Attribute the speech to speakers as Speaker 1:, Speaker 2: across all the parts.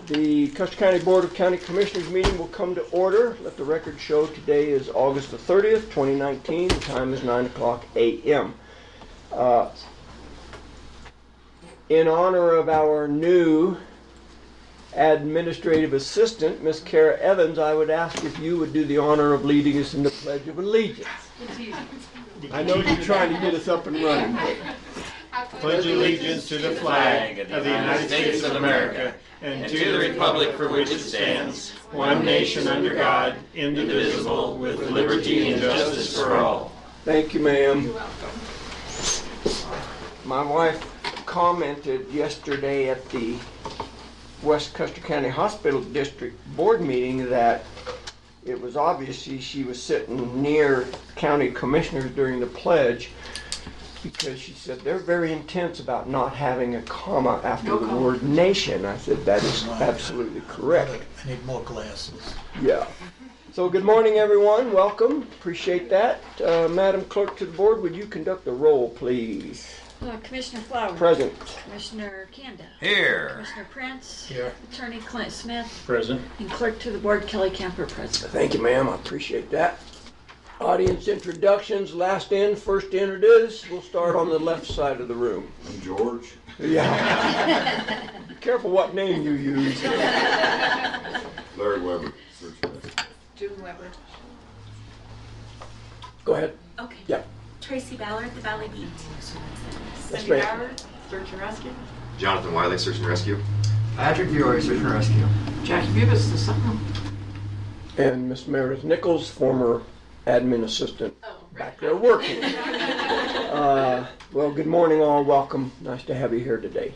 Speaker 1: The Custer County Board of County Commissioners meeting will come to order. Let the record show today is August the 30th, 2019. The time is 9:00 a.m. In honor of our new administrative assistant, Miss Kara Evans, I would ask if you would do the honor of leading us in the Pledge of Allegiance. I know you're trying to get us up and running.
Speaker 2: Pledge allegiance to the flag of the United States of America and to the republic for which it stands, one nation under God, indivisible, with liberty and justice for all.
Speaker 1: Thank you, ma'am. My wife commented yesterday at the West Custer County Hospital District Board meeting that it was obvious she was sitting near county commissioners during the pledge, because she said they're very intense about not having a comma after the word nation. I said that is absolutely correct.
Speaker 3: I need more glasses.
Speaker 1: Yeah. So good morning, everyone. Welcome. Appreciate that. Madam Clerk to the board, would you conduct the roll, please?
Speaker 4: Commissioner Flowers.
Speaker 1: Present.
Speaker 4: Commissioner Kanda.
Speaker 2: Here.
Speaker 4: Commissioner Prince.
Speaker 3: Here.
Speaker 4: Attorney Clint Smith.
Speaker 2: Present.
Speaker 4: And Clerk to the board Kelly Kemper present.
Speaker 1: Thank you, ma'am. I appreciate that. Audience introductions, last in, first in it is. We'll start on the left side of the room.
Speaker 5: I'm George.
Speaker 1: Yeah. Be careful what name you use.
Speaker 5: Larry Weber.
Speaker 6: June Weber.
Speaker 1: Go ahead.
Speaker 6: Okay.
Speaker 1: Yeah.
Speaker 6: Tracy Ballard, the Valley Beat.
Speaker 1: That's
Speaker 6: Cindy
Speaker 1: right.
Speaker 6: Howard, Search and Rescue.
Speaker 7: Jonathan Wiley, Search and Rescue.
Speaker 8: Patrick Fiore, Search and Rescue.
Speaker 6: Jackie Bubis, the Sentinel.
Speaker 1: And Miss Meredith Nichols, former admin assistant, back there working. Well, good morning all. Welcome. Nice to have you here today.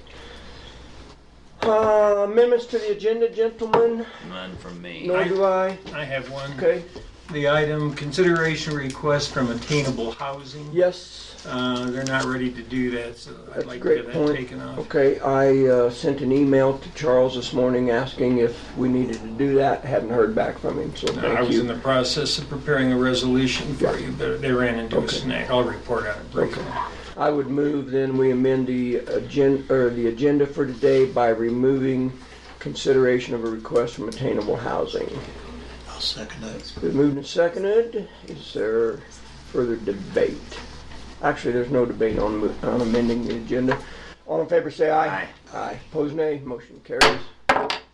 Speaker 1: Amendments to the agenda, gentlemen?
Speaker 2: None from me.
Speaker 1: Nor do I.
Speaker 2: I have one.
Speaker 1: Okay.
Speaker 2: The item, consideration request from Attainable Housing.
Speaker 1: Yes.
Speaker 2: They're not ready to do that, so I'd
Speaker 1: That's
Speaker 2: like
Speaker 1: a
Speaker 2: to
Speaker 1: great
Speaker 2: get
Speaker 1: point.
Speaker 2: that taken off.
Speaker 1: Okay, I sent an email to Charles this morning asking if we needed to do that. Hadn't heard back from him, so thank you.
Speaker 2: I was in the process of preparing a resolution for you, but they ran into a snag. I'll report on it briefly.
Speaker 1: Okay. I would move then we amend the agenda for today by removing consideration of a request from Attainable Housing.
Speaker 3: I'll second that.
Speaker 1: Been moved and seconded. Is there further debate? Actually, there's no debate on amending the agenda. All in favor say aye.
Speaker 7: Aye.
Speaker 1: Aye. Opposed nay. Motion carries.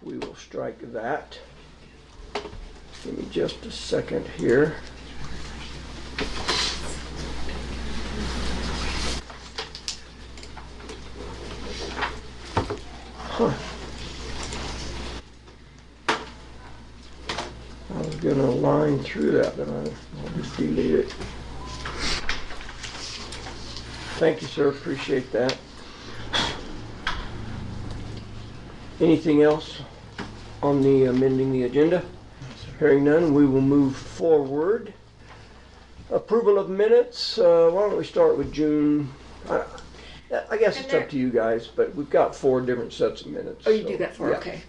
Speaker 1: We will strike that. Give me just a second here. Huh. I was going to line through that, but I'll just delete it. Thank you, sir. Appreciate that. Anything else on the amending the agenda? Hearing none, we will move forward. Approval of minutes. Why don't we start with June? I guess it's up to you guys, but we've got 4 different sets of minutes.
Speaker 4: Oh, you do got 4,
Speaker 1: yeah.
Speaker 4: okay.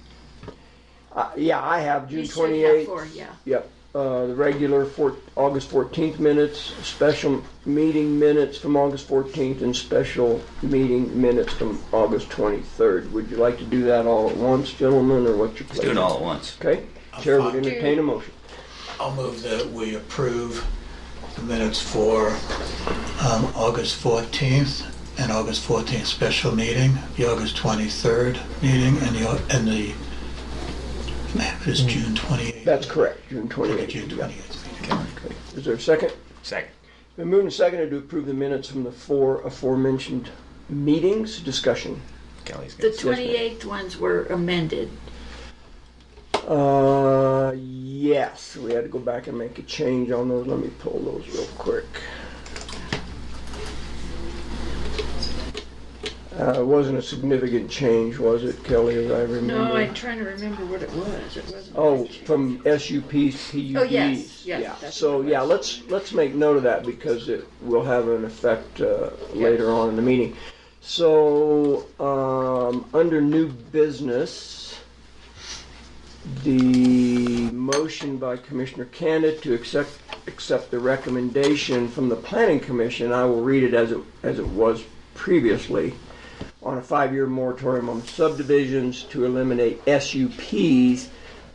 Speaker 1: Yeah, I have June
Speaker 4: You should have
Speaker 1: 28th.
Speaker 4: 4, yeah.
Speaker 1: Yep. The regular August 14th minutes, special meeting minutes from August 14th, and special meeting minutes from August 23rd. Would you like to do that all at once, gentlemen, or what's your pleasure?
Speaker 7: Let's do it all at once.
Speaker 1: Okay. Chair would entertain a motion.
Speaker 3: I'll move that we approve the minutes for August 14th and August 14th special meeting, the August 23rd meeting, and the is June 28th.
Speaker 1: That's correct, June 28th.
Speaker 3: June 28th meeting.
Speaker 1: Okay. Is there a second?
Speaker 7: Second.
Speaker 1: Been moved and seconded to approve the minutes from the 4 aforementioned meetings. Discussion.
Speaker 7: Kelly's
Speaker 4: The
Speaker 7: good.
Speaker 4: 28th ones were amended.
Speaker 1: Yes, we had to go back and make a change on those. Let me pull those real quick. It wasn't a significant change, was it, Kelly, as I remember?
Speaker 4: No, I'm trying to remember what it was. It wasn't.
Speaker 1: Oh,
Speaker 4: much.
Speaker 1: from SUPs, PUDs.
Speaker 4: Oh, yes. Yeah, that's
Speaker 1: So,
Speaker 4: what it
Speaker 1: yeah,
Speaker 4: was.
Speaker 1: let's make note of that because it will have an effect later on in the meeting. So, under new business, the motion by Commissioner Candid to accept the recommendation from the Planning Commission, I will read it as it was previously. on a 5-year moratorium on subdivisions to eliminate SUPs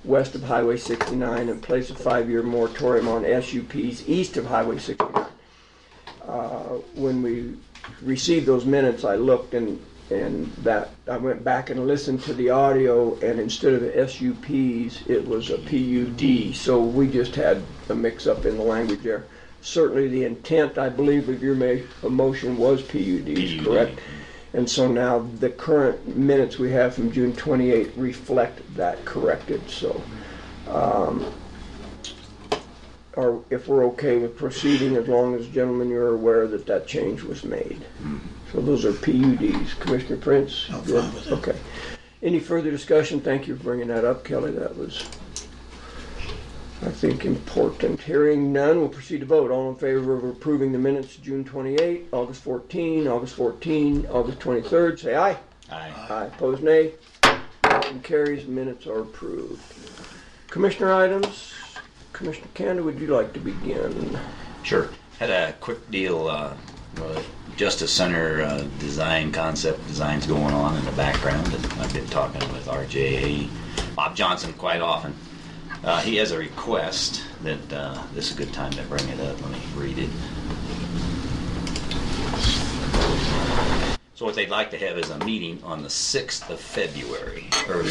Speaker 1: west of Highway 69 and place a 5-year moratorium on SUPs east of Highway 69. When we received those minutes, I looked and that I went back and listened to the audio, and instead of SUPs, it was a PUD. So we just had a mix-up in the language there. Certainly, the intent, I believe, of your motion was PUDs, correct? And so now the current minutes we have from June 28 reflect that corrected. So, or if we're okay with proceeding, as long as, gentlemen, you're aware that that change was made. So those are PUDs. Commissioner Prince?
Speaker 3: I'm
Speaker 1: good?
Speaker 3: fine with it.
Speaker 1: Okay. Any further discussion? Thank you for bringing that up, Kelly. That was, I think, important. Hearing none, we'll proceed to vote. All in favor of approving the minutes June 28, August 14, August 14, August 23rd, say aye.
Speaker 7: Aye.
Speaker 1: Aye. Opposed, nay. Motion carries. Minutes are approved. Commissioner items. Commissioner Kanda, would you like to begin?
Speaker 7: Sure. Had a quick deal, Justice Center design, concept designs going on in the background, and I've been talking with RJA, Bob Johnson, quite often. He has a request that this is a good time to bring it up. Let me read it. So what they'd like to have is a meeting on the 6th of February, or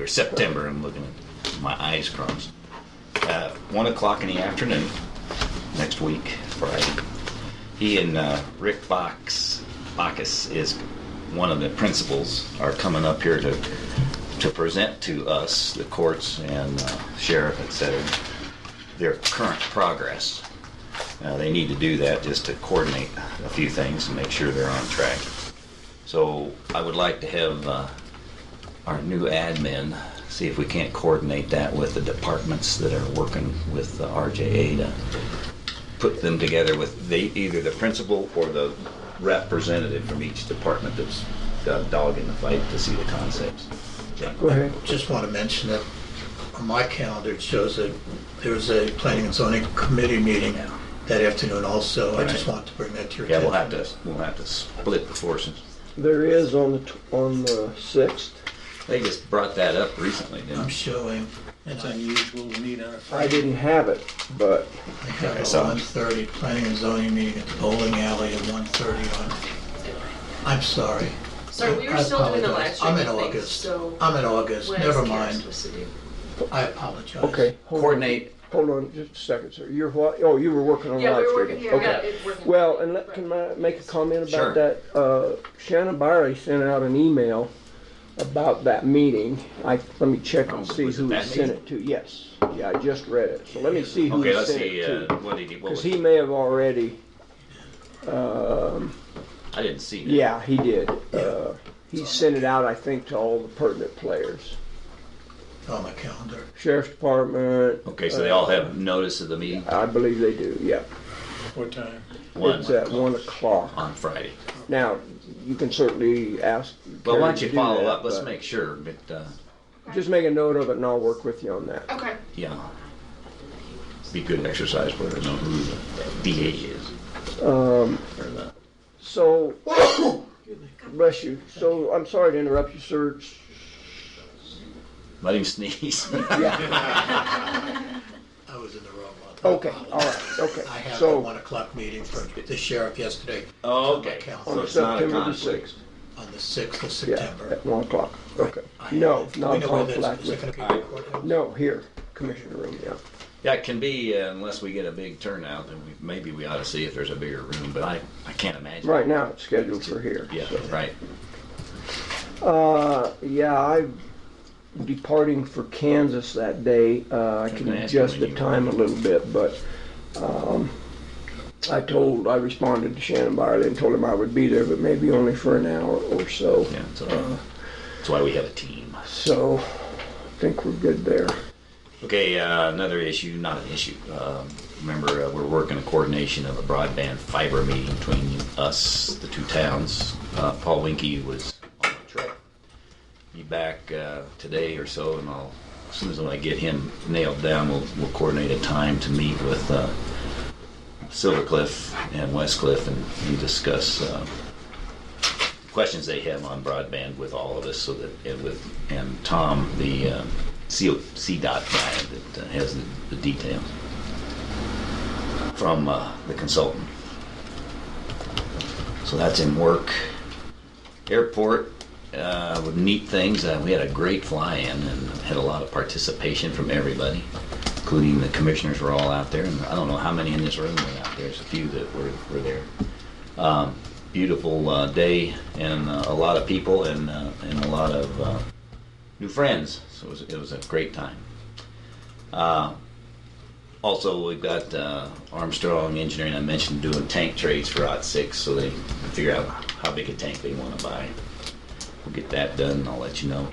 Speaker 7: September. I'm looking at my eyes crossed. 1 o'clock in the afternoon, next week, Friday. He and Rick Bacchus is one of the principals, are coming up here to present to us, the courts and sheriff, etc., their current progress. They need to do that just to coordinate a few things and make sure they're on track. So I would like to have our new admin see if we can't coordinate that with the departments that are working with the RJA to put them together with either the principal or the representative from each department that's got a dog in the fight to see the concepts. Yeah.
Speaker 1: Go ahead.
Speaker 3: Just want to mention that on my calendar it shows that there's a planning and zoning committee meeting that afternoon also. I just want to bring that to your
Speaker 7: Yeah,
Speaker 3: attention.
Speaker 7: we'll have to split the forces.
Speaker 1: There is on the 6th.
Speaker 7: They just brought that up recently, didn't
Speaker 3: I'm
Speaker 7: they?
Speaker 3: showing.
Speaker 2: It's unusual to meet on a
Speaker 1: I
Speaker 2: Friday.
Speaker 1: didn't have it, but
Speaker 3: I have
Speaker 7: I
Speaker 3: a
Speaker 7: saw it.
Speaker 3: 1:30 planning and zoning meeting at the bowling alley at 1:30 on. I'm sorry.
Speaker 6: Sorry, we were
Speaker 3: I
Speaker 6: still doing the live
Speaker 3: apologize. I'm in
Speaker 6: streaming thing,
Speaker 3: August.
Speaker 6: so
Speaker 3: I'm in August.
Speaker 6: when
Speaker 3: Never
Speaker 6: is Kara
Speaker 3: mind.
Speaker 6: supposed to do?
Speaker 3: I apologize.
Speaker 1: okay. Hold
Speaker 7: Coordinate.
Speaker 1: Hold on just a second, sir. You're what? Oh, you were working on
Speaker 6: Yeah,
Speaker 1: live
Speaker 6: we were working,
Speaker 1: streaming.
Speaker 6: yeah,
Speaker 1: Okay.
Speaker 6: it's working.
Speaker 1: Well, and can I make a comment about
Speaker 7: Sure.
Speaker 1: that? Shannon Byerly sent out an email about that meeting. Let me check and
Speaker 7: Oh,
Speaker 1: see
Speaker 7: was it
Speaker 1: who he
Speaker 7: that
Speaker 1: sent
Speaker 7: meeting?
Speaker 1: it to. Yes. Yeah, I just read it. So let me see who
Speaker 7: Okay,
Speaker 1: he
Speaker 7: let's
Speaker 1: sent
Speaker 7: see.
Speaker 1: it to.
Speaker 7: What
Speaker 1: Because
Speaker 7: was
Speaker 1: he
Speaker 7: it?
Speaker 1: may have already,
Speaker 7: I didn't see that.
Speaker 1: yeah, he did. He sent it out, I think, to all the pertinent players.
Speaker 3: On my calendar.
Speaker 1: Sheriff's Department.
Speaker 7: Okay, so they all have notice of the meeting
Speaker 1: I believe they do, yeah.
Speaker 2: What time?
Speaker 1: It's at 1 o'clock.
Speaker 7: on Friday.
Speaker 1: Now, you can certainly ask.
Speaker 7: Well,
Speaker 1: Carrie
Speaker 7: why don't
Speaker 1: to
Speaker 7: you
Speaker 1: do
Speaker 7: follow
Speaker 1: that,
Speaker 7: up? Let's
Speaker 1: but
Speaker 7: make sure. But
Speaker 1: Just make a note of it and I'll work with you on that.
Speaker 6: Okay.
Speaker 7: yeah, be good exercise for her to know who the DA is. Or the-
Speaker 1: So, bless you. So, I'm sorry to interrupt you, sir.
Speaker 7: Let him sneeze.
Speaker 1: Yeah,
Speaker 3: I was in the wrong one.
Speaker 1: okay, all right, okay.
Speaker 3: I have a
Speaker 1: So,
Speaker 3: 1 o'clock meeting for the sheriff yesterday
Speaker 7: Oh, okay.
Speaker 3: calendar.
Speaker 1: on
Speaker 7: So it's not a
Speaker 1: September the
Speaker 7: conflict.
Speaker 1: 6th.
Speaker 3: on the 6th of
Speaker 1: Yeah,
Speaker 3: September.
Speaker 1: at 1 o'clock, okay.
Speaker 3: I
Speaker 1: No,
Speaker 3: have-
Speaker 1: not
Speaker 3: we know where that is.
Speaker 1: conflict
Speaker 3: Is it
Speaker 1: with,
Speaker 3: going to be in the courthouse?
Speaker 1: no, here, Commissioner Room, yeah.
Speaker 7: Yeah, it can be unless we get a big turnout. Then maybe we ought to see if there's a bigger room. But I can't imagine.
Speaker 1: Right now, it's scheduled for here.
Speaker 7: Yeah.
Speaker 1: so.
Speaker 7: Right.
Speaker 1: Yeah, I'm departing for Kansas that day. I can
Speaker 7: gonna ask you
Speaker 1: adjust
Speaker 7: when
Speaker 1: the
Speaker 7: you-
Speaker 1: time a little bit, but I responded to Shannon Byerly and told him I would be there, but maybe only for an hour or so.
Speaker 7: Yeah. So that's why we have a team.
Speaker 1: So I think we're good there.
Speaker 7: Okay, another issue, not an issue. Remember, we're working a coordination of a broadband fiber meeting between us, the two towns. Paul Winkie was on the trip. Be back today or so, and as soon as I get him nailed down, we'll coordinate a time to meet with Silver Cliff and West Cliff and discuss questions they have on broadband with all of us, so that and Tom, the CDOT guy that has the details from the consultant. So that's in work. Airport with neat things. We had a great fly-in and had a lot of participation from everybody, including the commissioners were all out there. And I don't know how many in this room were out there. There's a few that were there. Beautiful day and a lot of people and a lot of new friends. So it was a great time. Also, we've got Armstrong Engineering, I mentioned, doing tank trades for OT6, so they can figure out how big a tank they want to buy. We'll get that done, and I'll let you know.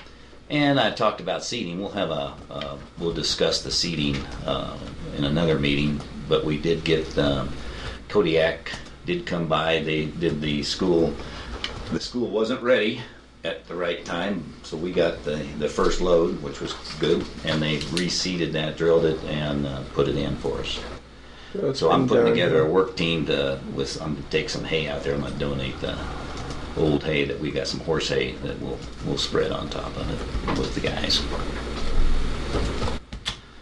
Speaker 7: And I talked about seating. We'll discuss the seating in another meeting, but we did get Kodiak did come by. They did the school. The school wasn't ready at the right time, so we got the first load, which was good, and they reseeded that, drilled it, and put it in for us. So I'm putting together a work team I'm gonna take some hay out there. I'm gonna donate the old hay that we got, some horse hay that we'll spread on top of it with the guys.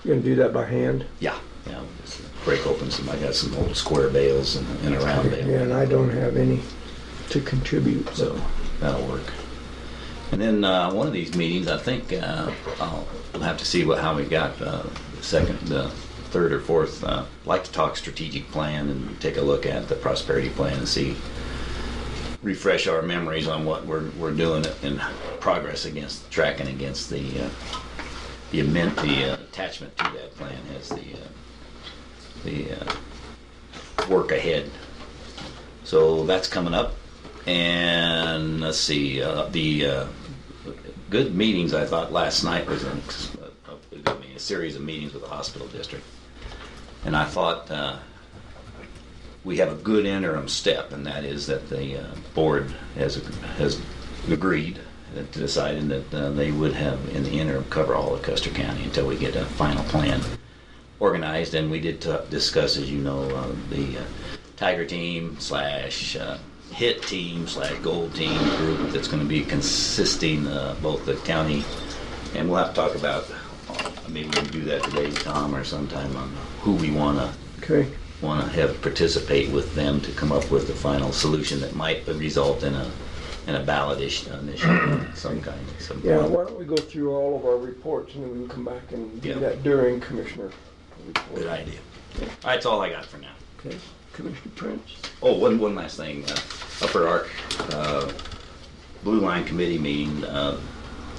Speaker 1: You gonna do that by hand?
Speaker 7: Yeah. Just break open some. I got some old square bales and a round bale.
Speaker 1: Yeah, and I don't have any to contribute,
Speaker 7: So that'll work. And then one of these meetings, I think I'll have to see how we got the third or fourth. Like to talk strategic plan and take a look at the prosperity plan and refresh our memories on what we're doing in progress against tracking against the attachment to that plan has the work ahead. So that's coming up. And let's see, the good meetings I thought last night was a series of meetings with the hospital district. And I thought we have a good interim step, and that is that the board has agreed to deciding that they would have in the interim cover all of Custer County until we get a final plan organized. And we did discuss, as you know, the Tiger team / hit team / gold team group that's going to be consisting both the county, and we'll have to talk about maybe we can do that today, Tom, or sometime on who we want to have participate with them to come up with the final solution that might result in a ballot initiative of some kind.
Speaker 1: Yeah, why don't we go through all of our reports and then we can come back and do that during Commissioner report.
Speaker 7: Good idea. All right, that's all I got for now.
Speaker 1: Okay, Commissioner Prince.
Speaker 7: Oh, one last thing. Upper Ark Blue Line Committee meeting.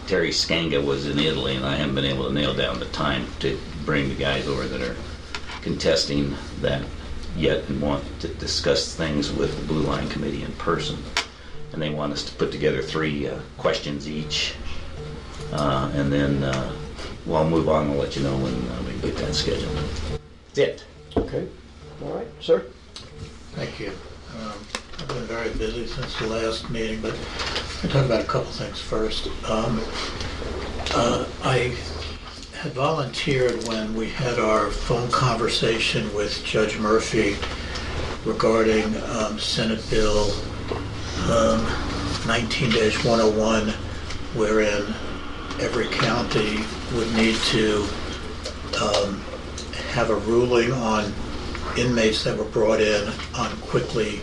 Speaker 7: Terry Scanga was in Italy, and I haven't been able to nail down the time to bring the guys over that are contesting that yet and want to discuss things with the Blue Line Committee in person. And they want us to put together 3 questions each. And then I'll move on. I'll let you know when we get that scheduled. That's it.
Speaker 1: Okay. All right, sir.
Speaker 3: Thank you. I've been very busy since the last meeting, but I'll talk about a couple things first. I had volunteered when we had our phone conversation with Judge Murphy regarding Senate Bill 19-101, wherein every county would need to have a ruling on inmates that were brought in on quickly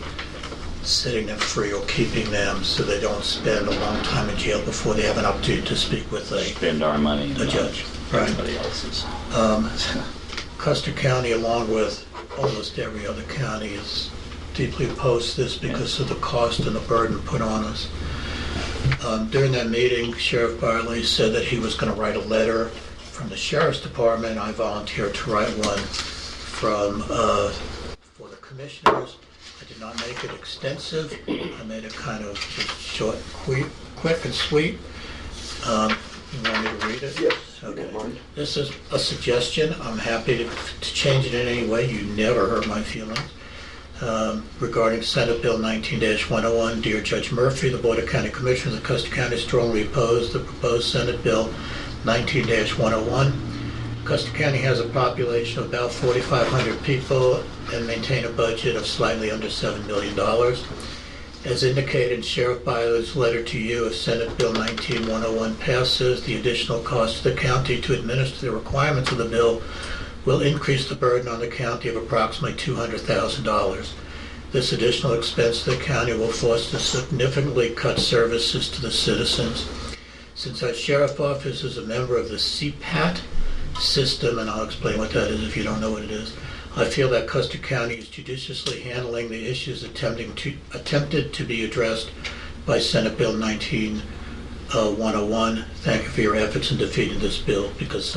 Speaker 3: setting them free or keeping them so they don't spend a long time in jail before they have an opportunity to speak with
Speaker 7: Spend our money.
Speaker 3: a judge.
Speaker 7: Everybody else's.
Speaker 3: Custer County, along with almost every other county, is deeply opposed to this because of the cost and the burden put on us. During that meeting, Sheriff Barley said that he was going to write a letter from the Sheriff's Department. I volunteered to write one for the commissioners. I did not make it extensive. I made it kind of just short, quick and sweet. You want me to read it?
Speaker 1: Yes.
Speaker 3: Okay. This is a suggestion. I'm happy to change it in any way. You never hurt my feelings. Regarding Senate Bill 19-101, Dear Judge Murphy, the Board of County Commissioners of Custer County strongly oppose the proposed Senate Bill 19-101. Custer County has a population of about 4,500 people and maintain a budget of slightly under $7 million. As indicated in Sheriff Byler's letter to you, if Senate Bill 19101 passes, the additional cost to the county to administer the requirements of the bill will increase the burden on the county of approximately $200,000. This additional expense to the county will force to significantly cut services to the citizens. Since our sheriff office is a member of the CPAT system, and I'll explain what that is if you don't know what it is, I feel that Custer County is judiciously handling the issues attempted to be addressed by Senate Bill 19101. Thank you for your efforts in defeating this bill, because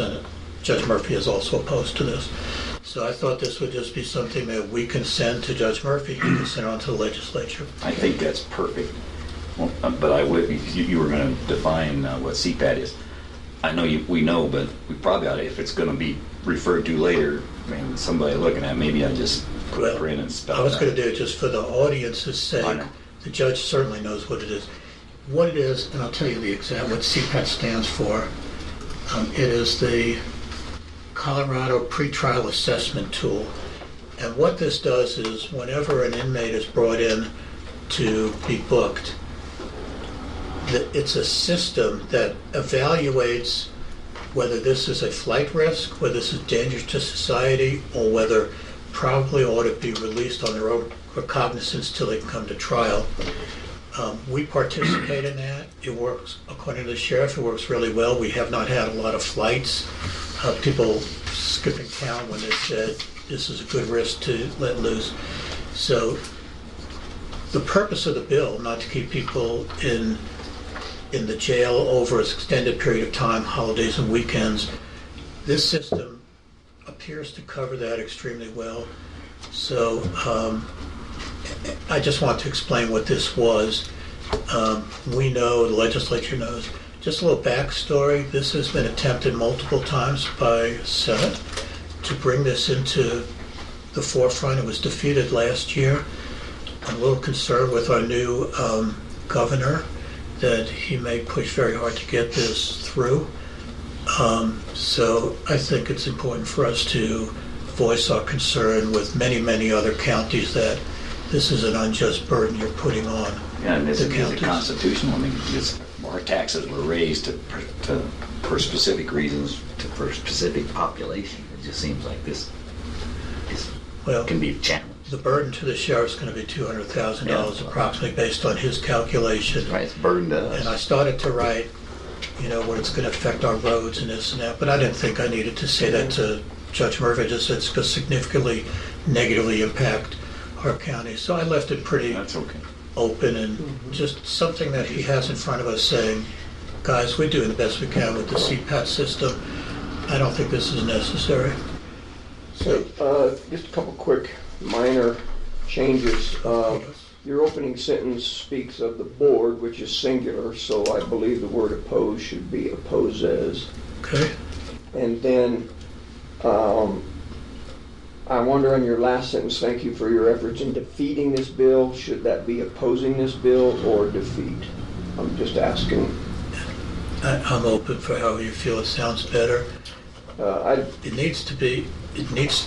Speaker 3: Judge Murphy is also opposed to this. So I thought this would just be something that we can send to Judge Murphy, he can send on to the legislature.
Speaker 7: I think that's perfect. Well, but I would, you were going to define what CPAT is. I know we know, but we probably ought to, if it's going to be referred to later, I mean, somebody looking at it, maybe I just put it in and spell it out.
Speaker 3: I was going to do it just for the audience's sake. The judge certainly knows what it is. What it is, and I'll tell you what CPAT stands for. It is the Colorado Pretrial Assessment Tool. And what this does is whenever an inmate is brought in to be booked, it's a system that evaluates whether this is a flight risk, whether this is dangerous to society, or whether probably ought to be released on their own recognizance till they can come to trial. We participate in that. It works, according to the sheriff, it works really well. We have not had a lot of flights. People skipping town when they said this is a good risk to let loose. So the purpose of the bill, not to keep people in the jail over an extended period of time, holidays and weekends, this system appears to cover that extremely well. So I just want to explain what this was. We know, the legislature knows. Just a little backstory. This has been attempted multiple times by Senate to bring this into the forefront. It was defeated last year. I'm a little concerned with our new governor that he may push very hard to get this through. So I think it's important for us to voice our concern with many, many other counties that this is an unjust burden you're putting on
Speaker 7: and
Speaker 3: the counties.
Speaker 7: Constitutional. I mean, our taxes were raised for specific reasons, for a specific population. It just seems like this can be a challenge.
Speaker 3: The burden to the sheriff's going to be $200,000 approximately based on his calculation.
Speaker 7: Right, it's a burden to us.
Speaker 3: And I started to write, what it's going to affect our roads and this and that, but I didn't think I needed to say that to Judge Murphy. I just said it's going to significantly negatively impact our county. So I left it pretty open and just something that he has in front of us saying, guys, we're doing the best we can with the CPAT system. I don't think this is necessary.
Speaker 1: So just a couple quick minor changes. Your opening sentence speaks of the board, which is singular, so I believe the word oppose should be opposes.
Speaker 3: Okay.
Speaker 1: And then I wonder on your last sentence, thank you for your efforts in defeating this bill. Should that be opposing this bill or defeat? I'm just asking.
Speaker 3: I'm open for however you feel it sounds better. It needs to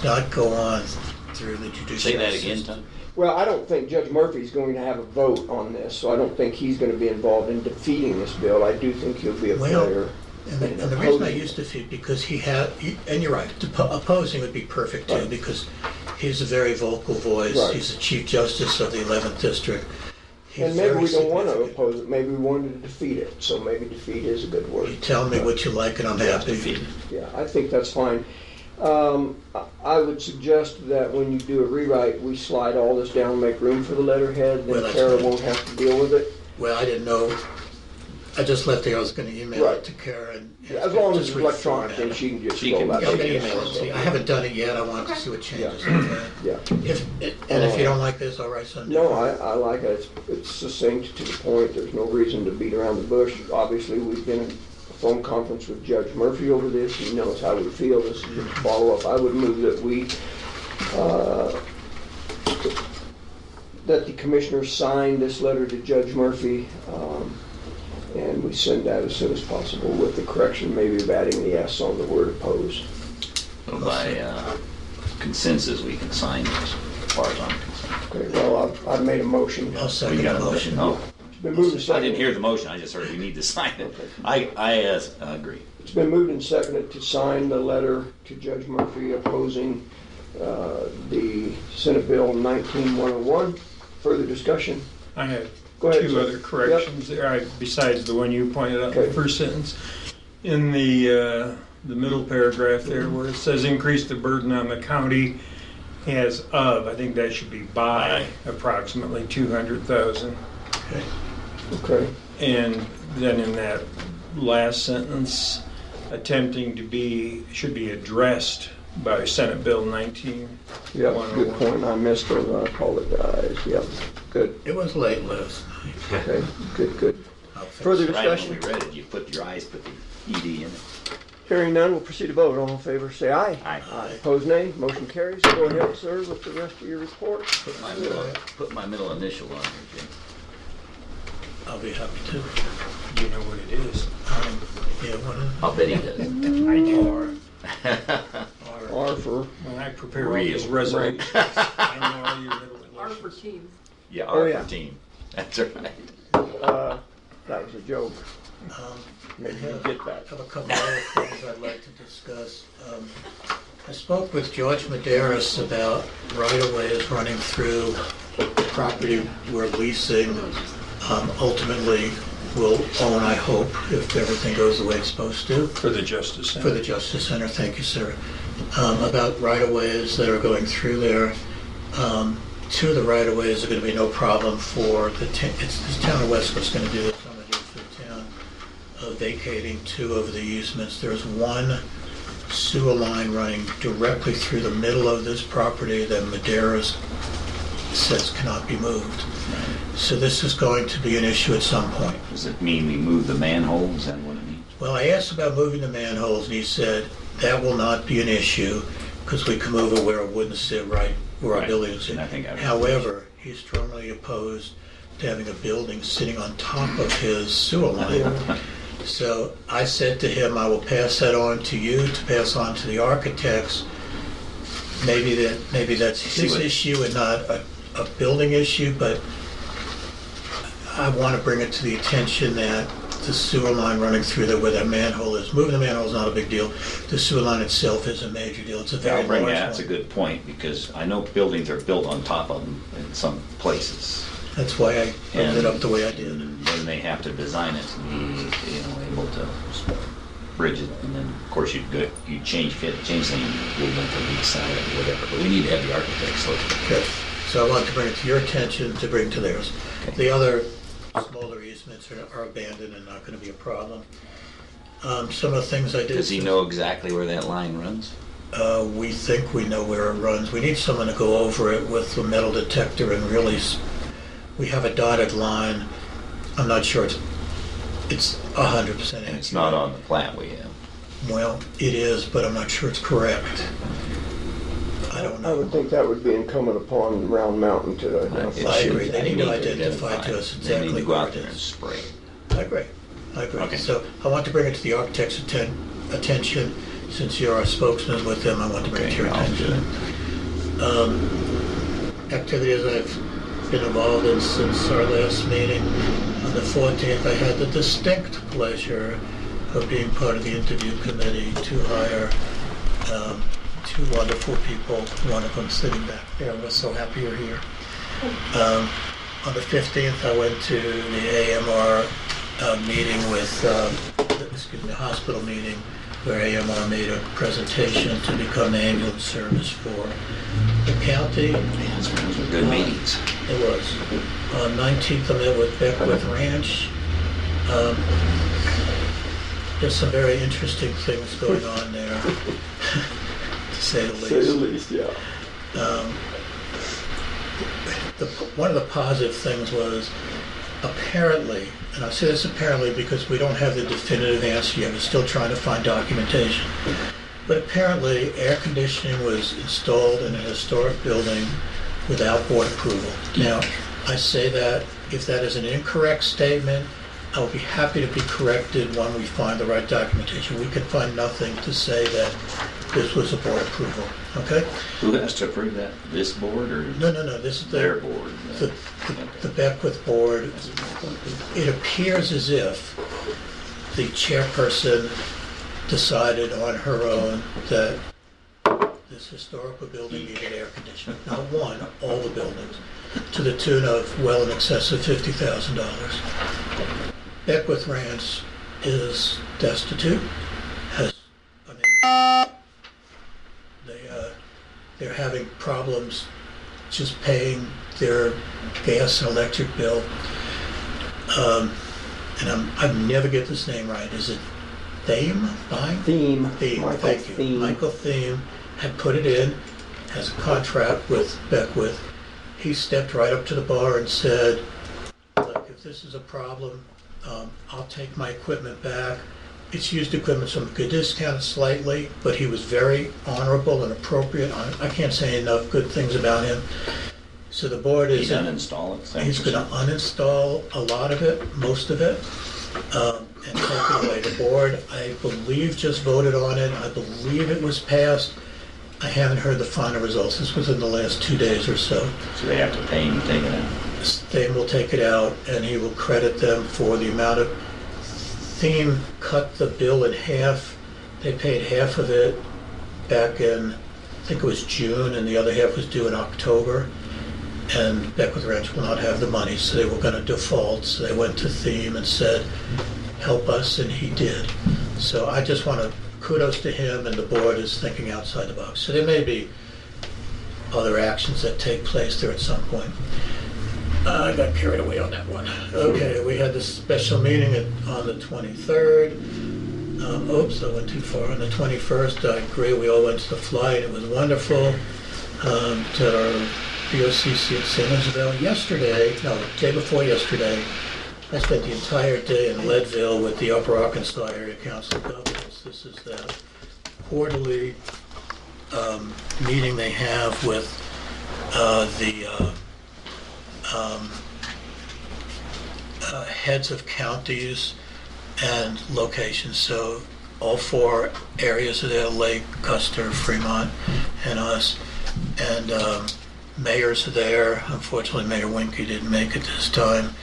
Speaker 3: not go on through the judicial
Speaker 7: Say that
Speaker 3: system.
Speaker 7: again, Tom.
Speaker 1: Well, I don't think Judge Murphy's going to have a vote on this, so I don't think he's going to be involved in defeating this bill. I do think he'll be a player.
Speaker 3: And the reason I used defeat, because and you're right, opposing would be perfect too, because he's a very vocal voice. Right. He's the Chief Justice of the 11th District.
Speaker 1: And maybe we don't want to oppose it. Maybe we wanted to defeat it. So maybe defeat is a good word.
Speaker 3: You tell me what you like and I'm happy.
Speaker 1: Yeah, I think that's fine. I would suggest that when you do a rewrite, we slide all this down, make room for the letterhead, then Kara won't have to deal with it.
Speaker 3: Well, I didn't know. I just left there. I was going to email it to Kara. And
Speaker 1: as long as it's electronic, then she can just scroll that.
Speaker 3: I haven't done it yet. I wanted to see what changes.
Speaker 1: Yeah.
Speaker 3: If you don't like this, I'll write something.
Speaker 1: No, I like it. It's succinct to the point. There's no reason to beat around the bush. Obviously, we've been in a phone conference with Judge Murphy over this. He knows how we feel. This is just a follow-up. I would move that that the commissioners sign this letter to Judge Murphy, and we send that as soon as possible with the correction maybe of adding the S on the word opposed.
Speaker 7: So by consensus, we can sign this, as far as I'm concerned.
Speaker 1: Okay, well, I've made a motion.
Speaker 3: I'll
Speaker 7: We
Speaker 3: second
Speaker 7: got
Speaker 3: the
Speaker 7: a
Speaker 3: motion.
Speaker 7: motion. Oh,
Speaker 1: It's been moved and
Speaker 7: I
Speaker 1: seconded.
Speaker 7: didn't hear the motion. I just heard we need to sign it. I agree.
Speaker 1: It's been moved and seconded to sign the letter to Judge Murphy opposing the Senate Bill 19101. Further discussion?
Speaker 2: I have
Speaker 1: Go ahead,
Speaker 2: two
Speaker 1: sir.
Speaker 2: other corrections there, besides the one you pointed out in
Speaker 1: Okay.
Speaker 2: the first sentence. In the middle paragraph there, where it says increase the burden on the county as of, I think that should be by approximately 200,000.
Speaker 3: Okay.
Speaker 1: Okay.
Speaker 2: And then in that last sentence, attempting to be, should be addressed by Senate Bill 19.
Speaker 1: Yep, good point. I missed it. I apologize. Yep, good.
Speaker 3: It was late last night.
Speaker 1: Okay, good.
Speaker 3: I'll fix
Speaker 1: Further
Speaker 3: it.
Speaker 7: Right when
Speaker 1: discussion?
Speaker 7: we read it, you put your eyes, put the ED in it.
Speaker 1: Hearing none, we'll proceed to vote. All in favor, say aye.
Speaker 7: Aye.
Speaker 1: Opposed, nay. Motion carries. Go ahead, sir, with the rest of your report.
Speaker 7: Put my middle initial on here, Jim.
Speaker 3: I'll be happy to.
Speaker 2: Do you know what it is?
Speaker 3: Yeah, what is
Speaker 7: I'll bet he does.
Speaker 2: I do.
Speaker 1: R for,
Speaker 2: When I prepare all these
Speaker 7: Real.
Speaker 2: resolutions, I know all your middle
Speaker 6: R
Speaker 2: initials.
Speaker 6: for team.
Speaker 7: Yeah,
Speaker 1: Oh,
Speaker 7: our
Speaker 1: yeah.
Speaker 7: team. That's right.
Speaker 1: that was a joke. Maybe you get that.
Speaker 3: I have a couple other things I'd like to discuss. I spoke with George Medeiros about right-of-ways running through property we're leasing. Ultimately, will own, I hope, if everything goes the way it's supposed to.
Speaker 2: For the Justice Center.
Speaker 3: For the Justice Center, thank you, sir. About right-of-ways that are going through there. Two of the right-of-ways are going to be no problem for the town of Westcoast's going to do this. I'm going to do it for the town, vacating two of the easements. There's one sewer line running directly through the middle of this property that Medeiros says cannot be moved. So this is going to be an issue at some point.
Speaker 7: Does it mean we move the manholes? Is that what it means?
Speaker 3: Well, I asked about moving the manholes, and he said that will not be an issue because we can move it where it wouldn't sit right where our
Speaker 7: Right.
Speaker 3: building is.
Speaker 7: And I think I read
Speaker 3: However, he's strongly opposed to having a building sitting on top of his sewer line. So I said to him, I will pass that on to you to pass on to the architects. Maybe that's his issue and not a building issue, but I want to bring it to the attention that the sewer line running through there where that manhole is, moving the manhole is not a big deal. The sewer line itself is a major deal. It's a very
Speaker 7: I'll bring
Speaker 3: large
Speaker 7: that.
Speaker 3: one.
Speaker 7: That's a good point because I know buildings are built on top of them in some places.
Speaker 3: That's why I ended up the way I did.
Speaker 7: And then they have to design it to be, able to bridge it. And then, of course, you change things, move them to the side or whatever. But we need to have the architects look at it.
Speaker 3: Okay. So I want to bring it to your attention, to bring to theirs.
Speaker 7: Okay.
Speaker 3: The other smaller easements are abandoned and not going to be a problem. Some of the things I did.
Speaker 7: Does he know exactly where that line runs?
Speaker 3: We think we know where it runs. We need someone to go over it with a metal detector and really, we have a dotted line. I'm not sure it's 100% accurate.
Speaker 7: And it's not on the plat we have.
Speaker 3: Well, it is, but I'm not sure it's correct. I don't
Speaker 1: I would
Speaker 3: know.
Speaker 1: think that would be incumbent upon Round Mountain to
Speaker 7: It
Speaker 1: identify.
Speaker 3: I
Speaker 7: should
Speaker 3: agree.
Speaker 7: be.
Speaker 3: They need to identify to us
Speaker 7: They need
Speaker 3: exactly
Speaker 7: to go
Speaker 3: where
Speaker 7: out
Speaker 3: it
Speaker 7: there and
Speaker 3: is.
Speaker 7: spray.
Speaker 3: I agree.
Speaker 7: Okay.
Speaker 3: So I want to bring it to the architect's attention. Since you're our spokesman with them, I want to bring it to your
Speaker 7: I'll do
Speaker 3: attention.
Speaker 7: it.
Speaker 3: Activities I've been involved in since our last meeting. On the 14th, I had the distinct pleasure of being part of the interview committee to hire two wonderful people, one of them sitting back there. We're so happy you're here. On the 15th, I went to the AMR meeting with, hospital meeting, where AMR made a presentation to become the ambulance service for the county.
Speaker 7: Those are good meetings.
Speaker 3: It was. On 19th, I met with Beckwith Ranch. There's some very interesting things going on there, to say the least.
Speaker 1: Say the least, yeah.
Speaker 3: One of the positive things was apparently, and I say this apparently because we don't have the definitive answer yet, we're still trying to find documentation, but apparently air conditioning was installed in a historic building without board approval. Now, I say that if that is an incorrect statement, I'll be happy to be corrected when we find the right documentation. We could find nothing to say that this was a board approval, okay?
Speaker 7: Who has to approve that? This board or
Speaker 3: No, this is
Speaker 7: their board?
Speaker 3: the Beckwith board. It appears as if the chairperson decided on her own that this historical building needed air conditioning. Not one, all the buildings, to the tune of well in excess of $50,000. Beckwith Ranch is destitute, they're having problems just paying their gas and electric bill. And I never get this name right. Is it Theme?
Speaker 1: Theme.
Speaker 3: Theme,
Speaker 1: Michael
Speaker 3: thank you.
Speaker 1: Theme.
Speaker 3: Michael Theme had put it in, has a contract with Beckwith. He stepped right up to the bar and said, look, if this is a problem, I'll take my equipment back. It's used equipment, so I'm going to discount it slightly, but he was very honorable and appropriate. I can't say enough good things about him. So the board is...
Speaker 7: He's uninstall it?
Speaker 3: He's going to uninstall a lot of it, most of it, and take it away. The board, I believe, just voted on it. I believe it was passed. I haven't heard the final results. This was in the last 2 days or so.
Speaker 7: So they have to pay him to take it out?
Speaker 3: Theme will take it out, and he will credit them for the amount of... Theme cut the bill in half. They paid half of it back in, I think it was June, and the other half was due in October. And Beckwith Ranch will not have the money, so they were going to default. So they went to Theme and said, help us, and he did. So I just want to kudos to him, and the board is thinking outside the box. So there may be other actions that take place there at some point. I got carried away on that one. Okay, we had this special meeting on the 23rd. Oops, I went too far. On the 21st, I agree, we all went to the flight. It was wonderful. To our BOCC at San Isabel. Day before yesterday, I spent the entire day in Leadville with the Upper Arkansas Area Council of Governments. This is the quarterly meeting they have with the heads of counties and locations. So all 4 areas of there, Lake, Custer, Fremont, and us. And mayors are there. Unfortunately, Mayor Winkie didn't make it this time.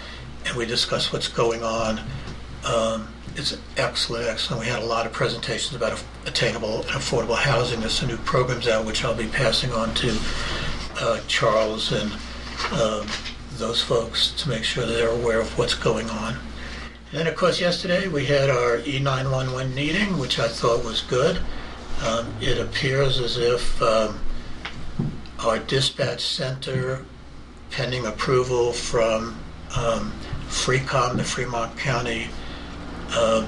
Speaker 3: And we discussed what's going on. It's excellent. We had a lot of presentations about attainable and affordable housing. There's some new programs out, which I'll be passing on to Charles and those folks to make sure that they're aware of what's going on. And then, of course, yesterday we had our E911 meeting, which I thought was good. It appears as if our dispatch center, pending approval from FreeCom, the Fremont County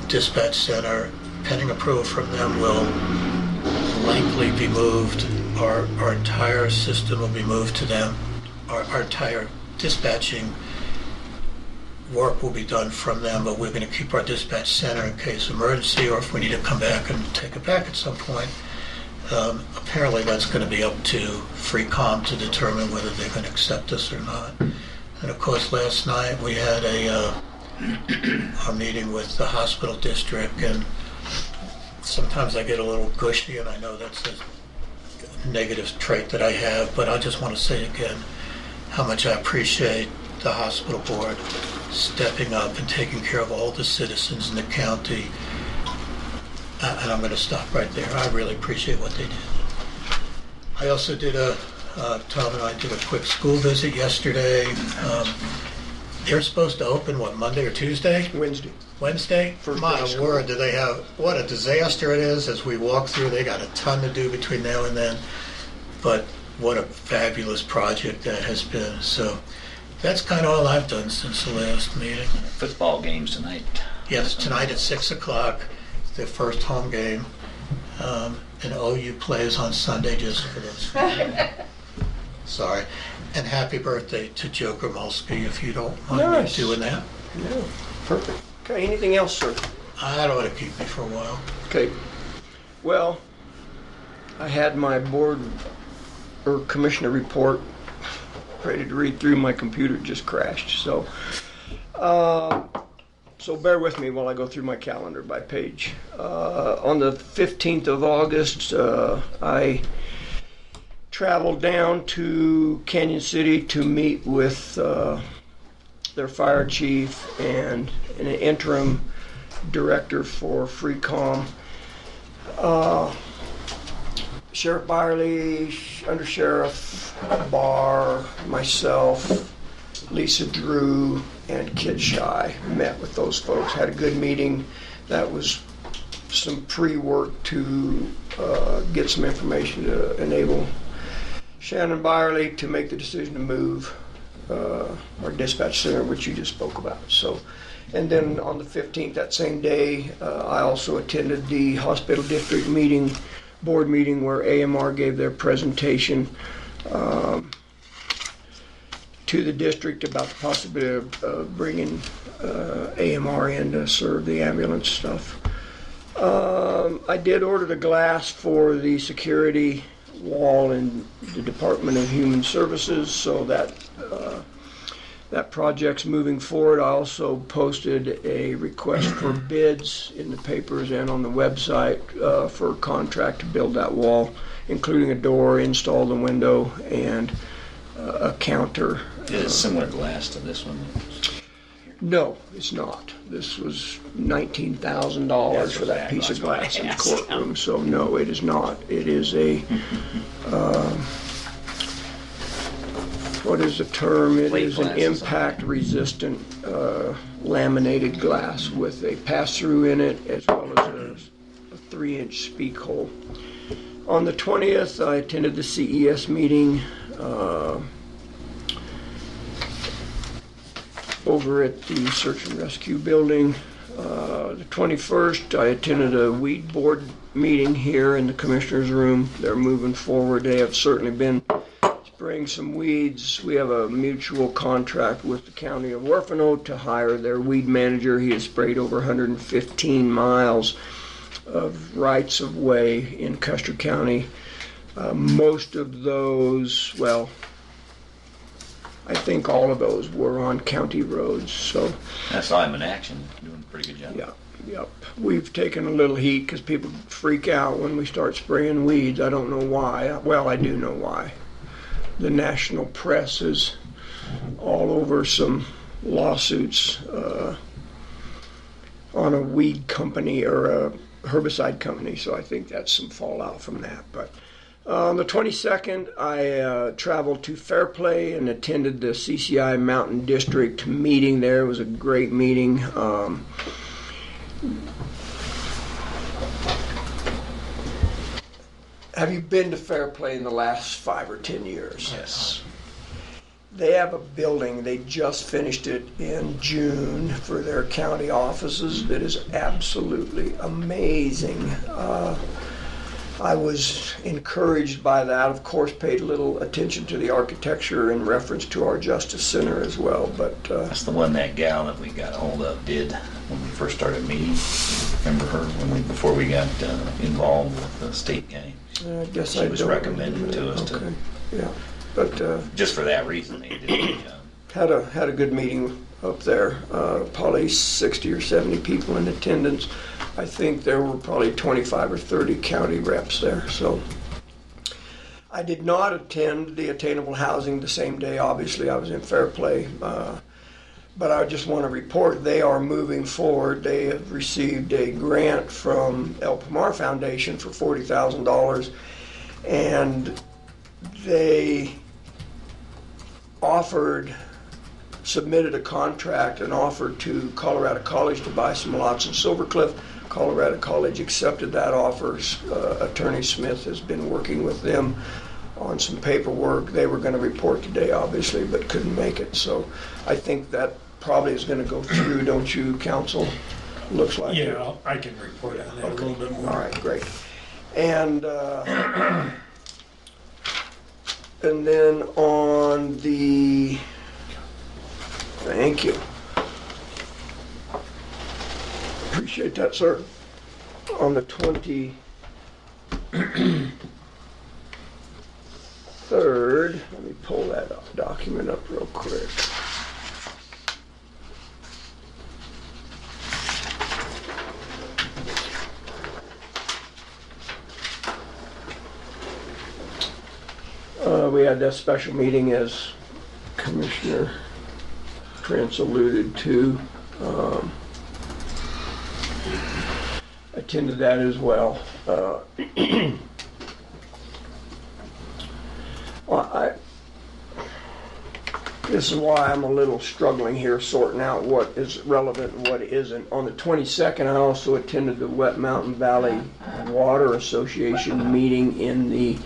Speaker 3: Dispatch Center, pending approval from them, will likely be moved. Our entire system will be moved to them. Our entire dispatching work will be done from them, but we're going to keep our dispatch center in case of emergency, or if we need to come back and take it back at some point. Apparently that's going to be up to FreeCom to determine whether they're going to accept us or not. And of course, last night we had a meeting with the hospital district, and sometimes I get a little gushy, and I know that's a negative trait that I have, but I just want to say again how much I appreciate the hospital board stepping up and taking care of all the citizens in the county. And I'm going to stop right there. I really appreciate what they did. I also did Tom and I did a quick school visit yesterday. They're supposed to open, Monday or Tuesday?
Speaker 1: Wednesday.
Speaker 3: Wednesday?
Speaker 1: First
Speaker 3: My
Speaker 1: day of school.
Speaker 3: word, do they have, what a disaster it is as we walk through. They got a ton to do between now and then. But what a fabulous project that has been. So that's kind of all I've done since the last meeting.
Speaker 7: Football games tonight.
Speaker 3: Yes, tonight at 6 o'clock, their first home game. And OU plays on Sunday just for this. Sorry. And happy birthday to Joe Gromolski, if you don't mind
Speaker 1: Nice.
Speaker 3: me doing that.
Speaker 1: Yeah, perfect. Okay, anything else, sir?
Speaker 3: I don't want to keep me for a while.
Speaker 1: Okay. Well, I had my board or commissioner report ready to read through. My computer just crashed. So, So bear with me while I go through my calendar by page. On the 15th of August, I traveled down to Canyon City to meet with their fire chief and an interim director for FreeCom. Sheriff Byerly, Under Sheriff Barr, myself, Lisa Drew, and Kit Shy met with those folks. Had a good meeting. That was some pre-work to get some information to enable Shannon Byerly to make the decision to move our dispatch center, which you just spoke about. So, and then on the 15th, that same day, I also attended the hospital district board meeting where AMR gave their presentation to the district about the possibility of bringing AMR in to serve the ambulance stuff. I did order the glass for the security wall in the Department of Human Services, so that project's moving forward. I also posted a request for bids in the papers and on the website for a contract to build that wall, including a door, install the window, and a counter.
Speaker 7: It is similar glass to this one.
Speaker 1: No, it's not. This was $19,000 for that piece of glass in the courtroom, so no, it is not. It is a, what is the term? It is an impact-resistant laminated glass with a pass-through in it, as well as a 3-inch speak hole. On the 20th, I attended the CES meeting over at the Search and Rescue building. The 21st, I attended a weed board meeting here in the commissioner's room. They're moving forward. They have certainly been spraying some weeds. We have a mutual contract with the county of Orfano to hire their weed manager. He has sprayed over 115 miles of rights of way in Custer County. Most of those, well, I think all of those were on county roads, so.
Speaker 7: I saw him in action, doing a pretty good job.
Speaker 1: Yeah, yep. We've taken a little heat because people freak out when we start spraying weeds. I don't know why. Well, I do know why. The national press is all over some lawsuits on a weed company or a herbicide company, so I think that's some fallout from that. But on the 22nd, I traveled to Fairplay and attended the CCI Mountain District meeting there. It was a great meeting. Have you been to Fairplay in the last 5 or 10 years?
Speaker 7: Yes.
Speaker 1: They have a building, they just finished it in June for their county offices that is absolutely amazing. I was encouraged by that. Of course, paid little attention to the architecture in reference to our Justice Center as well. But
Speaker 7: That's the one that gal that we got a hold of did when we first started meeting. Remember her before we got involved with the state guy?
Speaker 1: I guess
Speaker 7: She
Speaker 1: I
Speaker 7: was
Speaker 1: don't
Speaker 7: recommended
Speaker 1: remember.
Speaker 7: to us
Speaker 1: Okay. Yeah, but
Speaker 7: just for that reason they did a good job.
Speaker 1: had a good meeting up there. Probably 60 or 70 people in attendance. I think there were probably 25 or 30 county reps there. So I did not attend the attainable housing the same day. Obviously, I was in Fairplay. But I just want to report they are moving forward. They have received a grant from El Pomar Foundation for $40,000, and they submitted a contract and offered to Colorado College to buy some lots in Silver Cliff. Colorado College accepted that offer. Attorney Smith has been working with them on some paperwork. They were going to report today, obviously, but couldn't make it. So I think that probably is going to go through, don't you, counsel? Looks like it.
Speaker 2: Yeah, I can report on that a little bit more.
Speaker 1: All right, great. And then on the, thank you. Appreciate that, sir. On the 23rd, let me pull that document up real quick. We had that special meeting, as Commissioner Prince alluded to. Attended that as well. This is why I'm a little struggling here, sorting out what is relevant and what isn't. On the 22nd, I also attended the Wet Mountain Valley Water Association meeting in the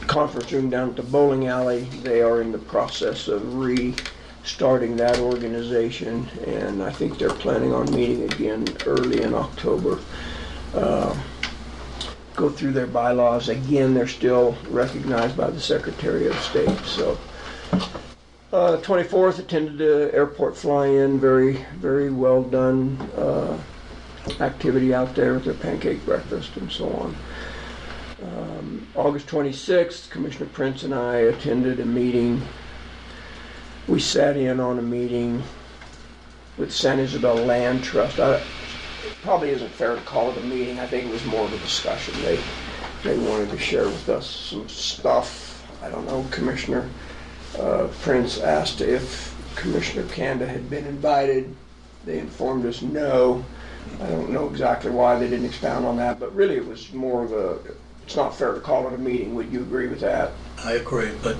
Speaker 1: conference room down at the bowling alley. They are in the process of restarting that organization, and I think they're planning on meeting again early in October. Go through their bylaws. Again, they're still recognized by the Secretary of State, so. 24th, attended the airport fly-in, very well done activity out there with their pancake breakfast and so on. August 26th, Commissioner Prince and I attended a meeting. We sat in on a meeting with San Isabel Land Trust. It probably isn't fair to call it a meeting. I think it was more of a discussion. They wanted to share with us some stuff. I don't know, Commissioner Prince asked if Commissioner Kanda had been invited. They informed us no. I don't know exactly why they didn't expound on that, but really it was more of a, it's not fair to call it a meeting. Would you agree with that?
Speaker 3: I agree, but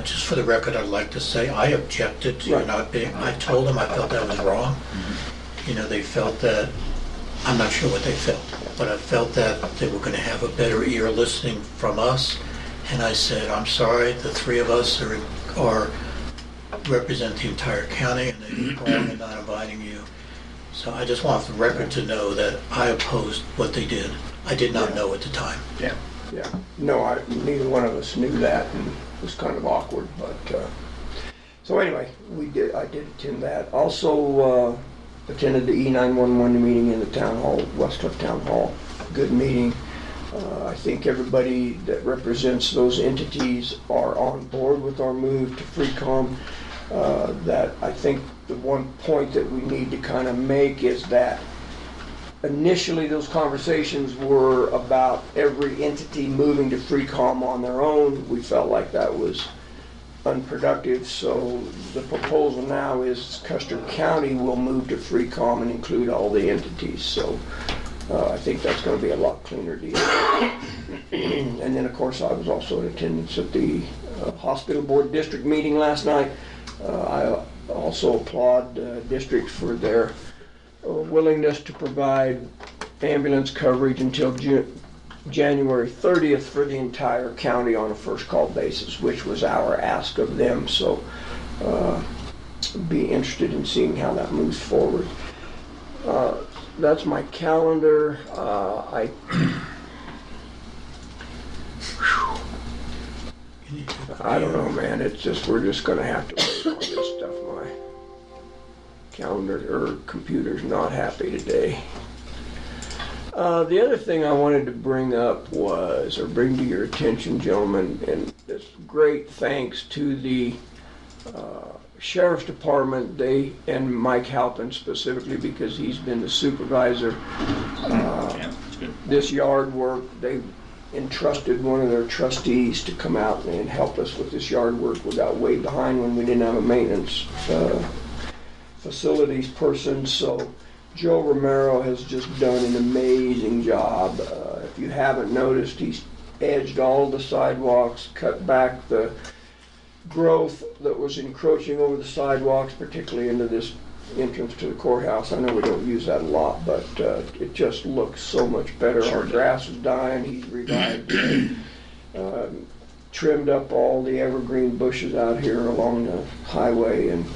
Speaker 3: just for the record, I'd like to say I objected to
Speaker 1: Right.
Speaker 3: not being, I told them I felt that was wrong. You know, they felt that, I'm not sure what they felt, but I felt that they were going to have a better ear listening from us. And I said, I'm sorry, the three of us are represent the entire county, and they're wrong in not inviting you. So I just want the record to know that I opposed what they did. I did not know at the time.
Speaker 1: Yeah. No, neither one of us knew that, and it was kind of awkward, but, so anyway, I did attend that. Also, attended the E911 meeting in the town hall, West Cliff Town Hall. Good meeting. I think everybody that represents those entities are on board with our move to FreeCom. That I think the one point that we need to kind of make is that initially those conversations were about every entity moving to FreeCom on their own. We felt like that was unproductive, so the proposal now is Custer County will move to FreeCom and include all the entities. So I think that's going to be a lot cleaner deal. And then, of course, I was also in attendance at the hospital board district meeting last night. I also applaud districts for their willingness to provide ambulance coverage until January 30th for the entire county on a first call basis, which was our ask of them. So be interested in seeing how that moves forward. That's my calendar. I don't know, man. It's just, we're just gonna have to wait on this stuff. My calendar or computer's not happy today. The other thing I wanted to bring up was, or bring to your attention, gentlemen, and this great thanks to the Sheriff's Department, and Mike Halpin specifically, because he's been the supervisor.
Speaker 7: Yeah, that's good.
Speaker 1: This yard work, they entrusted one of their trustees to come out and help us with this yard work. We got way behind when we didn't have a maintenance facilities person, so Joe Romero has just done an amazing job. If you haven't noticed, he's edged all the sidewalks, cut back the growth that was encroaching over the sidewalks, particularly into this entrance to the courthouse. I know we don't use that a lot, but it just looks so much better. Our grass is dying. He's revived it. Trimmed up all the evergreen bushes out here along the highway, and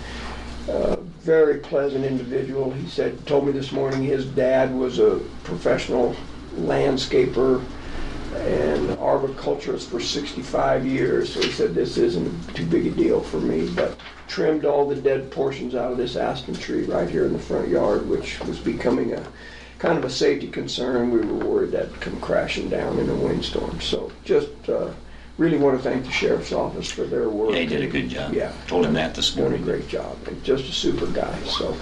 Speaker 1: very pleasant individual. He told me this morning his dad was a professional landscaper and arboriculturist for 65 years, so he said this isn't too big a deal for me, but trimmed all the dead portions out of this aspen tree right here in the front yard, which was becoming a kind of a safety concern. We were worried that'd come crashing down in a windstorm. So just really want to thank the Sheriff's Office for their work.
Speaker 7: Yeah, he did a good job.
Speaker 1: Yeah.
Speaker 7: Told him that this
Speaker 1: Done a
Speaker 7: morning.
Speaker 1: great job, and just a super guy. So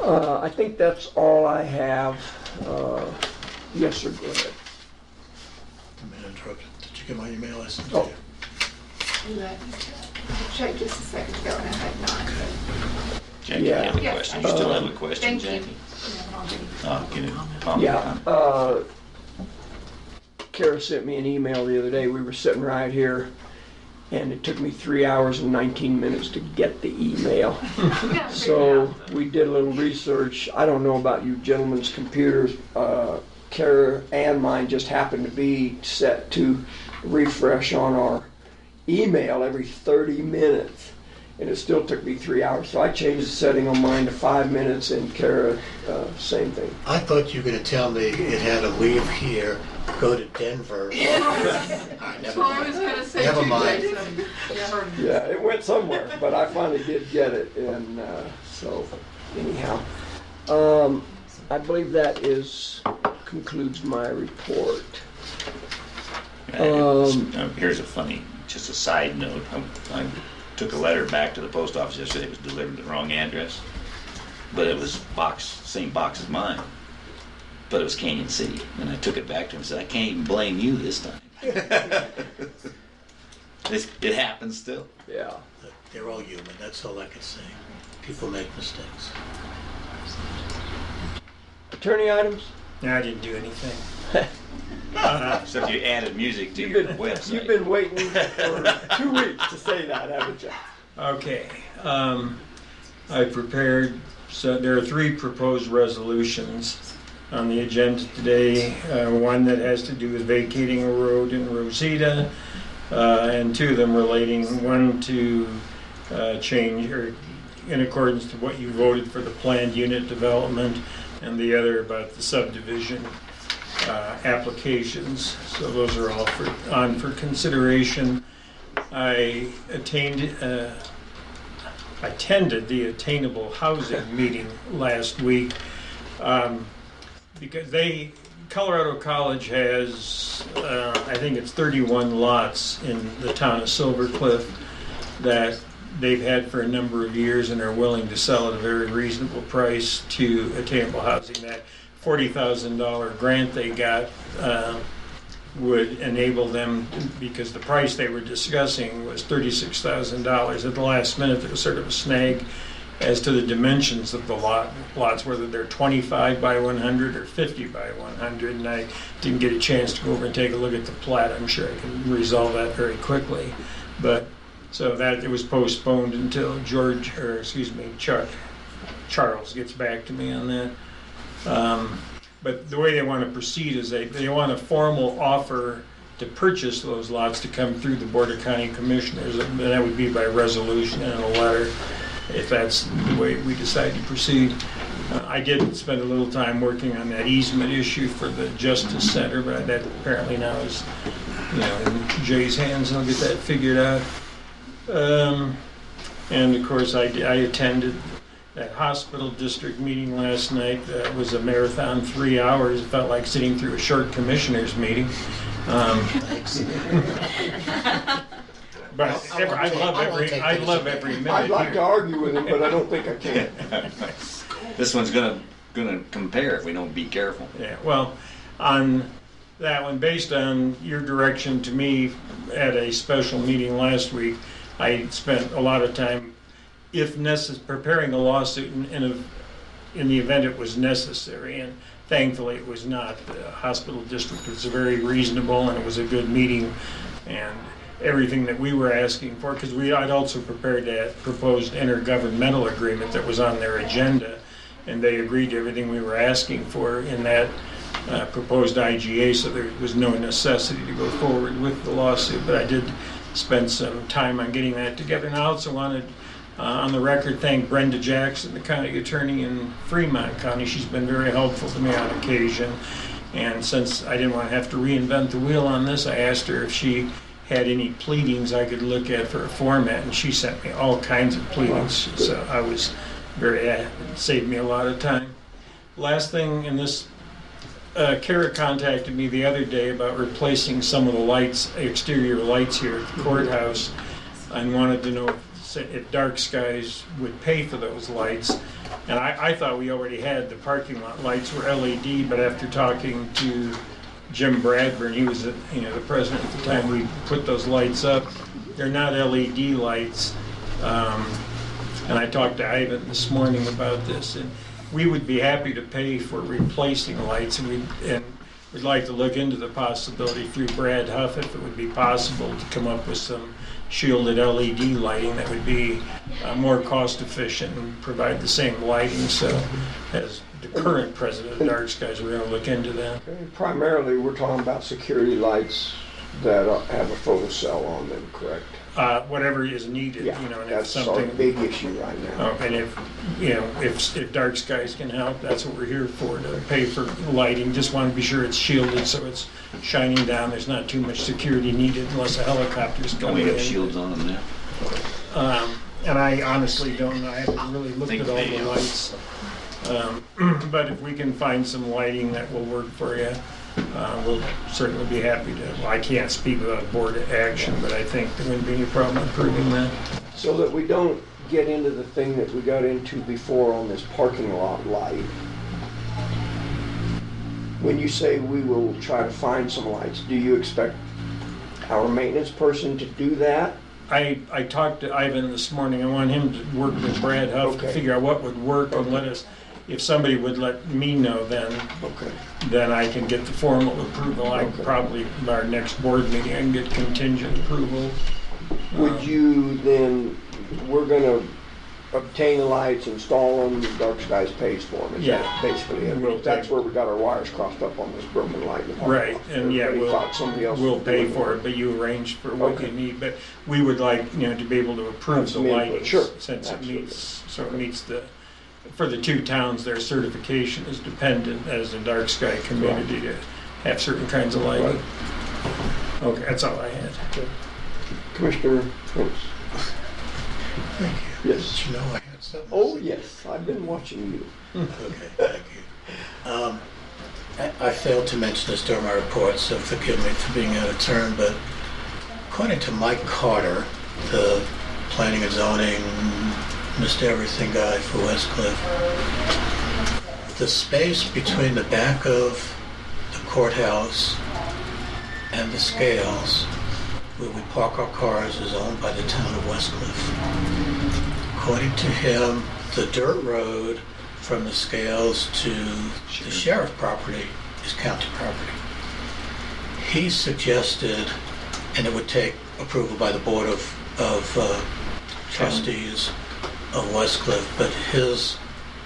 Speaker 1: I think that's all I have. Yes, sir, go ahead.
Speaker 3: I'm interrupted. Did you get my email? I sent
Speaker 1: Oh.
Speaker 3: you.
Speaker 6: Check just a second ago and I had not.
Speaker 7: Jackie,
Speaker 1: Yeah.
Speaker 7: you have a
Speaker 6: Yes,
Speaker 7: question?
Speaker 6: I
Speaker 7: You still
Speaker 1: do.
Speaker 7: have a question,
Speaker 6: Thank you.
Speaker 7: Jackie? Oh, get it. Comment.
Speaker 1: Yeah, Kara sent me an email the other day. We were sitting right here, and it took me 3 hours and 19 minutes to get the email. So we did a little research. I don't know about you gentlemen's computers. Kara and mine just happened to be set to refresh on our email every 30 minutes. And it still took me 3 hours. So I changed the setting on mine to 5 minutes, and Kara, same thing.
Speaker 3: I thought you were going to tell me it had to leave here, go to Denver. All right, never
Speaker 6: Well, I was
Speaker 3: mind.
Speaker 6: gonna say
Speaker 3: Never
Speaker 6: too,
Speaker 3: mind.
Speaker 6: Jason. Yeah.
Speaker 1: Yeah, it went somewhere, but I finally did get it, and so anyhow, I believe that concludes my report.
Speaker 7: Here's a funny, just a side note. I took a letter back to the post office yesterday. It was delivered to the wrong address, but it was same box as mine, but it was Canyon City. And I took it back to him and said, I can't even blame you this time. It happens still.
Speaker 1: Yeah.
Speaker 3: They're all human, that's all I can say. People make mistakes.
Speaker 1: Attorney items?
Speaker 2: No, I didn't do anything.
Speaker 7: Except you added music to
Speaker 1: You've
Speaker 7: your
Speaker 1: been,
Speaker 7: website.
Speaker 1: you've been waiting for 2 weeks to say that, haven't you?
Speaker 2: Okay, I prepared, so there are 3 proposed resolutions on the agenda today. One that has to do with vacating a road in Rosita, and 2 of them relating, one to change, or in accordance to what you voted for the planned unit development, and the other about the subdivision applications. So those are all on for consideration. I attended the Attainable Housing meeting last week because Colorado College has, I think it's 31 lots in the town of Silver Cliff that they've had for a number of years and are willing to sell at a very reasonable price to Attainable Housing. That $40,000 grant they got would enable them, because the price they were discussing was $36,000. At the last minute, there was sort of a snag as to the dimensions of the lots, whether they're 25 by 100 or 50 by 100, and I didn't get a chance to go over and take a look at the plat. I'm sure I can resolve that very quickly. But so that it was postponed until Charles gets back to me on that. But the way they want to proceed is they want a formal offer to purchase those lots to come through the Board of County Commissioners, and that would be by resolution and a letter, if that's the way we decide to proceed. I did spend a little time working on that easement issue for the Justice Center, but that apparently now is, in Jay's hands, and I'll get that figured out. And of course, I attended that hospital district meeting last night. That was a marathon, 3 hours. It felt like sitting through a short commissioners meeting. But I love every minute.
Speaker 1: I'd like to
Speaker 2: here.
Speaker 1: argue with him, but I don't think I can.
Speaker 7: This one's gonna compare if we don't be careful.
Speaker 2: Yeah, well, on that one, based on your direction to me at a special meeting last week, I spent a lot of time, if necessary, preparing a lawsuit in the event it was necessary, and thankfully it was not. The hospital district was very reasonable, and it was a good meeting, and everything that we were asking for, because I'd also prepared that proposed intergovernmental agreement that was on their agenda, and they agreed to everything we were asking for in that proposed IGA, so there was no necessity to go forward with the lawsuit. But I did spend some time on getting that together, and I also wanted on the record thank Brenda Jackson, the county attorney in Fremont County. She's been very helpful to me on occasion, and since I didn't want to have to reinvent the wheel on this, I asked her if she had any pleadings I could look at for a format, and she sent me all kinds of pleadings, so I was it saved me a lot of time. Last thing in this, Kara contacted me the other day about replacing some of the lights, exterior lights here at the courthouse, and wanted to know if Dark Skies would pay for those lights. And I thought we already had, the parking lot lights were LED, but after talking to Jim Bradburn, he was the president at the time we put those lights up. They're not LED lights. And I talked to Ivan this morning about this, and we would be happy to pay for replacing lights, and we'd like to look into the possibility through Brad Huff if it would be possible to come up with some shielded LED lighting that would be more cost efficient and provide the same lighting. So as the current president of Dark Skies, we're going to look into that.
Speaker 1: Primarily, we're talking about security lights that have a photo cell on them, correct?
Speaker 2: Whatever is needed,
Speaker 1: Yeah,
Speaker 2: and if
Speaker 1: that's our
Speaker 2: something,
Speaker 1: big issue right now.
Speaker 2: and if Dark Skies can help, that's what we're here for, to pay for lighting. Just want to be sure it's shielded so it's shining down. There's not too much security needed unless a helicopter's
Speaker 7: Don't
Speaker 2: coming
Speaker 7: we
Speaker 2: in.
Speaker 7: have shields on them now?
Speaker 2: And I honestly don't know. I haven't really looked
Speaker 7: Think
Speaker 2: at all
Speaker 7: they
Speaker 2: the
Speaker 7: do.
Speaker 2: lights. But if we can find some lighting that will work for you, we'll certainly be happy to. Well, I can't speak without board action, but I think there wouldn't be any problem approving that.
Speaker 1: So that we don't get into the thing that we got into before on this parking lot light. When you say we will try to find some lights, do you expect our maintenance person to do that?
Speaker 2: I talked to Ivan this morning. I want him to work with Brad Huff to
Speaker 1: Okay.
Speaker 2: figure out what would work and let us, if somebody would let me know,
Speaker 1: Okay.
Speaker 2: then I can get the formal approval. I
Speaker 1: Okay.
Speaker 2: probably, by our next board meeting, I can get contingent approval.
Speaker 1: Would you then, we're gonna obtain the lights, install them, Dark Skies pays for them? Is that
Speaker 2: Yeah.
Speaker 1: basically it?
Speaker 2: We'll
Speaker 1: That's
Speaker 2: pay.
Speaker 1: where we got our wires crossed up on this broken light in the parking
Speaker 2: Right,
Speaker 1: lot.
Speaker 2: and yeah,
Speaker 1: Everybody thought somebody else
Speaker 2: we'll
Speaker 1: was
Speaker 2: pay
Speaker 1: doing
Speaker 2: for it, but you arrange for what you
Speaker 1: Okay.
Speaker 2: need. But we would like, to be able to approve the
Speaker 1: Some input,
Speaker 2: lighting.
Speaker 1: sure,
Speaker 2: Since
Speaker 1: absolutely.
Speaker 2: it meets for the two towns, their certification is dependent as a dark sky community to have certain kinds of lighting.
Speaker 1: Right.
Speaker 2: Okay, that's all I had.
Speaker 1: Commissioner Prince?
Speaker 3: Thank you.
Speaker 1: Yes.
Speaker 3: Did you know I had something?
Speaker 1: Oh, yes, I've been watching you.
Speaker 3: Okay, thank you. I failed to mention this during my report, so forgive me for being out of turn, but according to Mike Carter, the planning and zoning, Mr. Everything guy for West Cliff, the space between the back of the courthouse and the scales, where we park our cars, is owned by the town of West Cliff. According to him, the dirt road from the scales to the sheriff property is county property. He suggested, and it would take approval by the board of trustees of West Cliff, but his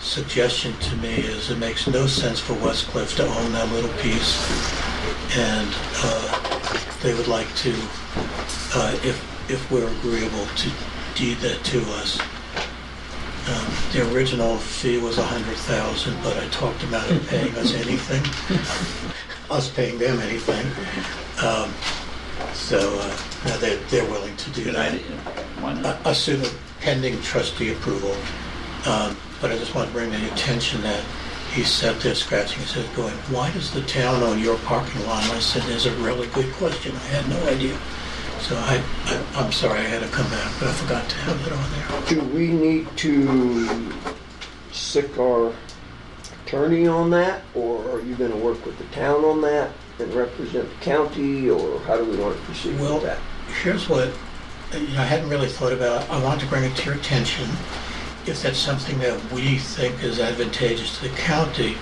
Speaker 3: suggestion to me is it makes no sense for West Cliff to own that little piece, and they would like to, if we're agreeable, to deed that to us. The original fee was $100,000, but I talked them out of paying us anything, us paying them anything. Now they're willing to do
Speaker 7: Good
Speaker 3: that.
Speaker 7: idea. Why not?
Speaker 3: Assuming pending trustee approval. But I just want to bring to your attention that he sat there scratching his head going, why does the town own your parking lot? And I said, there's a really good question. I had no idea. So I'm sorry I had to come back, but I forgot to have it on there.
Speaker 1: Do we need to sic our attorney on that, or are you gonna work with the town on that and represent the county, or how do we want to proceed
Speaker 3: Well,
Speaker 1: with that?
Speaker 3: here's what I hadn't really thought about. I wanted to bring it to your attention. If that's something that we think is advantageous to the county,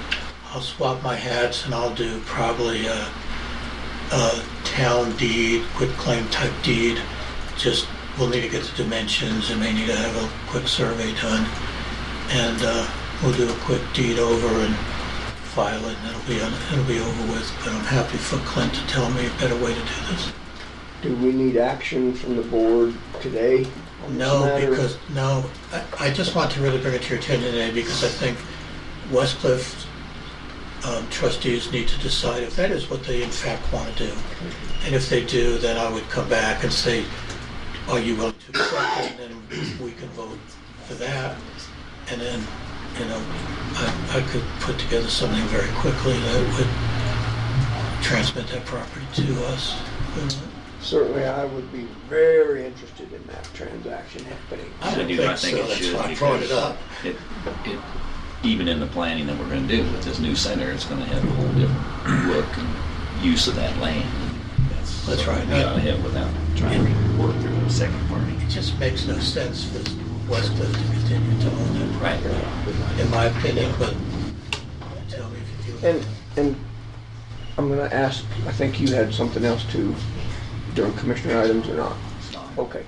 Speaker 3: I'll swap my hats and I'll do probably a town deed, quitclaim type deed. Just, we'll need to get the dimensions and may need to have a quick survey done. And we'll do a quick deed over and file it, and it'll be over with. But I'm happy for Clint to tell me a better way to do this.
Speaker 1: Do we need action from the board today on this
Speaker 3: No,
Speaker 1: matter?
Speaker 3: because, no, I just want to really bring it to your attention today because I think West Cliff trustees need to decide if that is what they in fact want to do. And if they do, then I would come back and say, are you willing to accept it? And then we can vote for that. And then, I could put together something very quickly that would transmit that property to us.
Speaker 1: Certainly, I would be very interested in that transaction happening.
Speaker 3: I don't
Speaker 7: do not
Speaker 3: think
Speaker 7: think
Speaker 3: so,
Speaker 7: it
Speaker 3: that's
Speaker 7: should,
Speaker 3: why I brought it
Speaker 7: because
Speaker 3: up.
Speaker 7: It, even in the planning that we're gonna do with this new center, it's gonna have a whole different look and use of that land.
Speaker 3: That's right.
Speaker 7: We got ahead without trying to work through the second party.
Speaker 3: It just makes no sense for Westcliff to continue to own it,
Speaker 7: Right.
Speaker 3: in my opinion, but tell me if you feel.
Speaker 1: And I'm gonna ask, I think you had something else too during commissioner items or not? Okay.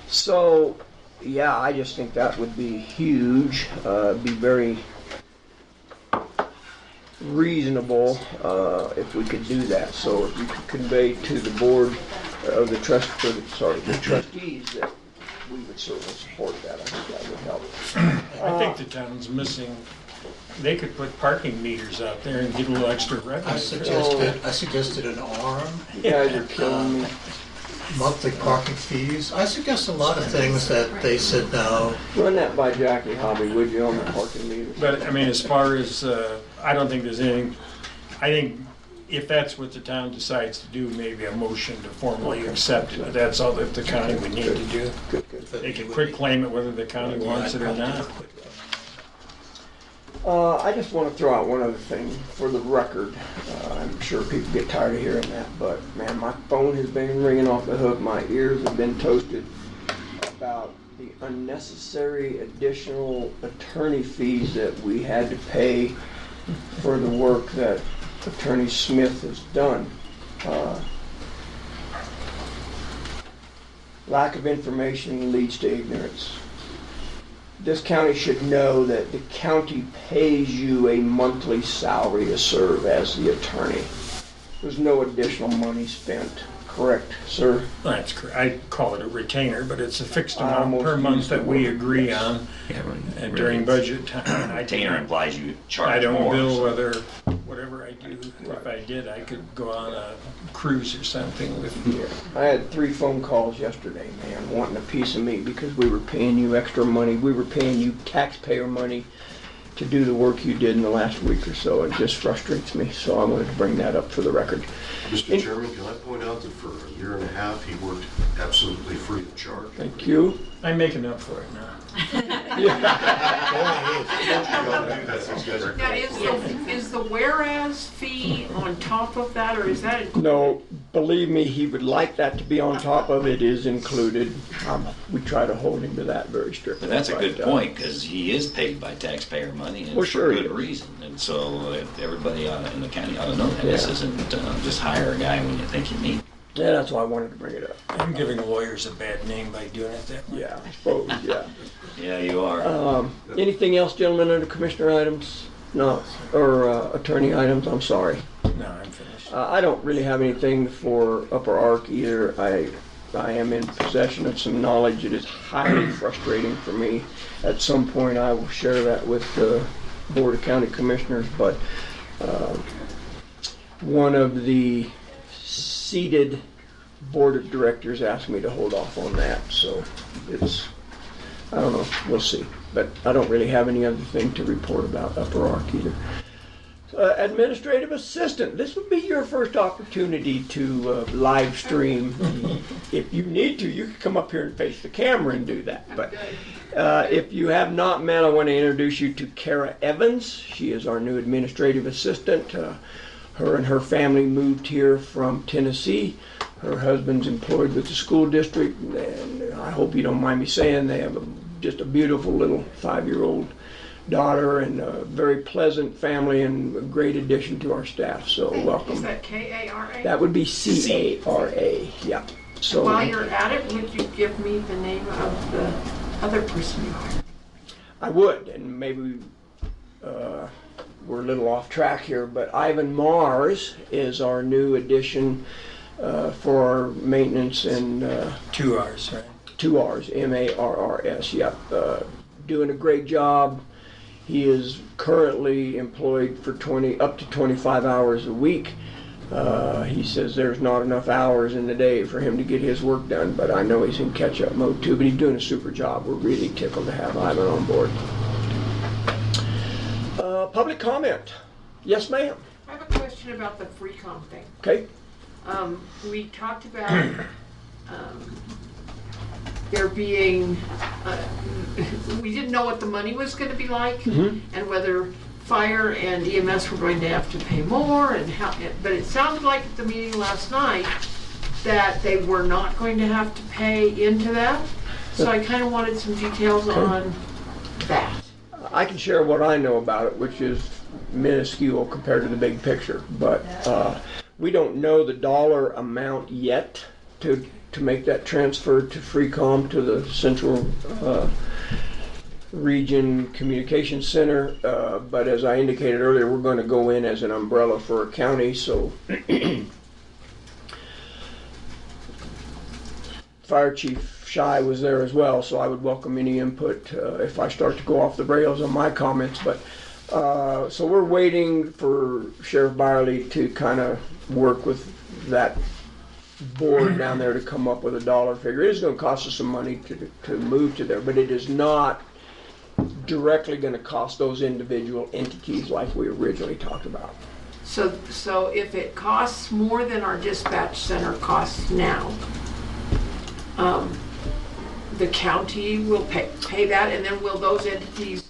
Speaker 1: So, yeah, I just think that would be huge, be very reasonable, if we could do that. So if you could convey to the board of the the trustees that we would certainly support that, I think that would help.
Speaker 2: I think the town's missing, they could put parking meters out there and get a little extra revenue.
Speaker 3: I suggested an arm,
Speaker 1: You guys are killing me.
Speaker 3: monthly parking fees. I suggest a lot of things that they said no.
Speaker 1: Run that by Jackie Hobby, would you, on the parking meter?
Speaker 2: But, I mean, as far as, I don't think there's anything, I think if that's what the town decides to do, maybe a motion to formally accept it. But that's all that the county would need to do.
Speaker 1: Good, good.
Speaker 2: They can quit claim it whether the county wants it or not.
Speaker 1: I just want to throw out one other thing for the record. I'm sure people get tired of hearing that, but man, my phone has been ringing off the hook. My ears have been toasted about the unnecessary additional attorney fees that we had to pay for the work that Attorney Smith has done. Lack of information leads to ignorance. This county should know that the county pays you a monthly salary to serve as the attorney. There's no additional money spent, correct, sir?
Speaker 2: That's correct. I call it a retainer, but it's a fixed
Speaker 1: I
Speaker 2: amount
Speaker 1: almost
Speaker 2: per month
Speaker 1: used the
Speaker 2: that we
Speaker 1: word,
Speaker 2: agree
Speaker 1: yes.
Speaker 2: on
Speaker 7: Yeah, really.
Speaker 2: during budget time.
Speaker 7: Retainer implies you charge
Speaker 2: I don't
Speaker 7: more.
Speaker 2: bill whether, whatever I do, if I did, I could go on a cruise or something with,
Speaker 1: I had 3 phone calls yesterday, man, wanting a piece of me because we were paying you extra money. We were paying you taxpayer money to do the work you did in the last week or so. It just frustrates me, so I wanted to bring that up for the record.
Speaker 5: Mr. Chairman, can I point out that for a year and a half, he worked absolutely free of charge?
Speaker 1: Thank you.
Speaker 2: I'm making up for it now.
Speaker 9: Now, is the whereas fee on top of that, or is that?
Speaker 1: No, believe me, he would like that to be on top of it, is included. We try to hold him to that very strictly.
Speaker 7: But that's a good
Speaker 1: But,
Speaker 7: point, because he is paid by taxpayer money, and
Speaker 1: Well,
Speaker 7: it's
Speaker 1: sure
Speaker 7: for
Speaker 1: he
Speaker 7: good
Speaker 1: is.
Speaker 7: reason. And so everybody in the county ought to know that. This
Speaker 1: Yeah.
Speaker 7: isn't just hire a guy when you think you need.
Speaker 1: Yeah, that's why I wanted to bring it up.
Speaker 2: I'm giving lawyers a bad name by doing it that way.
Speaker 1: Yeah, I suppose, yeah.
Speaker 7: Yeah, you are.
Speaker 1: Anything else, gentlemen, under commissioner items? No, or attorney items, I'm sorry.
Speaker 2: No, I'm finished.
Speaker 1: I don't really have anything for Upper Ark either. I am in possession of some knowledge that is highly frustrating for me. At some point, I will share that with the Board of County Commissioners, but one of the seated Board of Directors asked me to hold off on that, so it's, I don't know, we'll see. But I don't really have any other thing to report about Upper Ark either. Administrative assistant, this would be your first opportunity to live stream. If you need to, you can come up here and face the camera and do that. But if you have not met, I want to introduce you to Kara Evans. She is our new administrative assistant. Her and her family moved here from Tennessee. Her husband's employed with the school district, and I hope you don't mind me saying they have just a beautiful little 5-year-old daughter and a very pleasant family and a great addition to our staff. So welcome.
Speaker 9: Is that K-A-R-A?
Speaker 1: That would be C-A-R-A. Yeah. So
Speaker 9: While you're at it, would you give me the name of the other person you hired?
Speaker 1: I would, and maybe we're a little off track here, but Ivan Mars is our new addition for our maintenance and
Speaker 2: 2 hours, right?
Speaker 1: 2 R's, M-A-R-R-S, yep. Doing a great job. He is currently employed for up to 25 hours a week. He says there's not enough hours in the day for him to get his work done, but I know he's in catch-up mode too, but he's doing a super job. We're really tickled to have Ivan on board. Public comment. Yes, ma'am.
Speaker 9: I have a question about the free comp thing.
Speaker 1: Okay.
Speaker 9: We talked about there being, we didn't know what the money was going to be like, and whether fire and EMS were going to have to pay more and how, but it sounded like at the meeting last night that they were not going to have to pay into that. So I kind of wanted some details on that.
Speaker 1: I can share what I know about it, which is minuscule compared to the big picture. But we don't know the dollar amount yet to make that transfer to Freecom to the Central Region Communication Center. But as I indicated earlier, we're going to go in as an umbrella for a county. So Fire Chief Shy was there as well, so I would welcome any input if I start to go off the rails on my comments. But so we're waiting for Sheriff Byerly to kind of work with that board down there to come up with a dollar figure. It is going to cost us some money to move to there, but it is not directly going to cost those individual entities like we originally talked about.
Speaker 9: So if it costs more than our dispatch center costs now, the county will pay that, and then will those entities?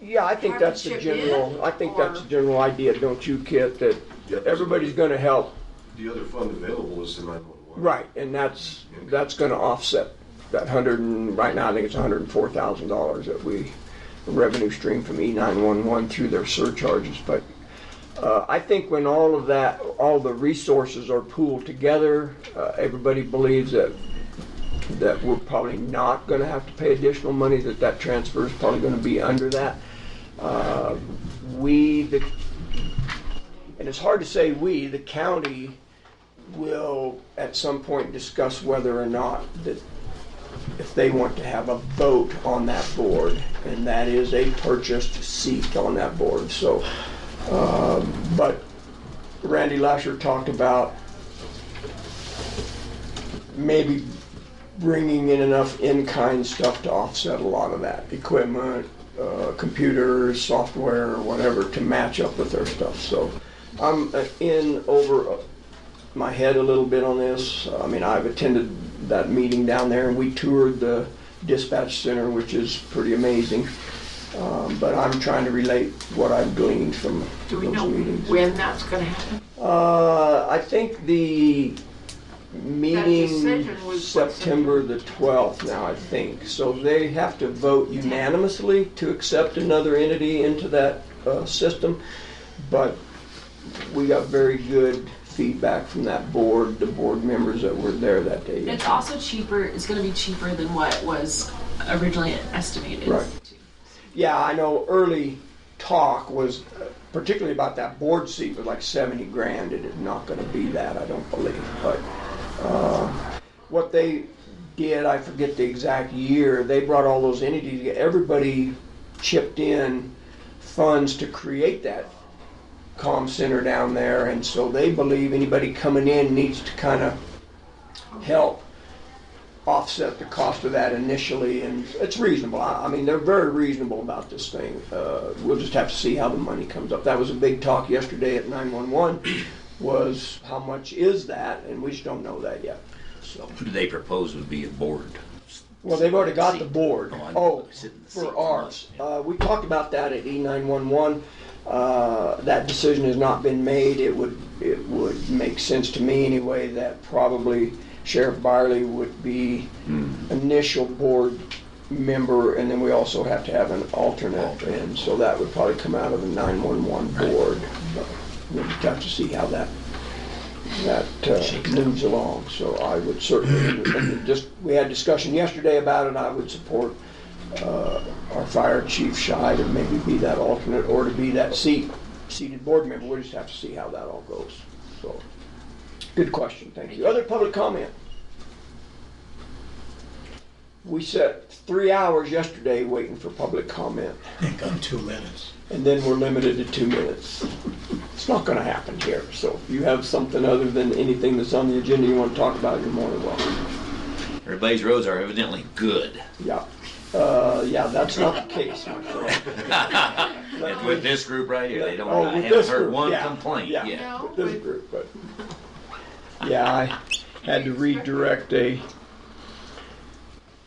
Speaker 1: Yeah, I think
Speaker 9: Have to
Speaker 1: that's the
Speaker 9: chip
Speaker 1: general.
Speaker 9: in,
Speaker 1: I think
Speaker 9: or-
Speaker 1: that's the general idea, don't you, Kit? That everybody's going to help.
Speaker 5: The other fund available is the 911.
Speaker 1: Right, and that's going to offset that right now I think it's $104,000 that revenue stream from E911 through their surcharges. But I think when all the resources are pooled together, everybody believes that we're probably not going to have to pay additional money, that transfer is probably going to be under that. And it's hard to say the county will at some point discuss whether or not that if they want to have a vote on that board, and that is a purchased seat on that board. So, but Randy Lasher talked about maybe bringing in enough in-kind stuff to offset a lot of that equipment, computers, software, or whatever to match up with their stuff. So I'm in over my head a little bit on this. I mean, I've attended that meeting down there and we toured the dispatch center, which is pretty amazing. But I'm trying to relate what I've gleaned from
Speaker 9: Do we
Speaker 1: those
Speaker 9: know
Speaker 1: meetings.
Speaker 9: when that's going to happen?
Speaker 1: I think the meeting
Speaker 9: decision was what,
Speaker 1: September the 12th now, I think. So they have to vote unanimously to accept another entity into that system. But we got very good feedback from that board, the board members that were there that day.
Speaker 10: It's also cheaper, it's gonna be cheaper than what was originally estimated.
Speaker 1: Right. Yeah, I know early talk was, particularly about that board seat, was like 70 grand. It is not gonna be that, I don't believe. But what they did, I forget the exact year, they brought all those entities, everybody chipped in funds to create that comm center down there, and so they believe anybody coming in needs to kind of help offset the cost of that initially, and it's reasonable. I mean, they're very reasonable about this thing. We'll just have to see how the money comes up. That was a big talk yesterday at 911, was how much is that, and we just don't know that yet. So,
Speaker 7: Who do they propose would be a board?
Speaker 1: well, they've already got the board.
Speaker 7: Oh, I know,
Speaker 1: Oh,
Speaker 7: but sit in the
Speaker 1: for
Speaker 7: seat
Speaker 1: ours.
Speaker 7: for us.
Speaker 1: We talked about that at E911. That decision has not been made. It would make sense to me anyway that probably Sheriff Byerly would be initial board member, and then we also have to have an alternate, and so that would probably come out of the 911 board. But we'll just have to see how that moves along. So I would certainly, we had discussion yesterday about it. I would support our fire chief Shy to maybe be that alternate or to be that seated board member. We'll just have to see how that all goes. So, good question, thank you. Other public comment? We set 3 hours yesterday waiting for public comment,
Speaker 3: I think on 2 minutes.
Speaker 1: and then we're limited to 2 minutes. It's not gonna happen here, so if you have something other than anything that's on the agenda you want to talk about, you're more than welcome.
Speaker 7: Everybody's roads are evidently good.
Speaker 1: Yeah. Yeah, that's not the case.
Speaker 7: And with this group right here, they don't,
Speaker 1: Oh,
Speaker 7: I
Speaker 1: with
Speaker 7: haven't
Speaker 1: this
Speaker 7: heard
Speaker 1: group,
Speaker 7: one
Speaker 1: yeah,
Speaker 7: complaint
Speaker 1: yeah.
Speaker 7: yet.
Speaker 9: No,
Speaker 1: This
Speaker 9: but
Speaker 1: group, but yeah, I had to redirect a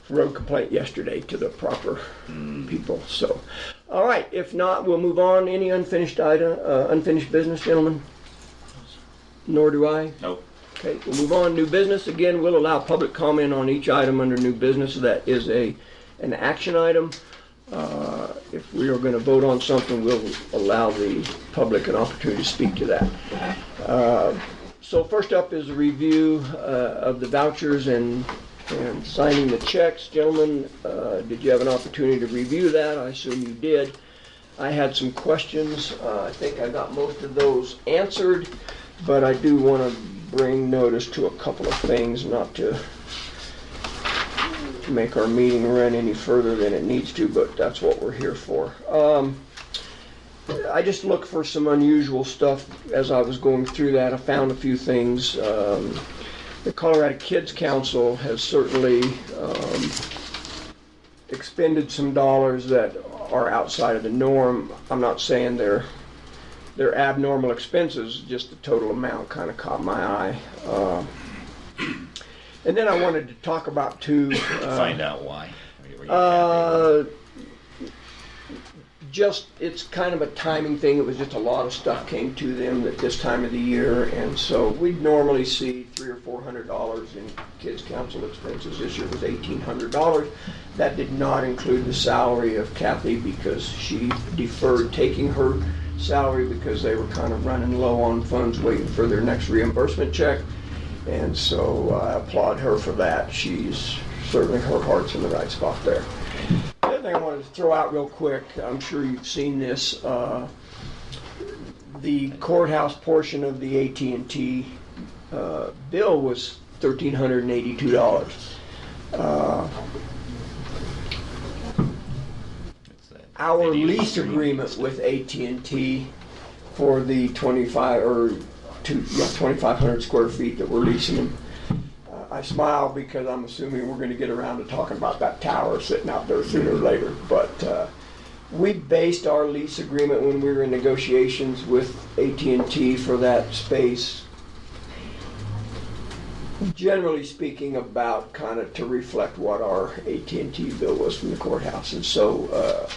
Speaker 1: road complaint yesterday to the proper people. So, All right, if not, we'll move on. Any unfinished unfinished business, gentlemen? Nor do I.
Speaker 7: Nope.
Speaker 1: Okay, we'll move on. New business. Again, we'll allow public comment on each item under new business. That is an action item. If we are going to vote on something, we'll allow the public an opportunity to speak to that. So first up is a review of the vouchers and signing the checks. Gentlemen, did you have an opportunity to review that? I assume you did. I had some questions. I think I got most of those answered, but I do want to bring notice to a couple of things, not to make our meeting run any further than it needs to, but that's what we're here for. I just looked for some unusual stuff as I was going through that. I found a few things. The Colorado Kids Council has certainly expended some dollars that are outside of the norm. I'm not saying they're abnormal expenses, just the total amount kind of caught my eye. And then I wanted to talk about two.
Speaker 7: Find out why. Were you happy?
Speaker 1: Just, it's kind of a timing thing. It was just a lot of stuff came to them at this time of the year, and so we'd normally see $300 or $400 in kids council expenses. This year was $1,800. That did not include the salary of Kathy because she deferred taking her salary because they were kind of running low on funds waiting for their next reimbursement check, and so I applaud her for that. She's certainly, her heart's in the right spot there. The other thing I wanted to throw out real quick, I'm sure you've seen this, the courthouse portion of the AT&T bill was $1,382. Our lease agreement with AT&T for the 2,500 square feet that we're leasing them. I smile because I'm assuming we're going to get around to talking about that tower sitting out there sooner or later. But we based our lease agreement when we were in negotiations with AT&T for that space, generally speaking, about kind of to reflect what our AT&T bill was from the courthouse. And so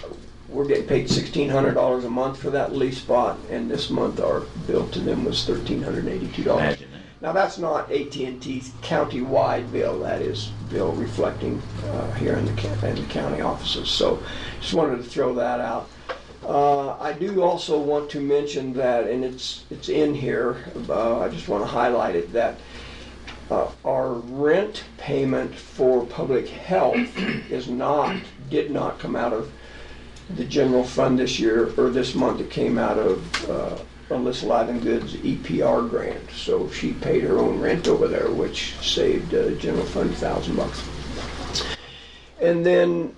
Speaker 1: we're getting paid $1,600 a month for that lease spot, and this month our bill to them was $1,382.
Speaker 7: Imagine that.
Speaker 1: Now that's not AT&T's county-wide bill. That is bill reflecting here in the county offices. So just wanted to throw that out. I do also want to mention that, and it's in here. I just want to highlight it that our rent payment for public health did not come out of the general fund this year or this month. It came out of Alyssa Livengood's EPR grant. So she paid her own rent over there, which saved general fund $1,000. And then,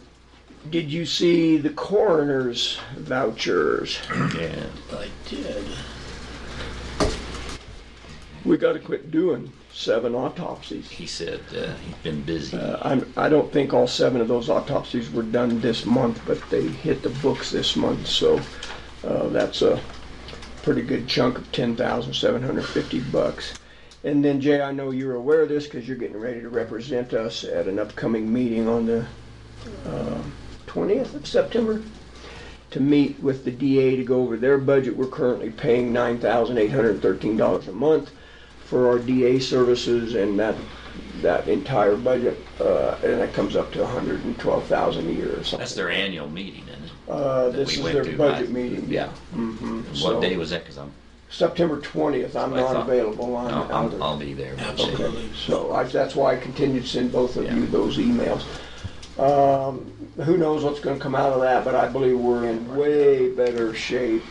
Speaker 1: did you see the coroner's vouchers?
Speaker 7: Yeah.
Speaker 3: I did.
Speaker 1: We got to quit doing 7 autopsies.
Speaker 7: He said he's been busy.
Speaker 1: I don't think all 7 of those autopsies were done this month, but they hit the books this month. So that's a pretty good chunk of $10,750. And then, Jay, I know you're aware of this because you're getting ready to represent us at an upcoming meeting on the 20th of September to meet with the DA to go over their budget. We're currently paying $9,813 a month for our DA services, and that entire budget, and that comes up to $112,000 a year or something.
Speaker 7: That's their annual meeting, isn't it?
Speaker 1: This is their budget meeting.
Speaker 7: Yeah.
Speaker 1: Mm-hmm.
Speaker 7: What day was that? Because I'm.
Speaker 1: September 20th. I'm not available.
Speaker 7: I'll be there.
Speaker 3: Absolutely.
Speaker 1: So that's why I continue to send both of you those emails. Who knows what's going to come out of that, but I believe we're in way better shape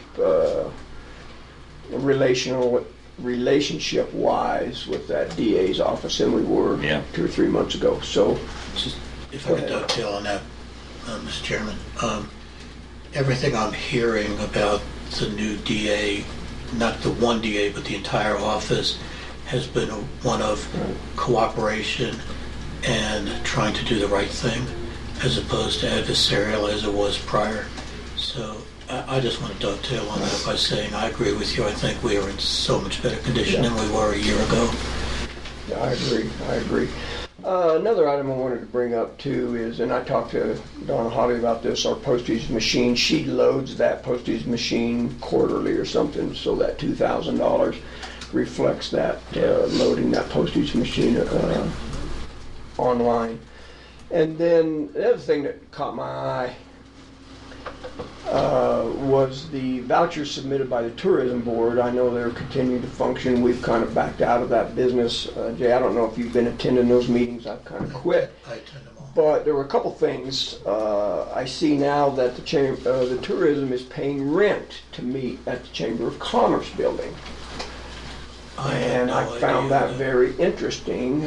Speaker 1: relationship-wise with that DA's office than we were 2 or 3 months ago. So,
Speaker 3: Just if I could dovetail on that, Mr. Chairman, everything I'm hearing about the new DA, not the one DA, but the entire office, has been one of cooperation and trying to do the right thing, as opposed to adversarial as it was prior. So I just want to dovetail on that by saying I agree with you. I think we are in so much better condition than we were a year ago.
Speaker 1: yeah, I agree. Another item I wanted to bring up too is, and I talked to Donna Holly about this, our postage machine, she loads that postage machine quarterly or something, so that $2,000 reflects that, loading that postage machine online. And then the other thing that caught my eye was the vouchers submitted by the tourism board. I know they're continuing to function. We've kind of backed out of that business. Jay, I don't know if you've been attending those meetings. I've kind of quit.
Speaker 3: I attend them all.
Speaker 1: But there were a couple things. I see now that the tourism is paying rent to meet at the Chamber of Commerce building. And I found that very interesting.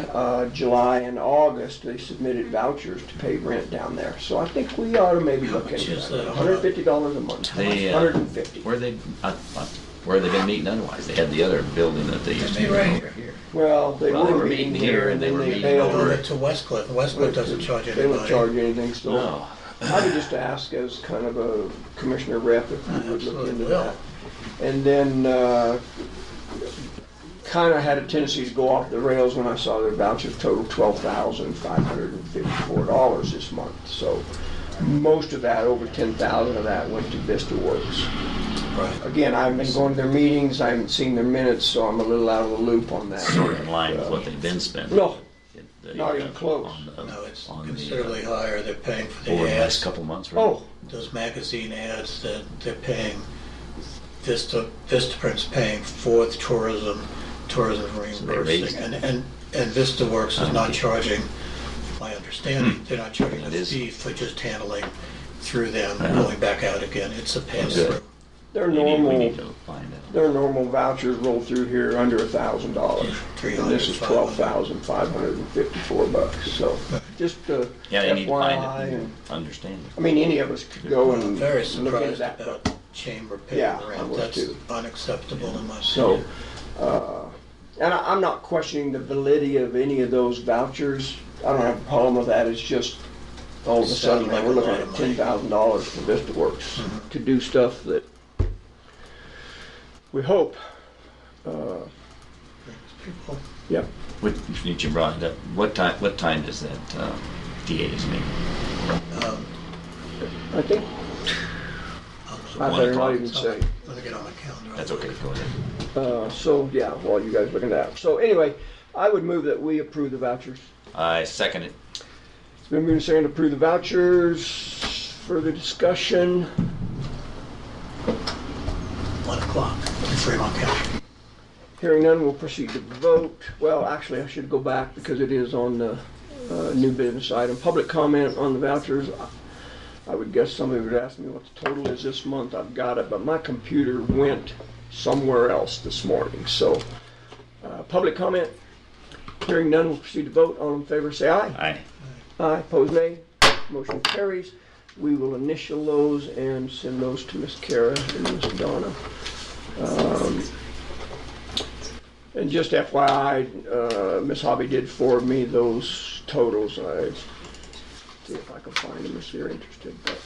Speaker 1: July and August, they submitted vouchers to pay rent down there. So I think we ought to maybe look into that. $150 a month.
Speaker 7: They,
Speaker 1: $150.
Speaker 7: Where have they been meeting otherwise? They had the other building that they used to be right here.
Speaker 1: Well, they
Speaker 7: Well,
Speaker 1: were meeting here and then they
Speaker 3: They
Speaker 1: bailed.
Speaker 3: over it to Westcliff. Westcliff doesn't charge
Speaker 1: They don't
Speaker 3: anybody.
Speaker 1: charge anything, so
Speaker 7: No.
Speaker 1: I would just ask as kind of a commissioner rep if you would look
Speaker 3: Absolutely
Speaker 1: into
Speaker 3: will.
Speaker 1: that. And then kind of had a tendency to go off the rails when I saw their vouchers total $12,554 this month. So most of that, over 10,000 of that, went to VistaWorks.
Speaker 3: Right.
Speaker 1: Again, I haven't been going to their meetings, I haven't seen their minutes, so I'm a little out of the loop on that.
Speaker 7: Sort of in line with what they've been spending.
Speaker 1: No, not even close.
Speaker 3: No, it's
Speaker 7: on the,
Speaker 3: considerably higher. They're paying for the
Speaker 7: over the last
Speaker 3: ads.
Speaker 7: couple months. Right?
Speaker 1: Oh,
Speaker 3: Those magazine ads that they're paying, Vistaprint's paying for the tourism
Speaker 7: they raised
Speaker 3: reimbursing. And VistaWorks is not charging, my understanding, they're not charging
Speaker 7: It
Speaker 3: a
Speaker 7: is.
Speaker 3: fee for just handling through them,
Speaker 7: Uh-huh.
Speaker 3: going back out again. It's a
Speaker 7: Good.
Speaker 3: pass-through.
Speaker 1: their
Speaker 7: We
Speaker 1: normal,
Speaker 7: need to find it.
Speaker 1: their normal vouchers roll through here under $1,000. And this is $12,554, so just
Speaker 7: Yeah, they need to find
Speaker 1: FYI,
Speaker 7: it
Speaker 1: and,
Speaker 7: and understand it.
Speaker 1: I mean, any of us could go and
Speaker 3: I'm
Speaker 1: look
Speaker 3: very
Speaker 1: into
Speaker 3: surprised
Speaker 1: that.
Speaker 3: about chamber paying
Speaker 1: Yeah, I
Speaker 3: rent.
Speaker 1: was
Speaker 3: That's
Speaker 1: too.
Speaker 3: unacceptable in my
Speaker 1: So,
Speaker 3: opinion.
Speaker 1: and I'm not questioning the validity of any of those vouchers. I don't have a problem with that. It's just all of a sudden,
Speaker 3: Sounded like
Speaker 1: we're
Speaker 3: a
Speaker 1: looking
Speaker 3: lot
Speaker 1: at
Speaker 3: of money.
Speaker 1: $10,000 for VistaWorks to do stuff that we hope.
Speaker 3: People,
Speaker 1: Yep.
Speaker 7: What, since you brought it up, what time does that DA's meeting?
Speaker 1: I think I
Speaker 7: 1
Speaker 1: better not
Speaker 7: o'clock.
Speaker 1: even say.
Speaker 3: let me get on my calendar.
Speaker 7: That's okay, go ahead.
Speaker 1: So, yeah, while you guys looking at that. So anyway, I would move that we approve the vouchers.
Speaker 7: I second it.
Speaker 1: It's been moved and seconded to approve the vouchers. Further discussion.
Speaker 3: 1 o'clock in Fremont County.
Speaker 1: Hearing none, we'll proceed to vote. Well, actually, I should go back because it is on the new business item. Public comment on the vouchers. I would guess somebody would ask me what the total is this month. I've got it, but my computer went somewhere else this morning. So, public comment. Hearing none, we'll proceed to vote. All in favor, say aye.
Speaker 7: Aye.
Speaker 1: Aye, opposed nay. Motion carries. We will initial those and send those to Miss Kara and Miss Donna. And just FYI, Miss Hobby did forward me those totals. I see if I can find them if you're interested. But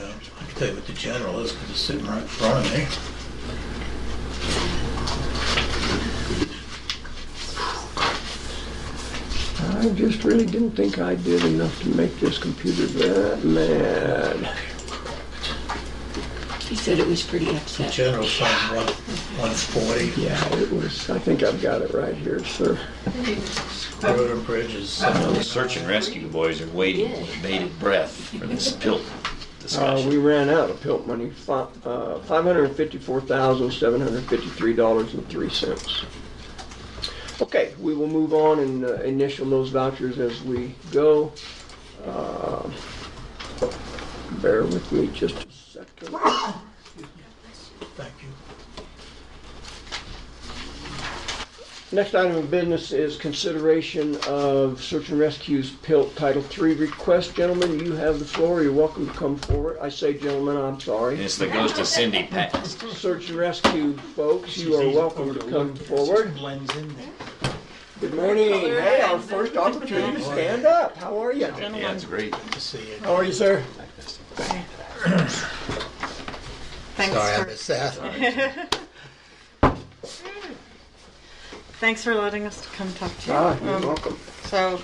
Speaker 3: I can tell you what the general is because it's sitting right in front of me.
Speaker 1: I just really didn't think I did enough to make this computer that mad.
Speaker 4: He said it was pretty
Speaker 3: The
Speaker 4: upset.
Speaker 3: general fund 140.
Speaker 1: Yeah, it was. I think I've got it right here, sir.
Speaker 3: Road and bridges.
Speaker 7: The search and rescue boys are waiting with bated breath for this PILT discussion.
Speaker 1: We ran out of PILT money. $554,753.03. Okay, we will move on and initial those vouchers as we go. Bear with me just a second.
Speaker 3: Thank you.
Speaker 1: Next item of business is consideration of Search and Rescue's PILT Title III request. Gentlemen, you have the floor. You're welcome to come forward. I say gentlemen, I'm sorry.
Speaker 7: This that goes to Cindy past.
Speaker 1: Search and Rescue folks, you are welcome to come forward.
Speaker 2: Blends in there.
Speaker 1: Good morning. Hey, our first opportunity to stand up. How are you?
Speaker 7: Yeah, it's great.
Speaker 3: Good to see you.
Speaker 1: How are you, sir?
Speaker 11: Thanks
Speaker 3: Sorry I
Speaker 11: for,
Speaker 3: missed that.
Speaker 11: thanks for letting us come talk to you.
Speaker 1: You're welcome.
Speaker 11: So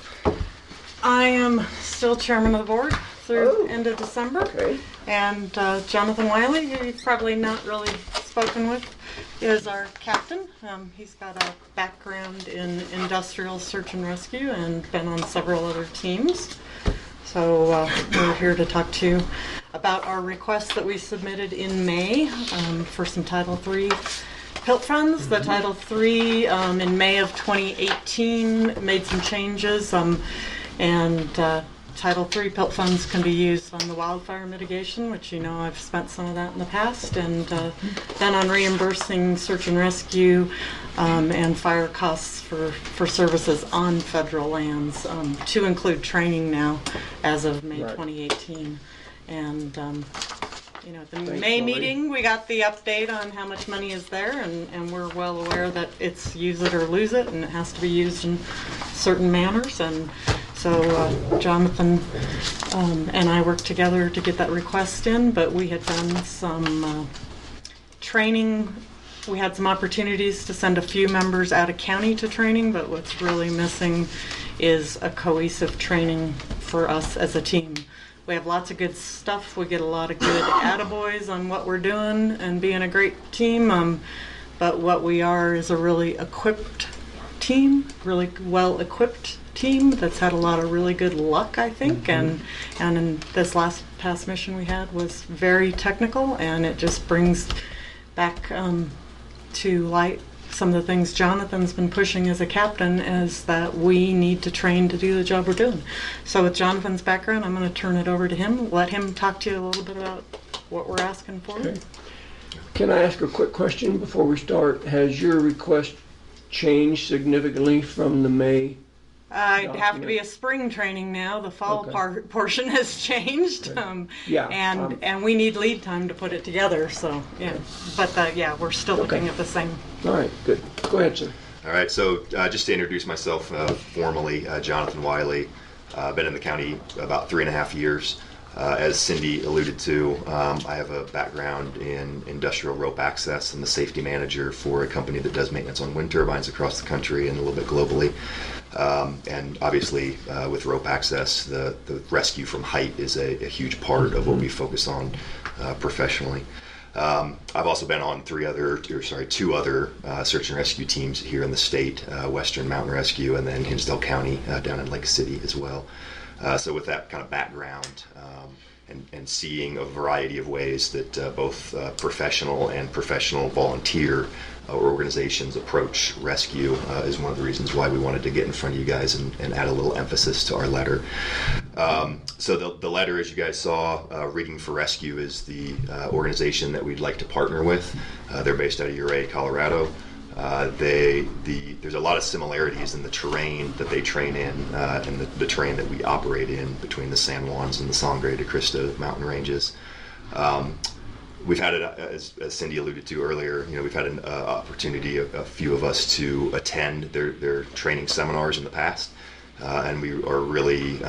Speaker 11: I am still chairman of the board through end of December.
Speaker 1: Okay.
Speaker 11: And Jonathan Wiley, who you've probably not really spoken with, is our captain. He's got a background in industrial search and rescue and been on several other teams. So we're here to talk to you about our request that we submitted in May for some Title III PILT funds. The Title III in May of 2018 made some changes, and Title III PILT funds can be used on the wildfire mitigation, which you know I've spent some of that in the past, and then on reimbursing search and rescue and fire costs for services on federal lands, to include training now as of May 2018. And you know, at the May meeting, we got the update on how much money is there, and we're well aware that it's use it or lose it, and it has to be used in certain manners. And so Jonathan and I worked together to get that request in, but we had done some training. We had some opportunities to send a few members out of county to training, but what's really missing is a cohesive training for us as a team. We have lots of good stuff. We get a lot of good attaboys on what we're doing and being a great team, but what we are is a really equipped team, really well-equipped team that's had a lot of really good luck, I think, and in this past mission we had was very technical, and it just brings back to light some of the things Jonathan's been pushing as a captain, is that we need to train to do the job we're doing. So with Jonathan's background, I'm going to turn it over to him, let him talk to you a little bit about what we're asking for.
Speaker 1: Okay. Can I ask a quick question before we start? Has your request changed significantly from the May?
Speaker 11: I'd have to be a spring training now. The fall portion has changed, and we need lead time to put it together. So yeah, but we're still looking at the same.
Speaker 1: All right, good. Go ahead, sir.
Speaker 12: All right, so just to introduce myself formally, Jonathan Wiley. I've been in the county about 3.5 years. As Cindy alluded to, I have a background in industrial rope access. I'm the safety manager for a company that does maintenance on wind turbines across the country and a little bit globally. And obviously, with rope access, the rescue from height is a huge part of what we focus on professionally. I've also been on two other search and rescue teams here in the state, Western Mountain Rescue and then Hinsdale County down in Lake City as well. So with that kind of background and seeing a variety of ways that both professional and professional volunteer organizations approach rescue is one of the reasons why we wanted to get in front of you guys and add a little emphasis to our letter. So the letter, as you guys saw, Rigging for Rescue is the organization that we'd like to partner with. They're based out of Ouray, Colorado. There's a lot of similarities in the terrain that they train in and the terrain that we operate in between the San Juans and the Sangre de Cristo mountain ranges. We've had it, as Cindy alluded to earlier, we've had an opportunity, a few of us, to attend their training seminars in the past, and we are really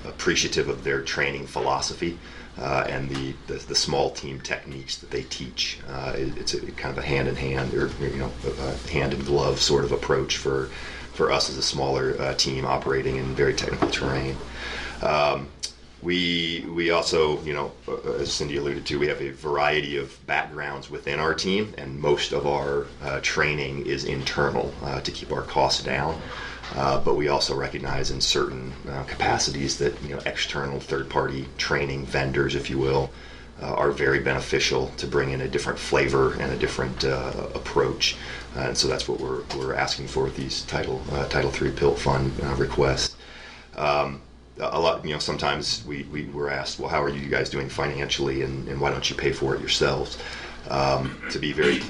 Speaker 12: appreciative of their training philosophy. And the small team techniques that they teach. It's kind of a hand-in-hand or a hand-in-glove sort of approach for us as a smaller team operating in very technical terrain. We also, as Cindy alluded to, we have a variety of backgrounds within our team, and most of our training is internal to keep our costs down. But we also recognize in certain capacities that external third-party training vendors, if you will, are very beneficial to bring in a different flavor and a different approach. And so that's what we're asking for with these Title III PILT fund requests. A lot, sometimes we were asked, well, how are you guys doing financially, and why don't you pay for it yourselves? To be very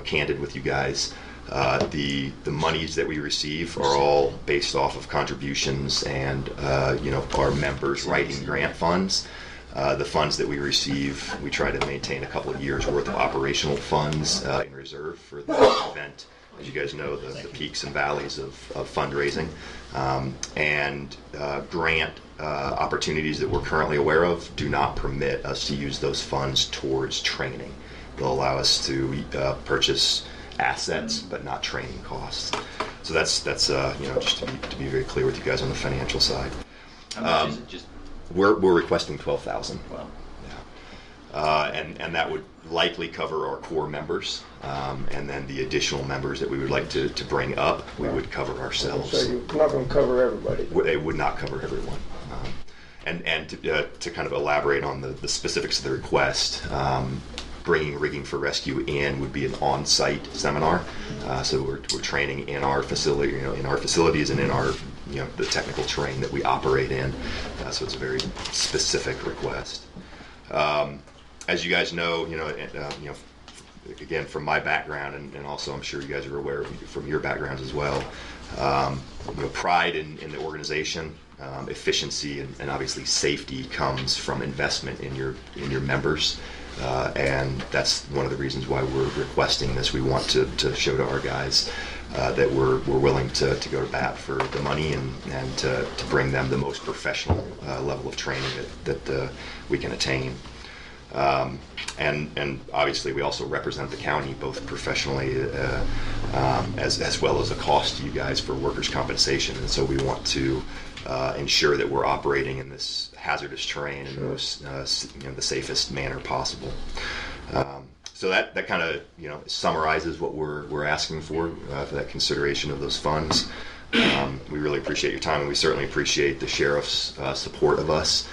Speaker 12: candid with you guys, the monies that we receive are all based off of contributions and our members writing grant funds. The funds that we receive, we try to maintain a couple of years worth of operational funds in reserve for the event. As you guys know, the peaks and valleys of fundraising, and grant opportunities that we're currently aware of do not permit us to use those funds towards training. They'll allow us to purchase assets, but not training costs. So that's just to be very clear with you guys on the financial side.
Speaker 7: How much is it? Just
Speaker 12: We're requesting 12,000.
Speaker 7: well.
Speaker 12: And that would likely cover our core members, and then the additional members that we would like to bring up, we would cover ourselves.
Speaker 1: So you're not going to cover everybody.
Speaker 12: It would not cover everyone. And to kind of elaborate on the specifics of the request, bringing Rigging for Rescue in would be an on-site seminar. So we're training in our facility, in our facilities and in our the technical terrain that we operate in. So it's a very specific request. As you guys know, again, from my background, and also I'm sure you guys are aware from your backgrounds as well, pride in the organization, efficiency, and obviously safety comes from investment in your members, and that's one of the reasons why we're requesting this. We want to show to our guys that we're willing to go to bat for the money and to bring them the most professional level of training that we can attain. And obviously we also represent the county both professionally as well as a cost to you guys for workers' compensation, and so we want to ensure that we're operating in this hazardous terrain in the most the safest manner possible. So that kind of summarizes what we're asking for that consideration of those funds. We really appreciate your time, and we certainly appreciate the sheriff's support of us.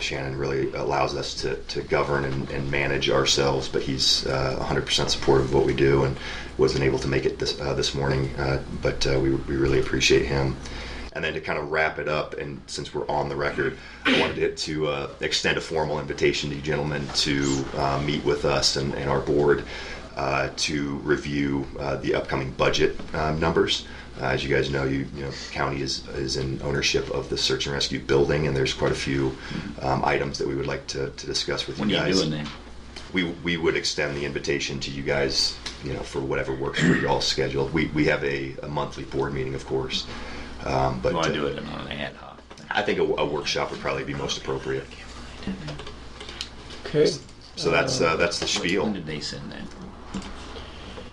Speaker 12: Shannon really allows us to govern and manage ourselves, but he's 100% supportive of what we do, and wasn't able to make it this morning, but we really appreciate him. And then to kind of wrap it up, and since we're on the record, I wanted to extend a formal invitation to you gentlemen to meet with us and our board to review the upcoming budget numbers. As you guys know, county is in ownership of the search and rescue building, and there's quite a few items that we would like to discuss with you guys.
Speaker 7: When are you doing that?
Speaker 12: We would extend the invitation to you guys, for whatever works for y'all's schedule. We have a monthly board meeting, of course. But
Speaker 7: You want to do it on an ad hoc?
Speaker 12: I think a workshop would probably be most appropriate.
Speaker 1: Okay.
Speaker 12: So that's the spiel.
Speaker 7: When did they send that?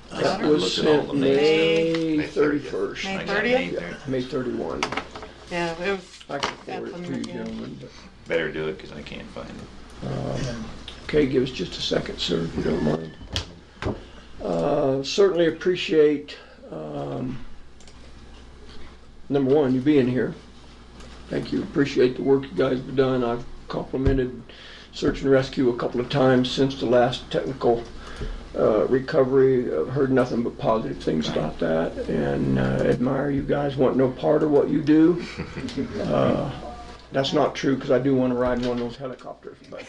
Speaker 1: That
Speaker 7: I
Speaker 1: was
Speaker 7: looked at all
Speaker 1: sent
Speaker 7: the
Speaker 1: May
Speaker 12: May
Speaker 1: 31st.
Speaker 11: May
Speaker 7: I got May
Speaker 11: 30th?
Speaker 7: 30th.
Speaker 1: May 31.
Speaker 11: Yeah, it was.
Speaker 1: I can forward it to you,
Speaker 11: Yeah.
Speaker 1: gentlemen.
Speaker 7: Better do it because I can't find it.
Speaker 1: Okay, give us just a second, sir, if you don't mind. Certainly appreciate, number one, you being here. Thank you. Appreciate the work you guys have done. I've complimented Search and Rescue a couple of times since the last technical recovery. I've heard nothing but positive things about that, and admire you guys. Want no part of what you do. That's not true, because I do want to ride in one of those helicopters, but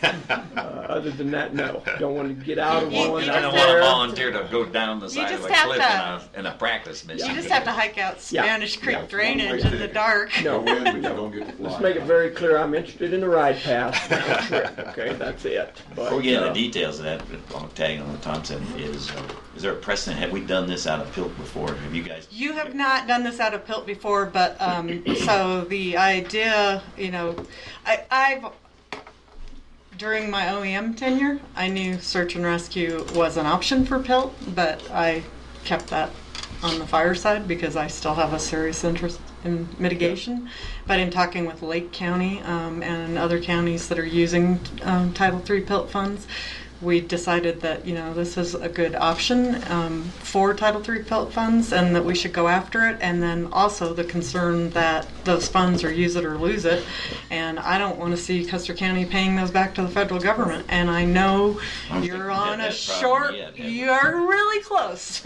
Speaker 1: other than that, no. Don't want to get out of one.
Speaker 7: I don't want to volunteer to go down the side of
Speaker 11: just
Speaker 7: a
Speaker 11: have
Speaker 7: cliff in a practice mission.
Speaker 11: You just have to hike out Spanish Creek drainage in the dark.
Speaker 1: No, let's make it very clear, I'm interested in the ride pass, not a trip, okay, that's it. But,
Speaker 7: Before we get into the details of that, I'll tag on what Tom said, is there a precedent? Have we done this out of Pilt before? Have you guys?
Speaker 11: You have not done this out of Pilt before, but so the idea, I've during my OEM tenure, I knew search and rescue was an option for Pilt, but I kept that on the fire side because I still have a serious interest in mitigation. But in talking with Lake County and other counties that are using Title III Pilt funds, we decided that this is a good option for Title III Pilt funds, and that we should go after it. And then also the concern that those funds are use it or lose it, and I don't want to see Custer County paying those back to the federal government. And I know you're on a short. You're really close.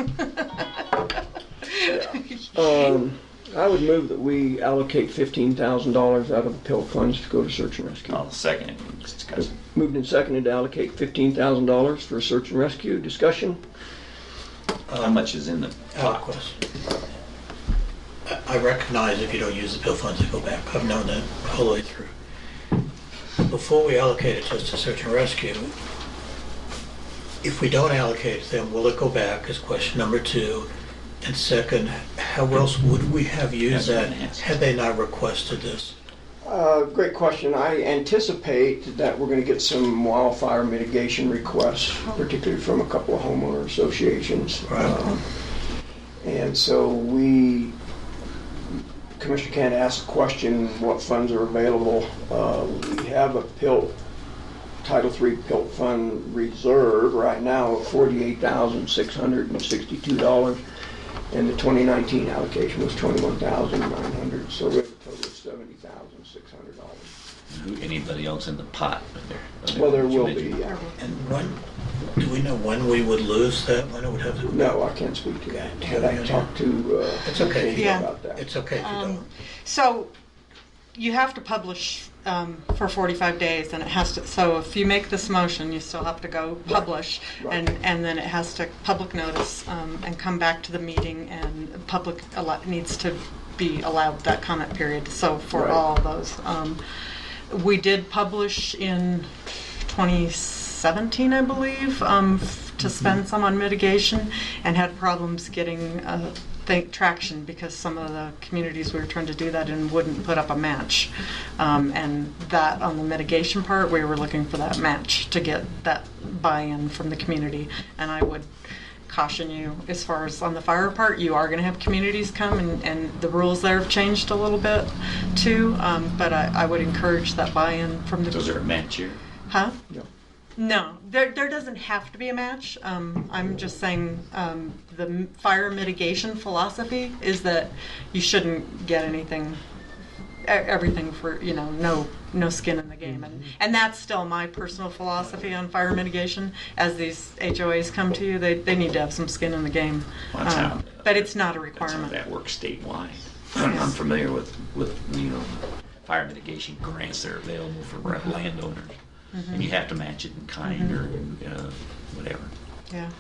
Speaker 1: I would move that we allocate $15,000 out of the Pilt funds to go to search and rescue.
Speaker 7: I'll second it. Discuss.
Speaker 1: Moved and seconded to allocate $15,000 for search and rescue. Discussion?
Speaker 7: How much is in the
Speaker 3: I have a question. I recognize if you don't use the Pilt funds, they go back. I've known that all the way through. Before we allocate it just to search and rescue, if we don't allocate it, then will it go back, is question number two. And second, how else would we have used that had they not requested this?
Speaker 1: Great question. I anticipate that we're going to get some wildfire mitigation requests, particularly from a couple of homeowner associations.
Speaker 3: Right.
Speaker 1: And so Commissioner Kent asked a question, what funds are available? We have a Title III PILT fund reserve right now of $48,662, and the 2019 allocation was $21,900, so we have a total of $70,600.
Speaker 7: Anybody else in the pot?
Speaker 1: Well, there will be, yeah.
Speaker 3: And do we know when we would lose that? When it would have to?
Speaker 1: No, I can't speak to that, but I talked to
Speaker 3: It's okay.
Speaker 1: Cindy
Speaker 11: Yeah.
Speaker 1: about that.
Speaker 3: It's okay if you don't.
Speaker 11: So you have to publish for 45 days, and it has to. So if you make this motion, you still have to go publish,
Speaker 1: Right.
Speaker 11: and then it has to public notice and come back to the meeting, and public needs to be allowed that comment period. So for
Speaker 1: Right.
Speaker 11: all those, we did publish in 2017, I believe, to spend some on mitigation, and had problems getting traction because some of the communities we were trying to do that in wouldn't put up a match. And that on the mitigation part, we were looking for that match to get that buy-in from the community. And I would caution you, as far as on the fire part, you are going to have communities come, and the rules there have changed a little bit too. But I would encourage that buy-in from the.
Speaker 7: So is there a match here?
Speaker 11: Huh?
Speaker 1: No.
Speaker 11: No, there doesn't have to be a match. I'm just saying the fire mitigation philosophy is that you shouldn't get everything for, no skin in the game. And that's still my personal philosophy on fire mitigation. As these HOAs come to you, they need to have some skin in the game.
Speaker 7: Well, that's how-
Speaker 11: But it's not a
Speaker 7: That's how
Speaker 11: requirement.
Speaker 7: that works statewide. I'm familiar with fire mitigation grants that are available for landowners. And you have to match it in kind or whatever.
Speaker 11: Yeah.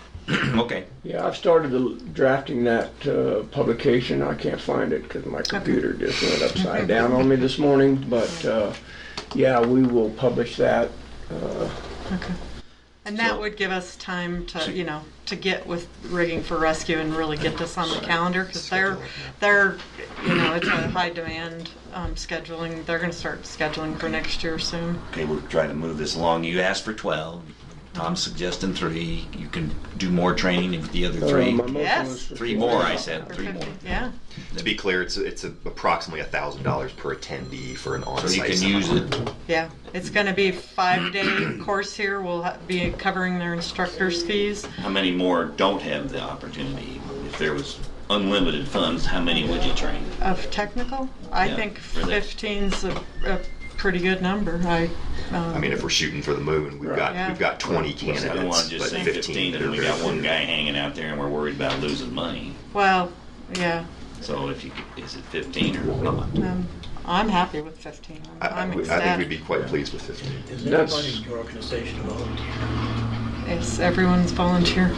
Speaker 7: Okay.
Speaker 1: Yeah, I've started drafting that publication. I can't find it because my computer just went upside down on me this morning. But yeah, we will publish that.
Speaker 11: Okay. And that would give us time to, to get with Rigging for Rescue and really get this on the calendar, because they're, it's a high demand scheduling. They're going to start scheduling for next year soon.
Speaker 7: Okay, we're trying to move this along. You asked for 12. Tom's suggesting 3. You can do more training with the other 3.
Speaker 1: My motion
Speaker 11: Yes.
Speaker 1: was for
Speaker 7: 3 more, I said. 3 more.
Speaker 11: Yeah.
Speaker 12: To be clear, it's approximately $1,000 per attendee for an
Speaker 7: So
Speaker 12: on-site
Speaker 7: you can
Speaker 12: seminar.
Speaker 7: use it.
Speaker 11: Yeah. It's going to be a 5-day course here. We'll be covering their instructors' fees.
Speaker 7: How many more don't have the opportunity? If there was unlimited funds, how many would you train?
Speaker 11: Of technical, I
Speaker 7: Yeah,
Speaker 11: think
Speaker 7: for that.
Speaker 11: 15's a pretty good number.
Speaker 12: I mean, if we're shooting for the moon, we've got
Speaker 11: Yeah.
Speaker 12: 20
Speaker 7: I don't want
Speaker 12: candidates,
Speaker 7: to just
Speaker 12: but
Speaker 7: say
Speaker 12: 15 that
Speaker 7: and
Speaker 12: are
Speaker 7: we
Speaker 12: very
Speaker 7: got one
Speaker 12: good.
Speaker 7: guy hanging out there and we're worried about losing money.
Speaker 11: Well, yeah.
Speaker 7: So if you could, is it 15 or not?
Speaker 11: I'm happy with 15. I'm
Speaker 12: I think
Speaker 11: ecstatic.
Speaker 12: we'd be quite pleased with 15.
Speaker 3: Is
Speaker 1: That's-
Speaker 3: anybody in your organization volunteer?
Speaker 11: It's everyone's volunteer.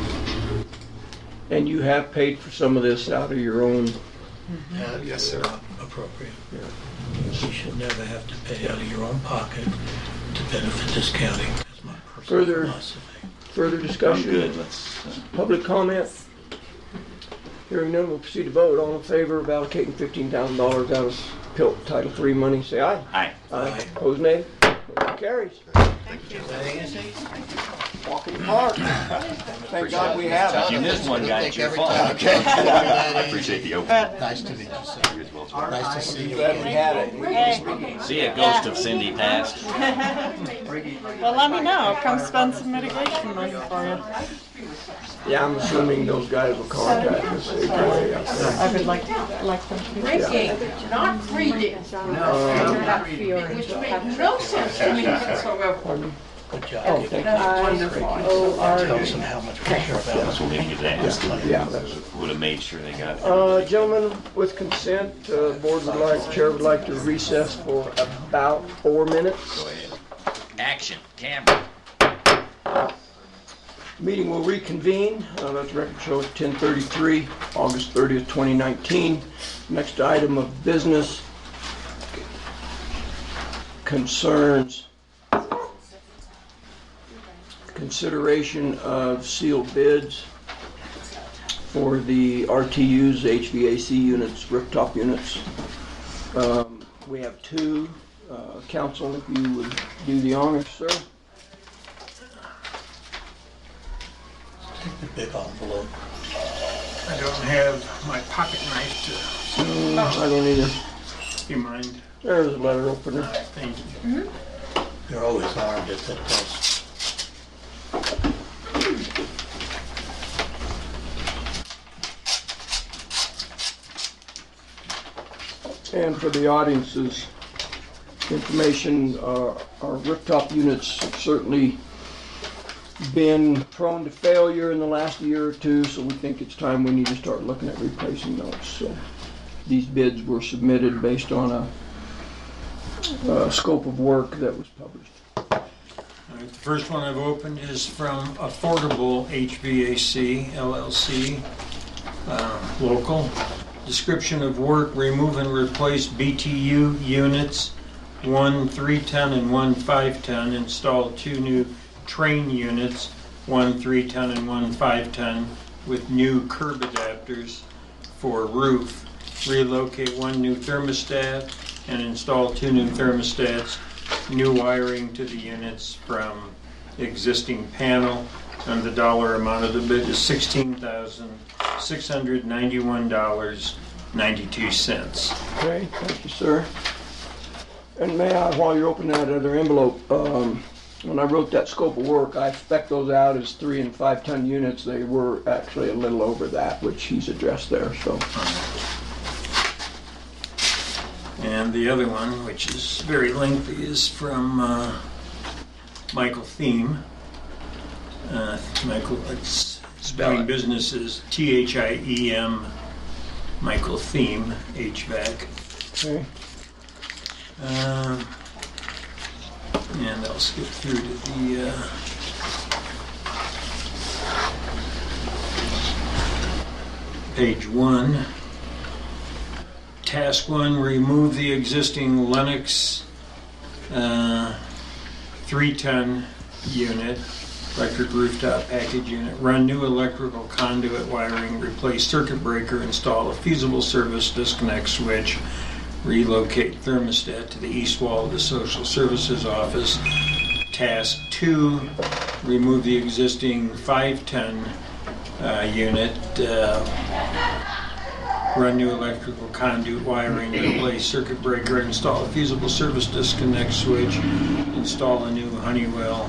Speaker 1: And you have paid for some of this out of your own.
Speaker 12: Yes, sir.
Speaker 3: Appropriate. You should never have to pay out of your own pocket to benefit this county. That's my personal
Speaker 1: Further-
Speaker 3: philosophy.
Speaker 1: Further
Speaker 7: I'm
Speaker 1: discussion?
Speaker 7: good. Let's.
Speaker 1: Public comment? Hearing none, we'll proceed to vote. All in favor of allocating $15,000 out of PILT Title III money, say aye.
Speaker 7: Aye.
Speaker 1: Aye. Opposed, nay? Motion carries. Walk in the park. Thank God we have
Speaker 7: If
Speaker 1: it.
Speaker 7: you missed one guy, it's your fault.
Speaker 12: I appreciate the open.
Speaker 3: Nice to meet you, sir.
Speaker 12: You as well, sir.
Speaker 3: Nice to see you.
Speaker 1: Glad we had it.
Speaker 7: See a ghost of Cindy passed.
Speaker 11: Well, let me know. Come spend some mitigation money for you.
Speaker 1: Yeah, I'm assuming those guys will contact us.
Speaker 11: I would like them to.
Speaker 9: Rigging, not reading. Which made no sense to me whatsoever.
Speaker 3: Good job.
Speaker 1: Oh, thank you.
Speaker 3: Tell us how much we care about
Speaker 7: That's what we need to ask.
Speaker 1: Yeah, that's
Speaker 7: Would have made sure they got it.
Speaker 1: Gentlemen, with consent, chair would like to recess for about 4 minutes.
Speaker 7: Go ahead. Action, camera.
Speaker 1: Meeting will reconvene. Let's record show at 10:33, August 30th, 2019. Next item of business concerns consideration of sealed bids for the RTUs, HVAC units, rooftop units. We have 2. Council, if you would do the honors, sir.
Speaker 3: Take the big envelope.
Speaker 2: I don't have my pocket knife
Speaker 1: I don't either.
Speaker 2: to, do you mind?
Speaker 1: There's a letter opener.
Speaker 2: Thank you.
Speaker 3: They're always armed at that desk.
Speaker 1: And for the audience's information, our rooftop units have certainly been prone to failure in the last year or two, so we think it's time we need to start looking at replacing those. So these bids were submitted based on a scope of work that was published.
Speaker 2: All right, the first one I've opened is from Affordable HVAC LLC, local. Description of work: remove and replace BTU units, 1 3-ton and 1 5-ton. Install 2 new train units, 1 3-ton and 1 5-ton, with new curb adapters for roof. Relocate 1 new thermostat and install 2 new thermostats. New wiring to the units from existing panel, and the dollar amount of the bid is $16,691.92.
Speaker 1: Okay, thank you, sir. And may I, while you're opening that other envelope, when I wrote that scope of work, I spec'd those out as 3 and 5-ton units. They were actually a little over that, which he's addressed there, so.
Speaker 2: And the other one, which is very lengthy, is from Michael Thiem. Michael, it's doing businesses, THIEM, Michael Thiem, HVAC.
Speaker 1: Okay.
Speaker 2: And I'll skip through to the page 1. Task 1, remove the existing Lennox 3-ton unit, electric rooftop package unit, run new electrical conduit wiring, replace circuit breaker, install a feasible service disconnect switch, relocate thermostat to the east wall of the social services office. Task 2, remove the existing 5-ton unit, run new electrical conduit wiring, replace circuit breaker, install a feasible service disconnect switch, install a new Honeywell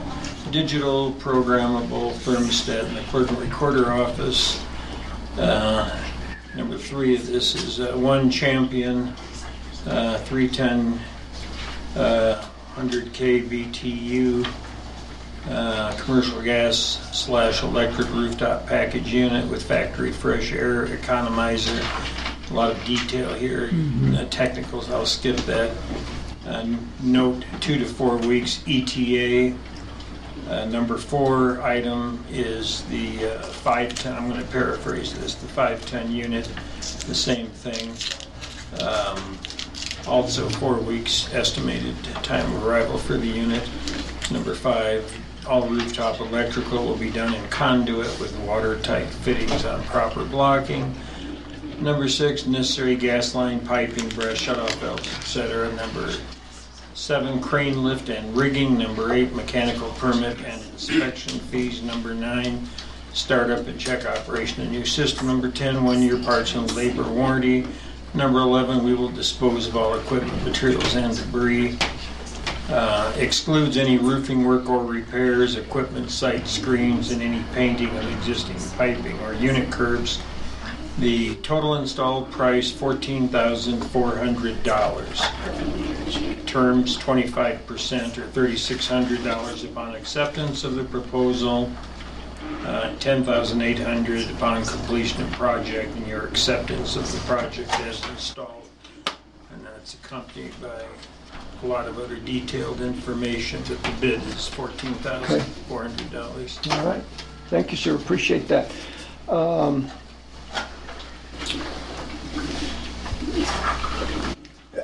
Speaker 2: digital programmable thermostat in the clerk and recorder office. Number 3 of this is 1 Champion 3-ton 100K BTU commercial gas / electric rooftop package unit with factory fresh air economizer. A lot of detail here. Technicals, I'll skip that. Note 2 to 4 weeks ETA. Number 4 item is the 5-ton, I'm going to paraphrase this, the 5-ton unit, the same thing. Also 4 weeks estimated time of arrival for the unit. Number 5, all rooftop electrical will be done in conduit with watertight fittings on proper blocking. Number 6, necessary gas line, piping, breast, shutoff valves, etc. Number 7, crane lift and rigging. Number 8, mechanical permit and inspection fees. Number 9, startup and check operation of new system. Number 10, 1-year parts and labor warranty. Number 11, we will dispose of all equipment, materials, and debris. Excludes any roofing work or repairs, equipment, site screens, and any painting of existing piping or unit curbs. The total installed price, $14,400. Terms, 25% or $3,600 upon acceptance of the proposal, $10,800 upon completion of project and your acceptance of the project as installed. And that's accompanied by a lot of other detailed information, but the bid is $14,400.
Speaker 1: All right. Thank you, sir. Appreciate that.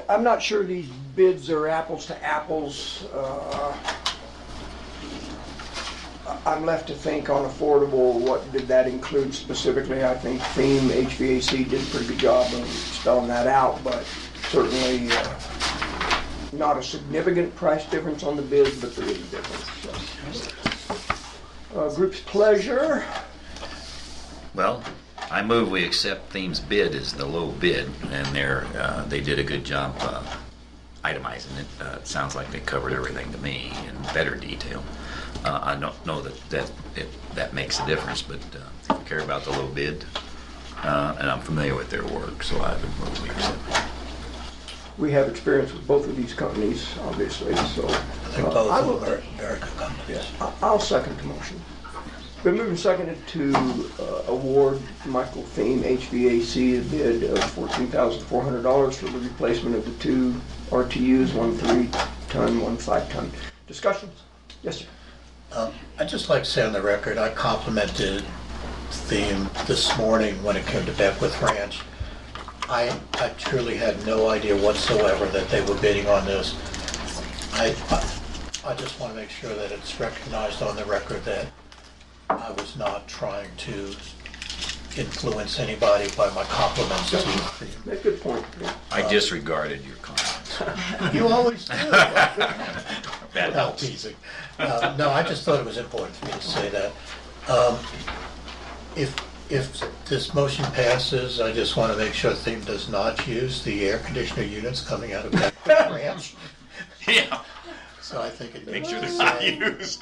Speaker 1: I'm not sure these bids are apples to apples. I'm left to think on affordable, what did that include specifically? I think Thiem HVAC did a pretty good job of spelling that out, but certainly not a significant price difference on the bids, but there is a difference. So. Group's pleasure.
Speaker 7: Well, I move we accept Theme's bid as the low bid, and they did a good job itemizing it. It sounds like they covered everything to me in better detail. I don't know that makes a difference, but if you care about the low bid, and I'm familiar with their work, so I would move we accept it.
Speaker 1: We have experience with both of these companies, obviously, so.
Speaker 3: I think both
Speaker 1: I
Speaker 3: of
Speaker 1: will-
Speaker 3: them are very good companies.
Speaker 1: I'll second the motion. Been moved and seconded to award Michael Thiem HVAC a bid of $14,400 for the replacement of the two RTUs, one 3-ton, one 5-ton. Discussions? Yes, sir.
Speaker 3: I'd just like to say on the record, I complimented Thiem this morning when it came to Beckwith Ranch. I truly had no idea whatsoever that they were bidding on this. I just want to make sure that it's recognized on the record that I was not trying to influence anybody by my compliments to Thiem.
Speaker 1: That's a good point.
Speaker 7: I disregarded your comments.
Speaker 3: You always do.
Speaker 7: Bad
Speaker 3: No,
Speaker 7: helps.
Speaker 3: teasing. No, I just thought it was important for me to say that. If this motion passes, I just want to make sure Thiem does not use the air conditioner units coming out of Beckwith Ranch.
Speaker 7: Yeah.
Speaker 3: So I think it
Speaker 7: Make
Speaker 3: needs
Speaker 7: sure
Speaker 3: to
Speaker 7: they're not
Speaker 3: say
Speaker 7: used.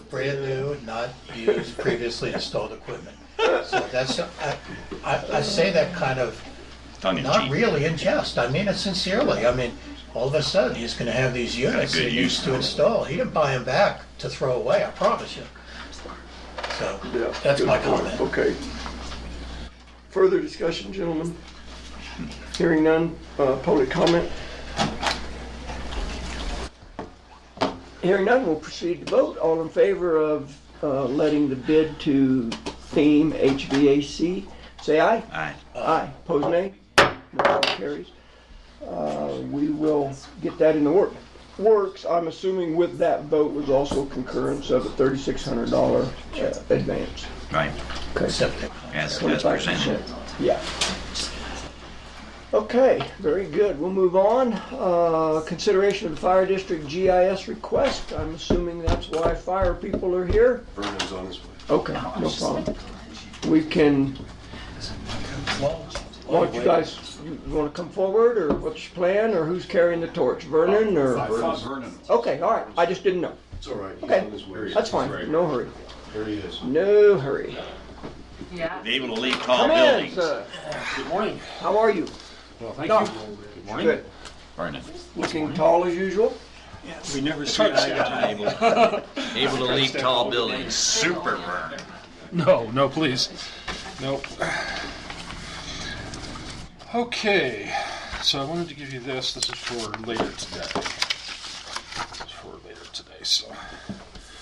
Speaker 3: brand new, not used previously installed equipment. So that's, I say that kind of,
Speaker 7: Tongue in
Speaker 3: not
Speaker 7: cheek.
Speaker 3: really in jest. I mean it sincerely. I mean, all of a sudden, he's going to have these units
Speaker 7: good
Speaker 3: he
Speaker 7: use
Speaker 3: used to
Speaker 7: now.
Speaker 3: install. He didn't buy them back to throw away, I promise you. So,
Speaker 1: Yeah,
Speaker 3: that's
Speaker 1: good
Speaker 3: my
Speaker 1: point.
Speaker 3: comment.
Speaker 1: Okay. Further discussion, gentlemen? Hearing none, public comment? Hearing none, we'll proceed to vote. All in favor of letting the bid to Thiem HVAC, say aye.
Speaker 7: Aye.
Speaker 1: Aye. Pose nay. Motion carries. We will get that in the works. I'm assuming with that vote was also concurrence of a $3,600 advance.
Speaker 7: Right.
Speaker 1: Okay.
Speaker 3: Septic.
Speaker 7: As
Speaker 1: 25%.
Speaker 7: presented.
Speaker 1: Yeah. Okay, very good. We'll move on. Consideration of the fire district GIS request. I'm assuming that's why fire people are here.
Speaker 5: Vernon's on his way.
Speaker 1: Okay, no problem. We can,
Speaker 3: Well,
Speaker 1: why don't you guys, you want to come forward, or what's your plan, or who's carrying the torch? Vernon, or?
Speaker 5: Vernon.
Speaker 1: Okay, all right. I just didn't know.
Speaker 5: It's all right, he's
Speaker 1: Okay,
Speaker 5: on his way.
Speaker 1: that's fine. No hurry.
Speaker 5: There he is.
Speaker 1: No hurry.
Speaker 9: Yeah.
Speaker 7: Able to leave tall
Speaker 1: Come in,
Speaker 7: buildings.
Speaker 1: sir.
Speaker 13: Good morning.
Speaker 1: How are you?
Speaker 13: Well, thank
Speaker 1: No.
Speaker 13: you. Good morning.
Speaker 1: Good.
Speaker 7: Vernon.
Speaker 1: Looking tall as usual?
Speaker 13: We never see eye to eye.
Speaker 7: Able to leave tall buildings. Super Vernon.
Speaker 13: No, please. Nope. Okay, so I wanted to give you this. This is for later today. So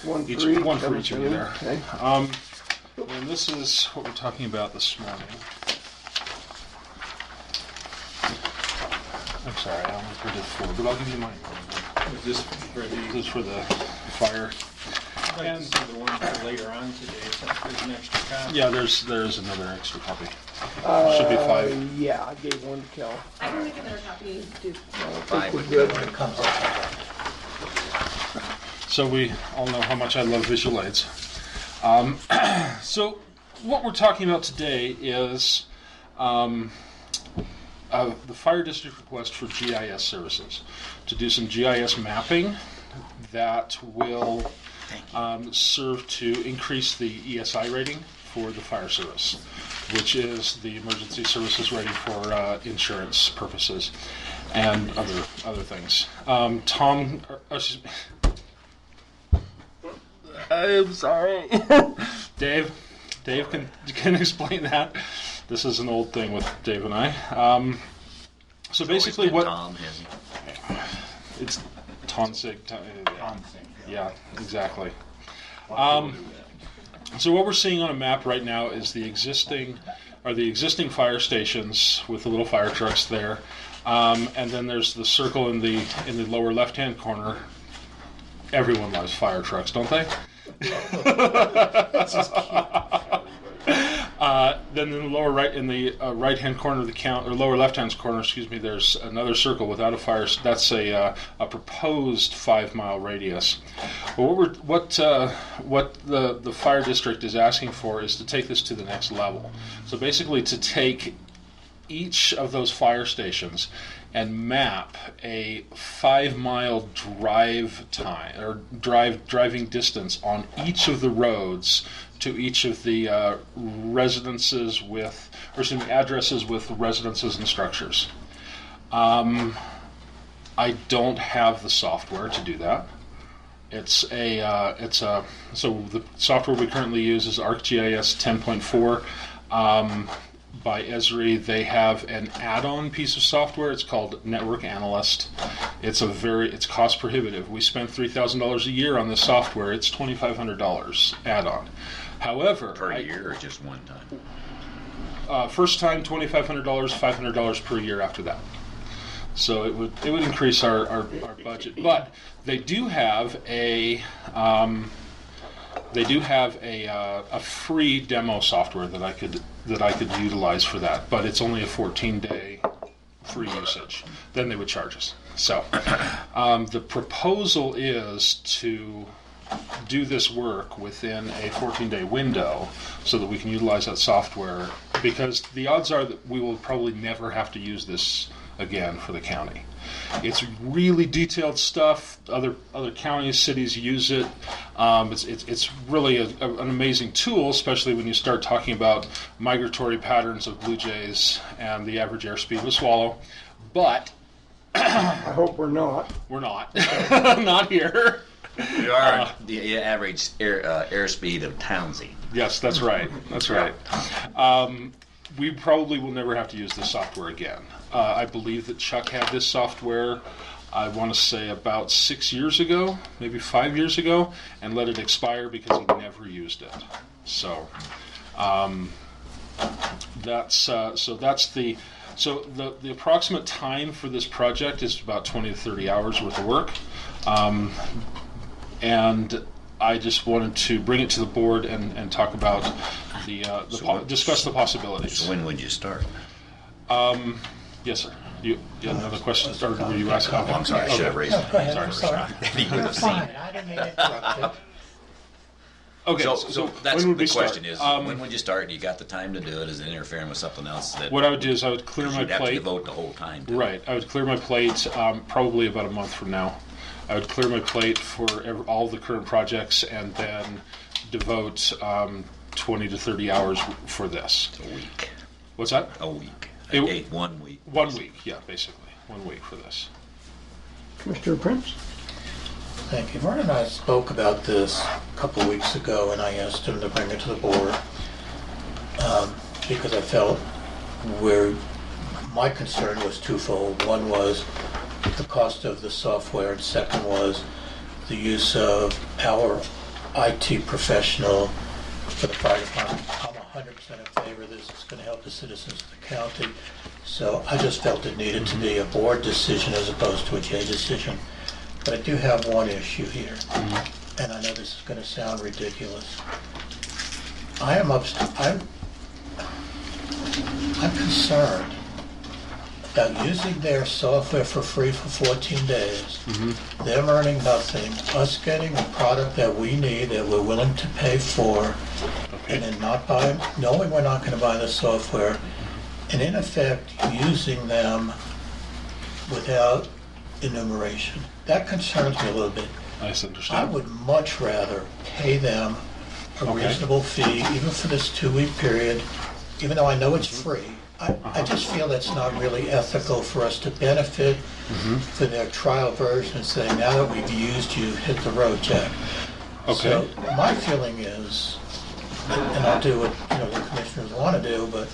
Speaker 1: One
Speaker 13: each
Speaker 1: for each.
Speaker 13: one for
Speaker 1: I'm
Speaker 13: each of you there.
Speaker 1: assuming. Okay.
Speaker 13: And this is what we're talking about this morning. I'm sorry, I only printed 4, but I'll give you mine.
Speaker 2: Is this for the,
Speaker 13: This is for the fire.
Speaker 2: I'd like to see the one for later on today, since there's an extra copy.
Speaker 13: Yeah, there's another extra copy. Should be 5.
Speaker 1: Yeah, I gave one to Kel.
Speaker 10: I can make another copy.
Speaker 7: Five
Speaker 1: We're
Speaker 7: would
Speaker 1: good.
Speaker 3: when it comes up.
Speaker 13: So we all know how much I love visual aids. So what we're talking about today is the fire district request for GIS services, to do some GIS mapping that will serve to increase the ESI rating for the fire service, which is the emergency services rating for insurance purposes and other things. Tom, excuse me. I'm sorry. Dave can explain that. This is an old thing with Dave and I. So basically, what
Speaker 7: Tom has
Speaker 13: it's Tonsig. Yeah, exactly. So what we're seeing on a map right now is the existing fire stations with the little fire trucks there, and then there's the circle in the lower left-hand corner. Everyone loves fire trucks, don't they? Then in the lower right, in the right-hand corner of the count, or lower left-hand corner, excuse me, there's another circle without a fire. That's a proposed 5-mile radius. Well, what the fire district is asking for is to take this to the next level. So basically, to take each of those fire stations and map a 5-mile drive time or driving distance on each of the roads to each of the addresses with residences and structures. I don't have the software to do that. So the software we currently use is ArcGIS 10.4 by Esri. They have an add-on piece of software. It's called Network Analyst. It's cost prohibitive. We spent $3,000 a year on this software. It's $2,500 add-on. However,
Speaker 7: per year or just one time?
Speaker 13: First time $2,500, $500 per year after that. So it would increase our budget. But they do have a free demo software that I could utilize for that. But it's only a 14-day free usage. Then they would charge us. So the proposal is to do this work within a 14-day window so that we can utilize that software, because the odds are that we will probably never have to use this again for the county. It's really detailed stuff. Other counties, cities use it. It's really an amazing tool, especially when you start talking about migratory patterns of blue jays and the average airspeed of a swallow. But
Speaker 1: I hope we're not.
Speaker 13: We're not. Not here.
Speaker 7: We are the average airspeed of Townsend.
Speaker 13: Yes, that's right. That's right. We probably will never have to use this software again. I believe that Chuck had this software, I want to say about 6 years ago, maybe 5 years ago, and let it expire because he never used it. So the approximate time for this project is about 20 to 30 hours worth of work. And I just wanted to bring it to the board and talk about discuss the possibilities.
Speaker 7: So when would you start?
Speaker 13: Yes, sir. You had another question? Or were you asking?
Speaker 7: Oh, I'm sorry. I should have raised it.
Speaker 3: Go ahead.
Speaker 7: Sorry. You would have seen.
Speaker 3: Fine, I didn't mean to interrupt it.
Speaker 7: Okay, so that's
Speaker 13: when would
Speaker 7: the
Speaker 13: we start?
Speaker 7: question is, when would you start? You got the time to do it? Is it interfering with something else?
Speaker 13: What I would do is I would clear my
Speaker 7: you'd have to
Speaker 13: plate.
Speaker 7: devote the whole time to it.
Speaker 13: Right. I would clear my plate probably about a month from now. I would clear my plate for all the current projects and then devote 20 to 30 hours for this.
Speaker 7: A week.
Speaker 13: What's that?
Speaker 7: A week. 1 week.
Speaker 13: 1 week, yeah, basically. 1 week for this.
Speaker 1: Mr. Prince?
Speaker 3: Thank you. Vern and I spoke about this a couple of weeks ago, and I asked him to bring it to the board because I felt my concern was twofold. One was the cost of the software, and second was the use of our IT professional for the fire department. I'm 100% in favor of this. It's going to help the citizens of the county. So I just felt it needed to be a board decision as opposed to a J decision. But I do have one issue here, and I know this is going to sound ridiculous. I'm concerned about using their software for free for 14 days, them earning nothing, us getting a product that we need, that we're willing to pay for, and then not buying, knowing we're not going to buy the software, and in effect using them without enumeration. That concerns me a little bit.
Speaker 13: I understand.
Speaker 3: I would much rather pay them a reasonable fee, even for this 2-week period, even though I know it's free. I just feel that's not really ethical for us to benefit for their trial version and say, now that we've used you, hit the road, Jack.
Speaker 13: Okay.
Speaker 3: So my feeling is, and I'll do what the commissioners want to do, but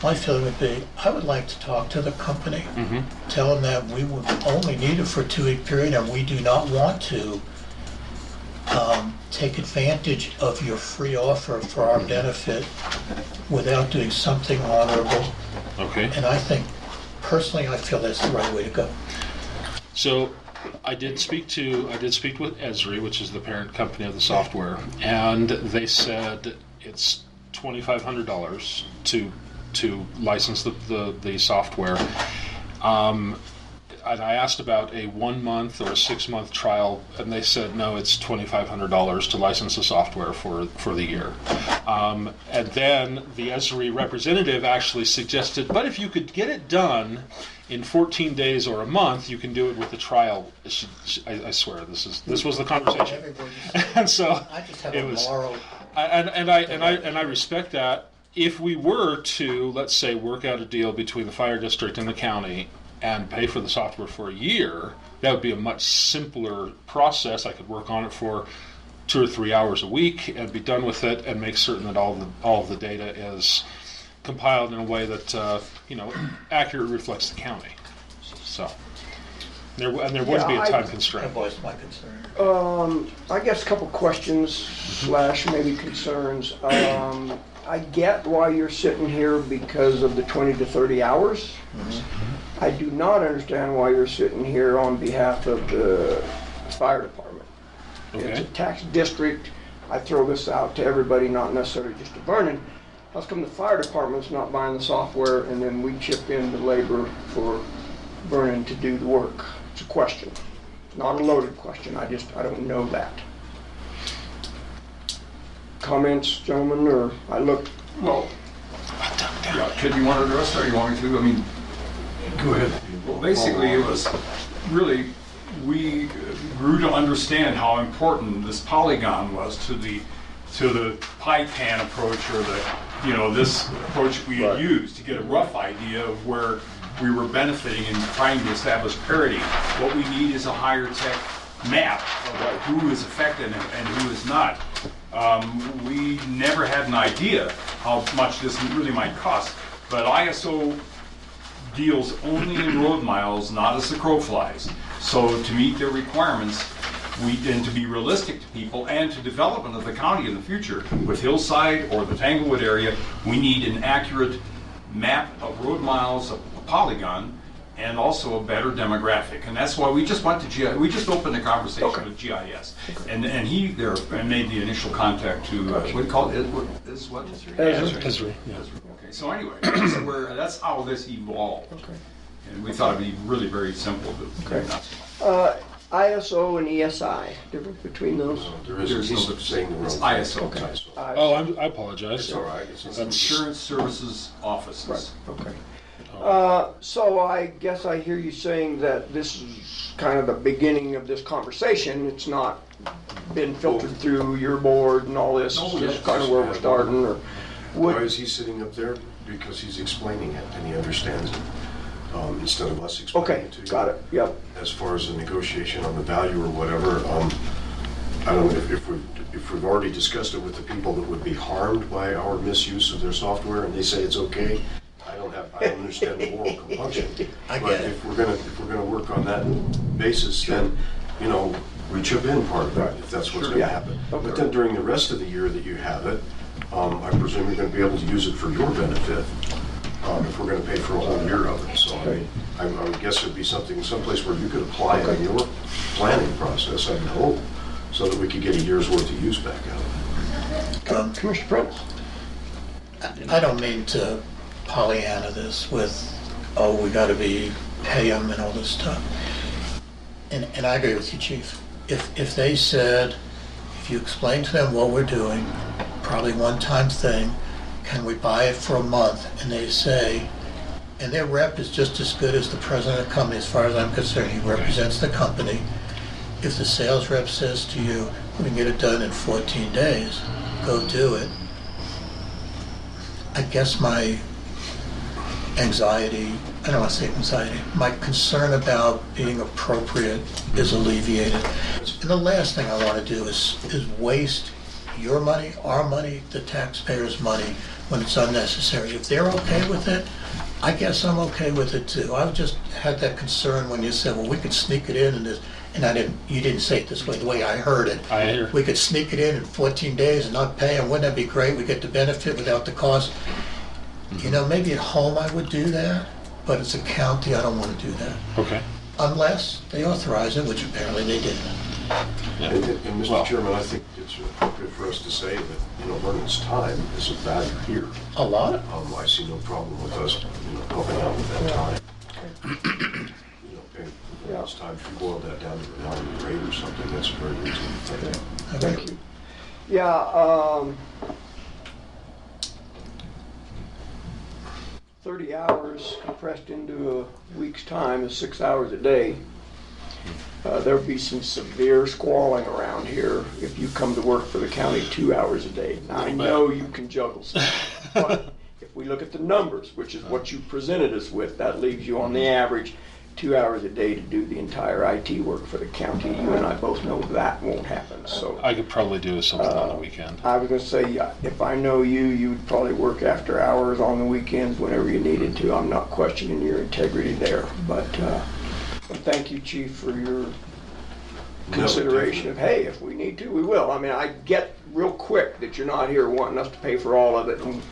Speaker 3: my feeling would be, I would like to talk to the company, tell them that we would only need it for a 2-week period and we do not want to take advantage of your free offer for our benefit without doing something honorable.
Speaker 13: Okay.
Speaker 3: And I think, personally, I feel that's the right way to go.
Speaker 13: So I did speak with Esri, which is the parent company of the software, and they said it's $2,500 to license the software. And I asked about a 1 month or a 6 month trial, and they said no, it's $2,500 to license the software for the year. And then the Esri representative actually suggested, but if you could get it done in 14 days or a month, you can do it with the trial. I swear, this was the conversation. And so
Speaker 3: I just have
Speaker 13: it
Speaker 3: a
Speaker 13: was,
Speaker 3: moral.
Speaker 13: and I respect that. If we were to, let's say, work out a deal between the fire district and the county and pay for the software for a year, that would be a much simpler process. I could work on it for 2 or 3 hours a week and be done with it, and make certain that all of the data is compiled in a way that accurately reflects the county. So there wouldn't be a time
Speaker 3: I
Speaker 13: constraint.
Speaker 3: voiced my concern.
Speaker 1: I guess a couple questions / maybe concerns. I get why you're sitting here because of the 20 to 30 hours. I do not understand why you're sitting here on behalf of the fire department. It's a tax district. I throw this out to everybody, not necessarily just to Vernon. How come the fire department's not buying the software and then we chip in the labor for Vernon to do the work? It's a question. It's not a loaded question. I don't know that. Comments, gentlemen, or I look.
Speaker 14: Well, yeah, Kid, you want to address or you want me to? I mean,
Speaker 5: Go ahead.
Speaker 14: well, basically it was really, we grew to understand how important this polygon was to the pie pan approach, or this approach we had used to get a rough idea of where we were benefiting and trying to establish parity. What we need is a higher tech map of who is affected and who is not. We never had an idea how much this really might cost, but ISO deals only in road miles, not as the crow flies. So to meet their requirements, and to be realistic to people and to development of the county in the future, with Hillside or the Tanglewood area, we need an accurate map of road miles, a polygon, and also a better demographic. And that's why we just went to GIS. We just opened a conversation with GIS. And he there made the initial contact to, what do you call it? Is what?
Speaker 13: Esri. Yeah.
Speaker 14: Okay, so anyway, that's how this evolved.
Speaker 1: Okay.
Speaker 14: And we thought it'd be really very simple.
Speaker 1: Okay. ISO and ESI, difference between those?
Speaker 5: There's no saying the wrong
Speaker 14: It's
Speaker 5: thing.
Speaker 14: ISO.
Speaker 1: Okay.
Speaker 13: Oh, I apologize.
Speaker 5: It's all right.
Speaker 14: It's Insurance Services Offices.
Speaker 1: Right, okay. So I guess I hear you saying that this is kind of the beginning of this conversation. It's not been filtered through your board and all this.
Speaker 5: No,
Speaker 1: It's just
Speaker 5: yes,
Speaker 1: kind of where we're starting. Or
Speaker 5: Why is he sitting up there? Because he's explaining it and he understands it. Instead of us explaining
Speaker 1: Okay,
Speaker 5: it to you.
Speaker 1: got it. Yep.
Speaker 5: As far as the negotiation on the value or whatever, I don't know if we've already discussed it with the people that would be harmed by our misuse of their software and they say it's okay. I don't understand the moral compunction.
Speaker 3: I
Speaker 5: But
Speaker 3: get it.
Speaker 5: if we're gonna work on that basis, then, we chip in part of it, if that's what's gonna
Speaker 1: Yeah.
Speaker 5: happen.
Speaker 1: Okay.
Speaker 5: But then during the rest of the year that you have it, I presume you're gonna be able to use it for your benefit, if we're gonna pay for a whole year of it. So I would guess it'd be someplace where you could apply it in your planning process, I would hope, so that we could get a year's worth of use back out of it.
Speaker 1: Commissioner Prince?
Speaker 3: I don't mean to Pollyanna this with, we gotta pay them and all this stuff. And I agree with you, Chief. If they said, if you explain to them what we're doing, probably one-time thing, can we buy it for a month? And they say, and their rep is just as good as the president of the company as far as I'm concerned. He represents the company. If the sales rep says to you, we can get it done in 14 days, go do it. I guess my anxiety, I don't want to say anxiety, my concern about being appropriate is alleviated. And the last thing I want to do is waste your money, our money, the taxpayers' money when it's unnecessary. If they're okay with it, I guess I'm okay with it too. I've just had that concern when you said, well, we could sneak it in and this, and you didn't say it this way, the way I heard it.
Speaker 13: I hear.
Speaker 3: We could sneak it in 14 days and not pay them. Wouldn't that be great? We get the benefit without the cost. Maybe at home I would do that, but it's a county, I don't want to do that.
Speaker 13: Okay.
Speaker 3: Unless they authorize it, which apparently they did.
Speaker 5: And Mr. Chairman, I think it's appropriate for us to say that, Vernon's time is of value here.
Speaker 3: A lot.
Speaker 5: I see no problem with us, helping out with that time. Paying for Vernon's time, if you boil that down to an hourly rate or something, that's a very reasonable thing.
Speaker 1: Thank you. Yeah, 30 hours compressed into a week's time is 6 hours a day. There'll be some severe squalling around here if you come to work for the county 2 hours a day. Now, I know you can juggle stuff, but if we look at the numbers, which is what you presented us with, that leaves you on the average 2 hours a day to do the entire IT work for the county. You and I both know that won't happen, so.
Speaker 13: I could probably do something on the weekend.
Speaker 1: I was gonna say, if I know you, you'd probably work after hours on the weekends whenever you needed to. I'm not questioning your integrity there, but thank you, Chief, for your consideration of, hey, if we need to, we will. I mean, I get real quick that you're not here wanting us to pay for all of it, and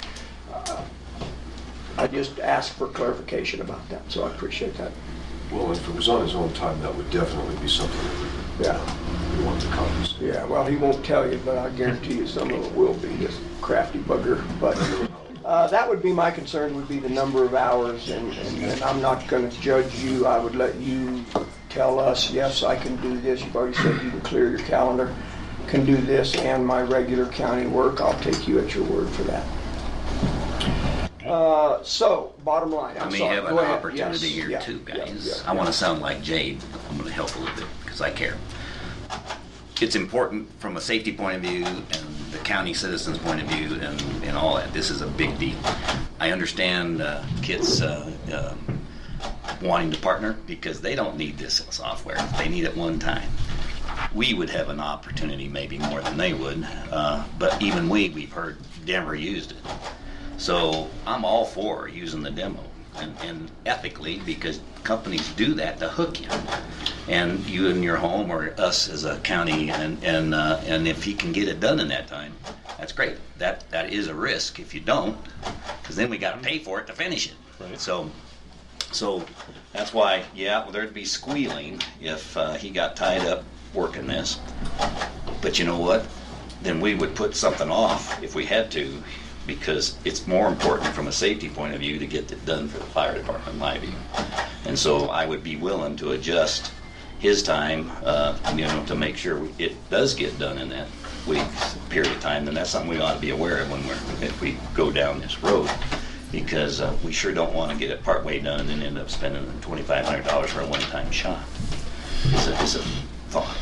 Speaker 1: I just asked for clarification about that, so I appreciate that.
Speaker 5: Well, if it was on his own time, that would definitely be something that we want to compensate.
Speaker 1: Yeah, well, he won't tell you, but I guarantee you some of it will be, this crafty bugger. But that would be my concern, would be the number of hours, and I'm not going to judge you. I would let you tell us, yes, I can do this. You've already said you can clear your calendar, can do this and my regular county work. I'll take you at your word for that. So, bottom line,
Speaker 7: I may have an opportunity here too, guys. I want to sound like Jade. I'm going to help a little bit because I care. It's important from a safety point of view and the county citizens' point of view and all that. This is a big deal. I understand Kit's wanting to partner because they don't need this software. They need it one time. We would have an opportunity maybe more than they would, but even we've heard Denver used it. So I'm all for using the demo and ethically, because companies do that to hook you, and you in your home or us as a county, and if he can get it done in that time, that's great. That is a risk if you don't, because then we got to pay for it to finish it. Right. So that's why, there'd be squealing if he got tied up working this. But you know what? Then we would put something off if we had to, because it's more important from a safety point of view to get it done for the fire department, in my view. And so I would be willing to adjust his time, to make sure it does get done in that week's period of time. And that's something we ought to be aware of if we go down this road, because we sure don't want to get it partway done and then end up spending $2,500 for a one-time shot. It's a thought.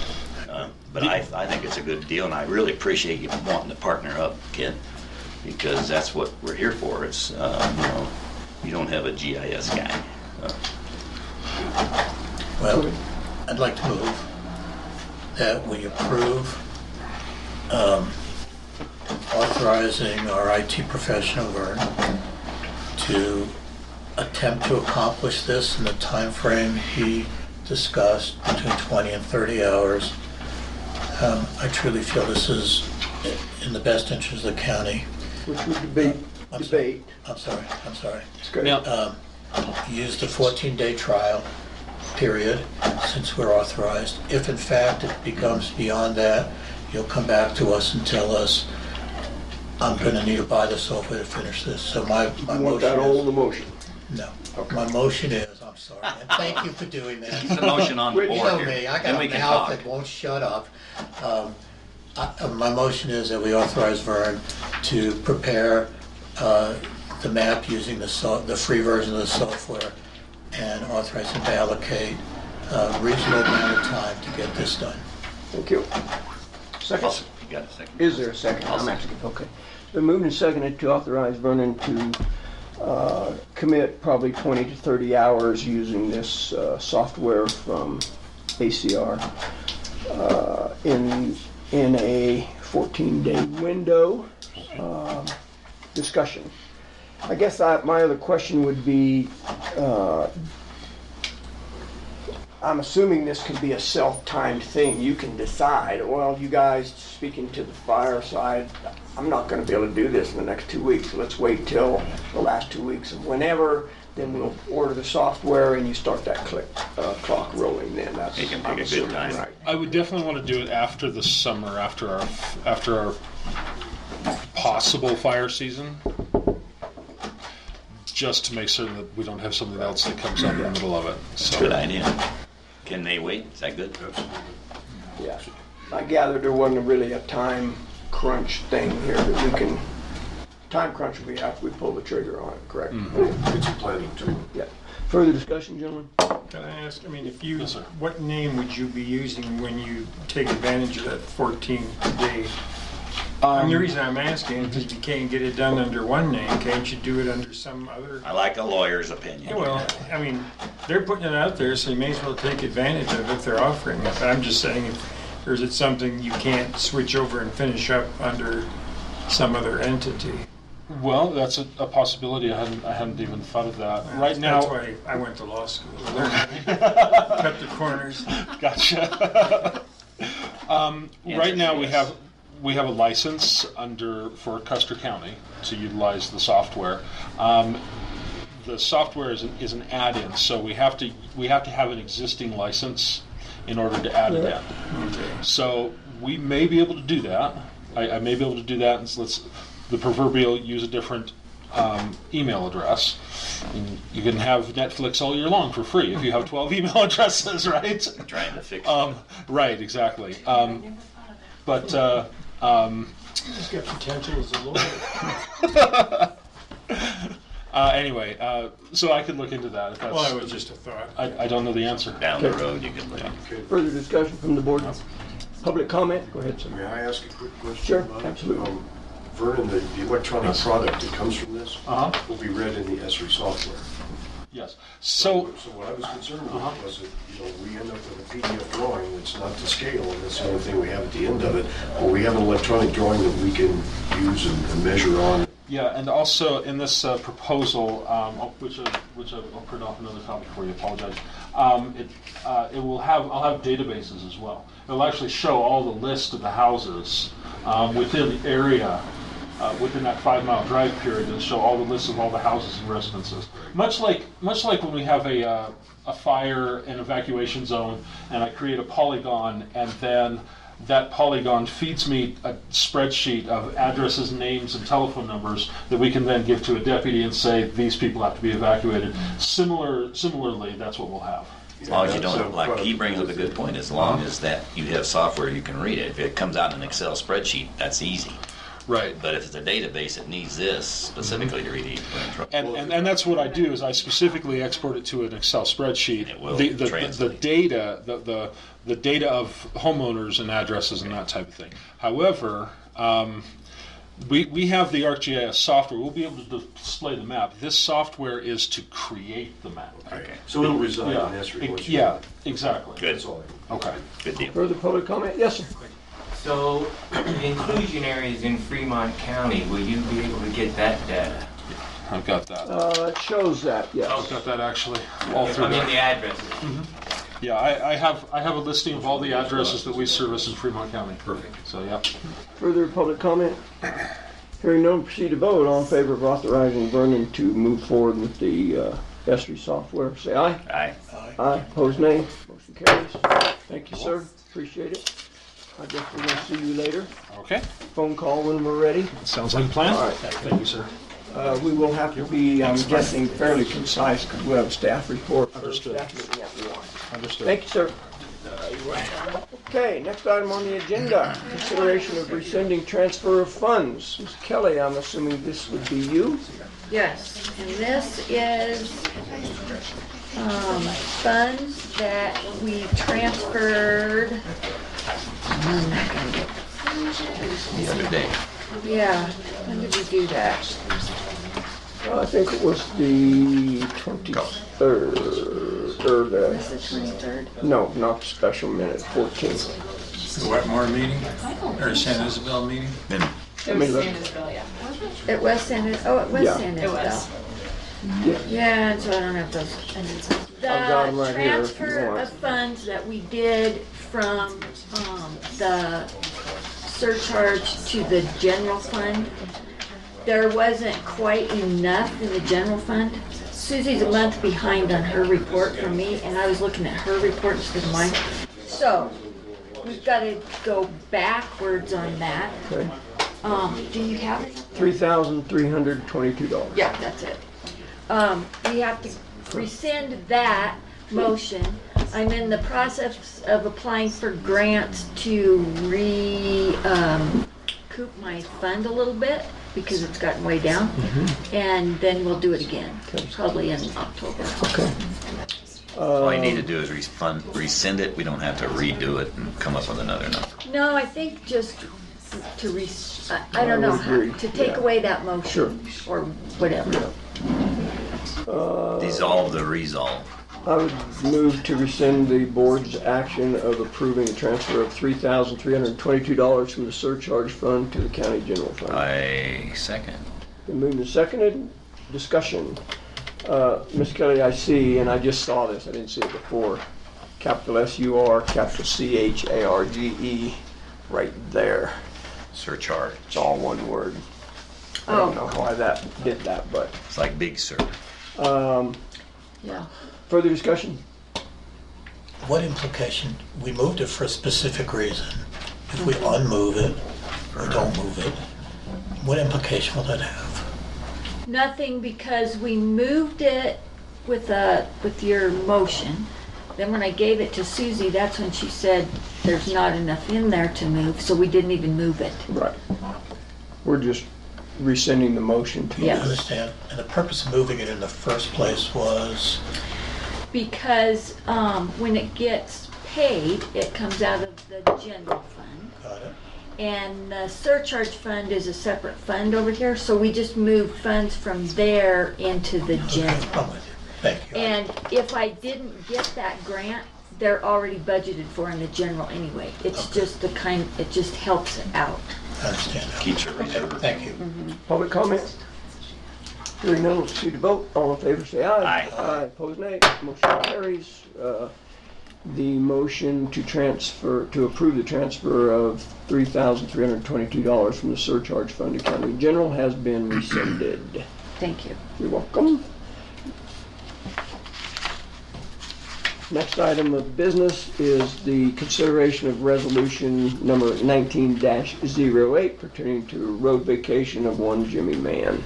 Speaker 7: But I think it's a good deal, and I really appreciate you wanting to partner up, Kit, because that's what we're here for. It's, you don't have a GIS guy.
Speaker 3: Well, I'd like to move that we approve authorizing our IT professional Vern to attempt to accomplish this in the time frame he discussed, between 20 and 30 hours. I truly feel this is in the best interest of the county.
Speaker 1: Which would debate.
Speaker 3: I'm sorry.
Speaker 1: It's good.
Speaker 3: Use the 14-day trial period since we're authorized. If in fact it becomes beyond that, you'll come back to us and tell us, I'm going to need to buy the software to finish this. So my motion
Speaker 1: want that all in the motion?
Speaker 3: No. Okay. My motion is, I'm sorry, and thank you for doing that.
Speaker 7: Keep the motion on the board
Speaker 3: You know
Speaker 7: here.
Speaker 3: me, I
Speaker 7: Then
Speaker 3: got
Speaker 7: we
Speaker 3: a
Speaker 7: can
Speaker 3: mouth
Speaker 7: talk.
Speaker 3: that won't shut up. My motion is that we authorize Vern to prepare the map using the free version of the software, and authorize him to allocate a reasonable amount of time to get this done.
Speaker 1: Thank you. Second?
Speaker 7: You got a second?
Speaker 1: Is there a second?
Speaker 7: I'll
Speaker 1: I'm
Speaker 7: second.
Speaker 1: asking. Okay. It's been moved and seconded to authorize Vernon to commit probably 20 to 30 hours using this software from ACR in a 14-day window. Discussion. I guess my other question would be, I'm assuming this can be a self-timed thing. You can decide, well, you guys, speaking to the fire side, I'm not gonna be able to do this in the next 2 weeks. Let's wait till the last 2 weeks of whenever, then we'll order the software and you start that clock rolling then. That's,
Speaker 7: You can pick
Speaker 1: I'm
Speaker 7: a good
Speaker 1: assuming,
Speaker 7: time.
Speaker 1: right.
Speaker 13: I would definitely want to do it after the summer, after our possible fire season, just to make certain that we don't have something else that comes up in the middle of it. So.
Speaker 7: Good idea. Can they wait? Is that good?
Speaker 1: Yeah. I gathered there wasn't really a time crunch thing here that we can, time crunch will be after we pull the trigger on it, correct?
Speaker 5: It's a planning tool.
Speaker 1: Yeah. Further discussion, gentlemen?
Speaker 2: Can I ask, I mean, if you,
Speaker 13: Yes, sir.
Speaker 2: what name would you be using when you take advantage of that 14-day? And the reason I'm asking is if you can't get it done under one name, can't you do it under some other?
Speaker 7: I like a lawyer's opinion.
Speaker 2: Yeah, well, I mean, they're putting it out there, so you may as well take advantage of it if they're offering it. But I'm just saying, or is it something you can't switch over and finish up under some other entity?
Speaker 13: Well, that's a possibility. I hadn't even thought of that. Right now,
Speaker 2: That's why I went to law school. Cut the corners.
Speaker 13: Gotcha. Right now, we have a license for Custer County to utilize the software. The software is an add-in, so we have to have an existing license in order to add it in.
Speaker 2: Okay.
Speaker 13: So we may be able to do that. I may be able to do that, and let's the proverbial use a different email address. And you can have Netflix all year long for free if you have 12 email addresses, right?
Speaker 7: Trying to fix
Speaker 13: Right, exactly. But
Speaker 2: He's got potential as a lawyer.
Speaker 13: anyway, so I could look into that. If that's,
Speaker 2: Well, that was just a thought.
Speaker 13: I don't know the answer.
Speaker 7: Down the road, you can look.
Speaker 1: Further discussion from the board? Public comment? Go ahead, sir.
Speaker 5: May I ask a quick question?
Speaker 1: Sure,
Speaker 5: about it?
Speaker 1: absolutely.
Speaker 5: Vernon, the electronic product that comes from this
Speaker 13: Uh-huh.
Speaker 5: will be read in the ESRI software.
Speaker 13: Yes. So
Speaker 5: what I was concerned with was that, we end up with a PDF drawing that's not to scale, and that's the only thing we have at the end of it. Or we have an electronic drawing that we can use and measure on.
Speaker 13: yeah, and also in this proposal, which I'll print off another copy for you. Apologize. It will have I'll have databases as well. It'll actually show all the list of the houses within the area. Within that 5-mile drive period, it'll show all the lists of all the houses and residences. Much like when we have a fire and evacuation zone, and I create a polygon, and then that polygon feeds me a spreadsheet of addresses, names, and telephone numbers that we can then give to a deputy and say these people have to be evacuated. Similarly, that's what we'll have.
Speaker 7: As long as you don't, like he brings up a good point, as long as that you have software you can read it. If it comes out in an Excel spreadsheet, that's easy.
Speaker 13: Right.
Speaker 7: But if it's a database, it needs this specifically to read each one.
Speaker 13: And that's what I do is I specifically export it to an Excel spreadsheet.
Speaker 7: It will
Speaker 13: the
Speaker 7: translate.
Speaker 13: data the data of homeowners and addresses and that type of thing. However, we have the ArcGIS software. We'll be able to display the map. This software is to create the map.
Speaker 7: Okay.
Speaker 5: So it'll reside
Speaker 13: Yeah,
Speaker 5: in ESRI. once you-
Speaker 13: yeah, exactly.
Speaker 7: Good.
Speaker 5: That's all.
Speaker 13: Okay.
Speaker 7: Good deal.
Speaker 1: Further public comment? Yes, sir.
Speaker 8: So, the inclusion areas in Fremont County, will you be able to get that data?
Speaker 13: I've got that.
Speaker 1: It shows that, yes.
Speaker 13: I've got that actually all through
Speaker 8: I mean,
Speaker 13: there.
Speaker 8: the addresses.
Speaker 13: Yeah, I have a listing of all the addresses that we service in Fremont County. Perfect. So yeah.
Speaker 1: Further public comment? Hearing none, proceed to vote. All in favor of authorizing Vernon to move forward with the ESRI software, say aye.
Speaker 7: Aye.
Speaker 1: Aye. Opposed, nay. Motion carries. Thank you, sir. Appreciate it. I guess we're gonna see you later.
Speaker 13: Okay.
Speaker 1: Phone call when we're ready.
Speaker 13: Sounds like a plan.
Speaker 1: All right.
Speaker 13: Thank you, sir.
Speaker 1: We will have to be, I'm guessing, fairly concise because we'll have a staff report. for
Speaker 13: Understood.
Speaker 1: Staff meeting at 1.
Speaker 13: Understood.
Speaker 1: Thank you, sir. Okay, next item on the agenda, consideration of rescinding transfer of funds. Ms. Kelly, I'm assuming this would be you?
Speaker 4: Yes, and this is funds that we transferred.
Speaker 7: The other day.
Speaker 4: Yeah, when did we do that?
Speaker 1: I think it was the 23rd, or
Speaker 4: Was
Speaker 1: the,
Speaker 4: it 23rd?
Speaker 1: no, not the special minute, 14th.
Speaker 2: The Wetmore meeting, or San Isabel meeting?
Speaker 7: Then
Speaker 1: Let me look.
Speaker 4: It was San, oh, it was
Speaker 1: Yeah.
Speaker 4: San
Speaker 10: It
Speaker 4: Isabel.
Speaker 10: was.
Speaker 4: Yeah, and so I don't have those.
Speaker 1: I've got 'em right
Speaker 4: The
Speaker 1: here if you
Speaker 4: transfer
Speaker 1: want.
Speaker 4: of funds that we did from the surcharge to the general fund, there wasn't quite enough in the general fund. Susie's a month behind on her report from me, and I was looking at her report instead of mine. So, we've got to go backwards on that.
Speaker 1: Okay.
Speaker 4: Do you have it?
Speaker 1: $3,322.
Speaker 4: Yeah, that's it. We have to rescind that motion. I'm in the process of applying for grants to recoup my fund a little bit because it's gotten way down. And then we'll do it again, probably in October.
Speaker 1: Okay.
Speaker 7: All you need to do is rescind it. We don't have to redo it and come up with another number.
Speaker 4: No, I think just to I don't know, to take away that motion. Or whatever.
Speaker 7: Dissolve the resolve.
Speaker 1: I would move to rescind the board's action of approving a transfer of $3,322 from the surcharge fund to the county general fund.
Speaker 7: I second.
Speaker 1: Been moved and seconded. Discussion. Ms. Kelly, I see, and I just saw this, I didn't see it before. Capital S-U-R, capital C-H-A-R-G-E, right there.
Speaker 7: Surcharge.
Speaker 1: It's all one word. I don't know why that did that, but.
Speaker 7: It's like Big Sur.
Speaker 4: Yeah.
Speaker 1: Further discussion?
Speaker 3: What implication? We moved it for a specific reason. If we unmove it or don't move it, what implication will that have?
Speaker 4: Nothing, because we moved it with your motion. Then when I gave it to Susie, that's when she said there's not enough in there to move, so we didn't even move it.
Speaker 1: Right. We're just rescinding the motion to.
Speaker 4: Yeah.
Speaker 3: I understand. And the purpose of moving it in the first place was?
Speaker 4: Because when it gets paid, it comes out of the general fund.
Speaker 3: Got it.
Speaker 4: And the surcharge fund is a separate fund over here, so we just move funds from there into the general.
Speaker 3: I'm with you. Thank you.
Speaker 4: And if I didn't get that grant, they're already budgeted for in the general anyway. It's just it just helps it out.
Speaker 3: I understand that.
Speaker 7: Keeps your reserve.
Speaker 3: Thank you.
Speaker 1: Public comment? Hearing none, we'll proceed to vote. All in favor, say aye.
Speaker 7: Aye.
Speaker 1: Aye, opposed, nay. Motion carries. The motion to approve the transfer of $3,322 from the surcharge fund to county general has been rescinded.
Speaker 4: Thank you.
Speaker 1: You're welcome. Next item of business is the consideration of resolution number 19-08 pertaining to road vacation of one Jimmy Mann.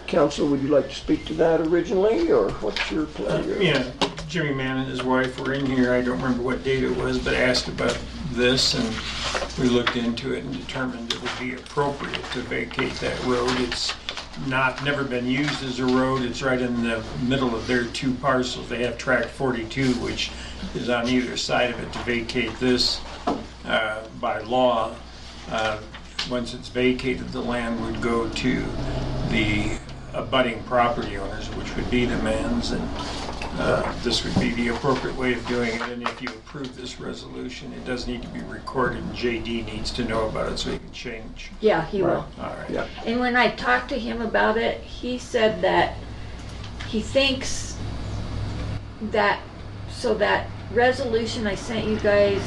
Speaker 1: Council, would you like to speak to that originally, or what's your pleasure?
Speaker 2: Yeah, Jimmy Mann and his wife were in here, I don't remember what date it was, but asked about this, and we looked into it and determined it would be appropriate to vacate that road. It's never been used as a road. It's right in the middle of their two parcels. They have tract 42, which is on either side of it. To vacate this by law, once it's vacated, the land would go to the abutting property owners, which would be the Manns, and this would be the appropriate way of doing it. And if you approve this resolution, it does need to be recorded, and JD needs to know about it so he can change.
Speaker 4: Yeah, he will.
Speaker 2: All right.
Speaker 1: Yeah.
Speaker 4: And when I talked to him about it, he said that he thinks that, so that resolution I sent you guys,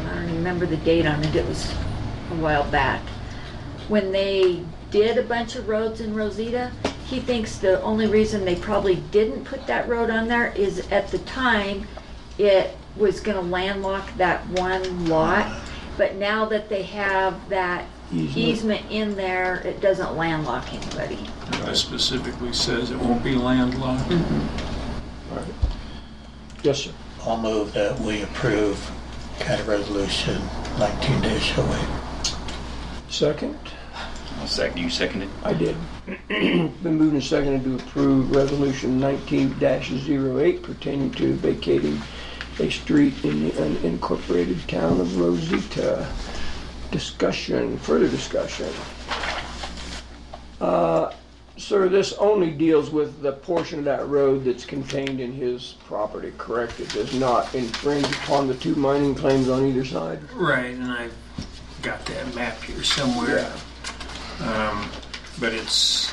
Speaker 4: I don't remember the date on it, it was a while back, when they did a bunch of roads in Rosita, he thinks the only reason they probably didn't put that road on there is at the time it was gonna landlock that one lot, but now that they have that easement in there, it doesn't landlock anybody.
Speaker 2: It specifically says it won't be landlocked.
Speaker 1: All right. Yes, sir.
Speaker 3: I'll move that we approve County Resolution 19-08.
Speaker 1: Second?
Speaker 7: I'll second. You seconded?
Speaker 1: I did. Been moved and seconded to approve resolution 19-08 pertaining to vacating a street in the unincorporated town of Rosita. Discussion, further discussion. Sir, this only deals with the portion of that road that's contained in his property, correct? It does not infringe upon the two mining claims on either side?
Speaker 2: Right, and I've got that map here somewhere. But it's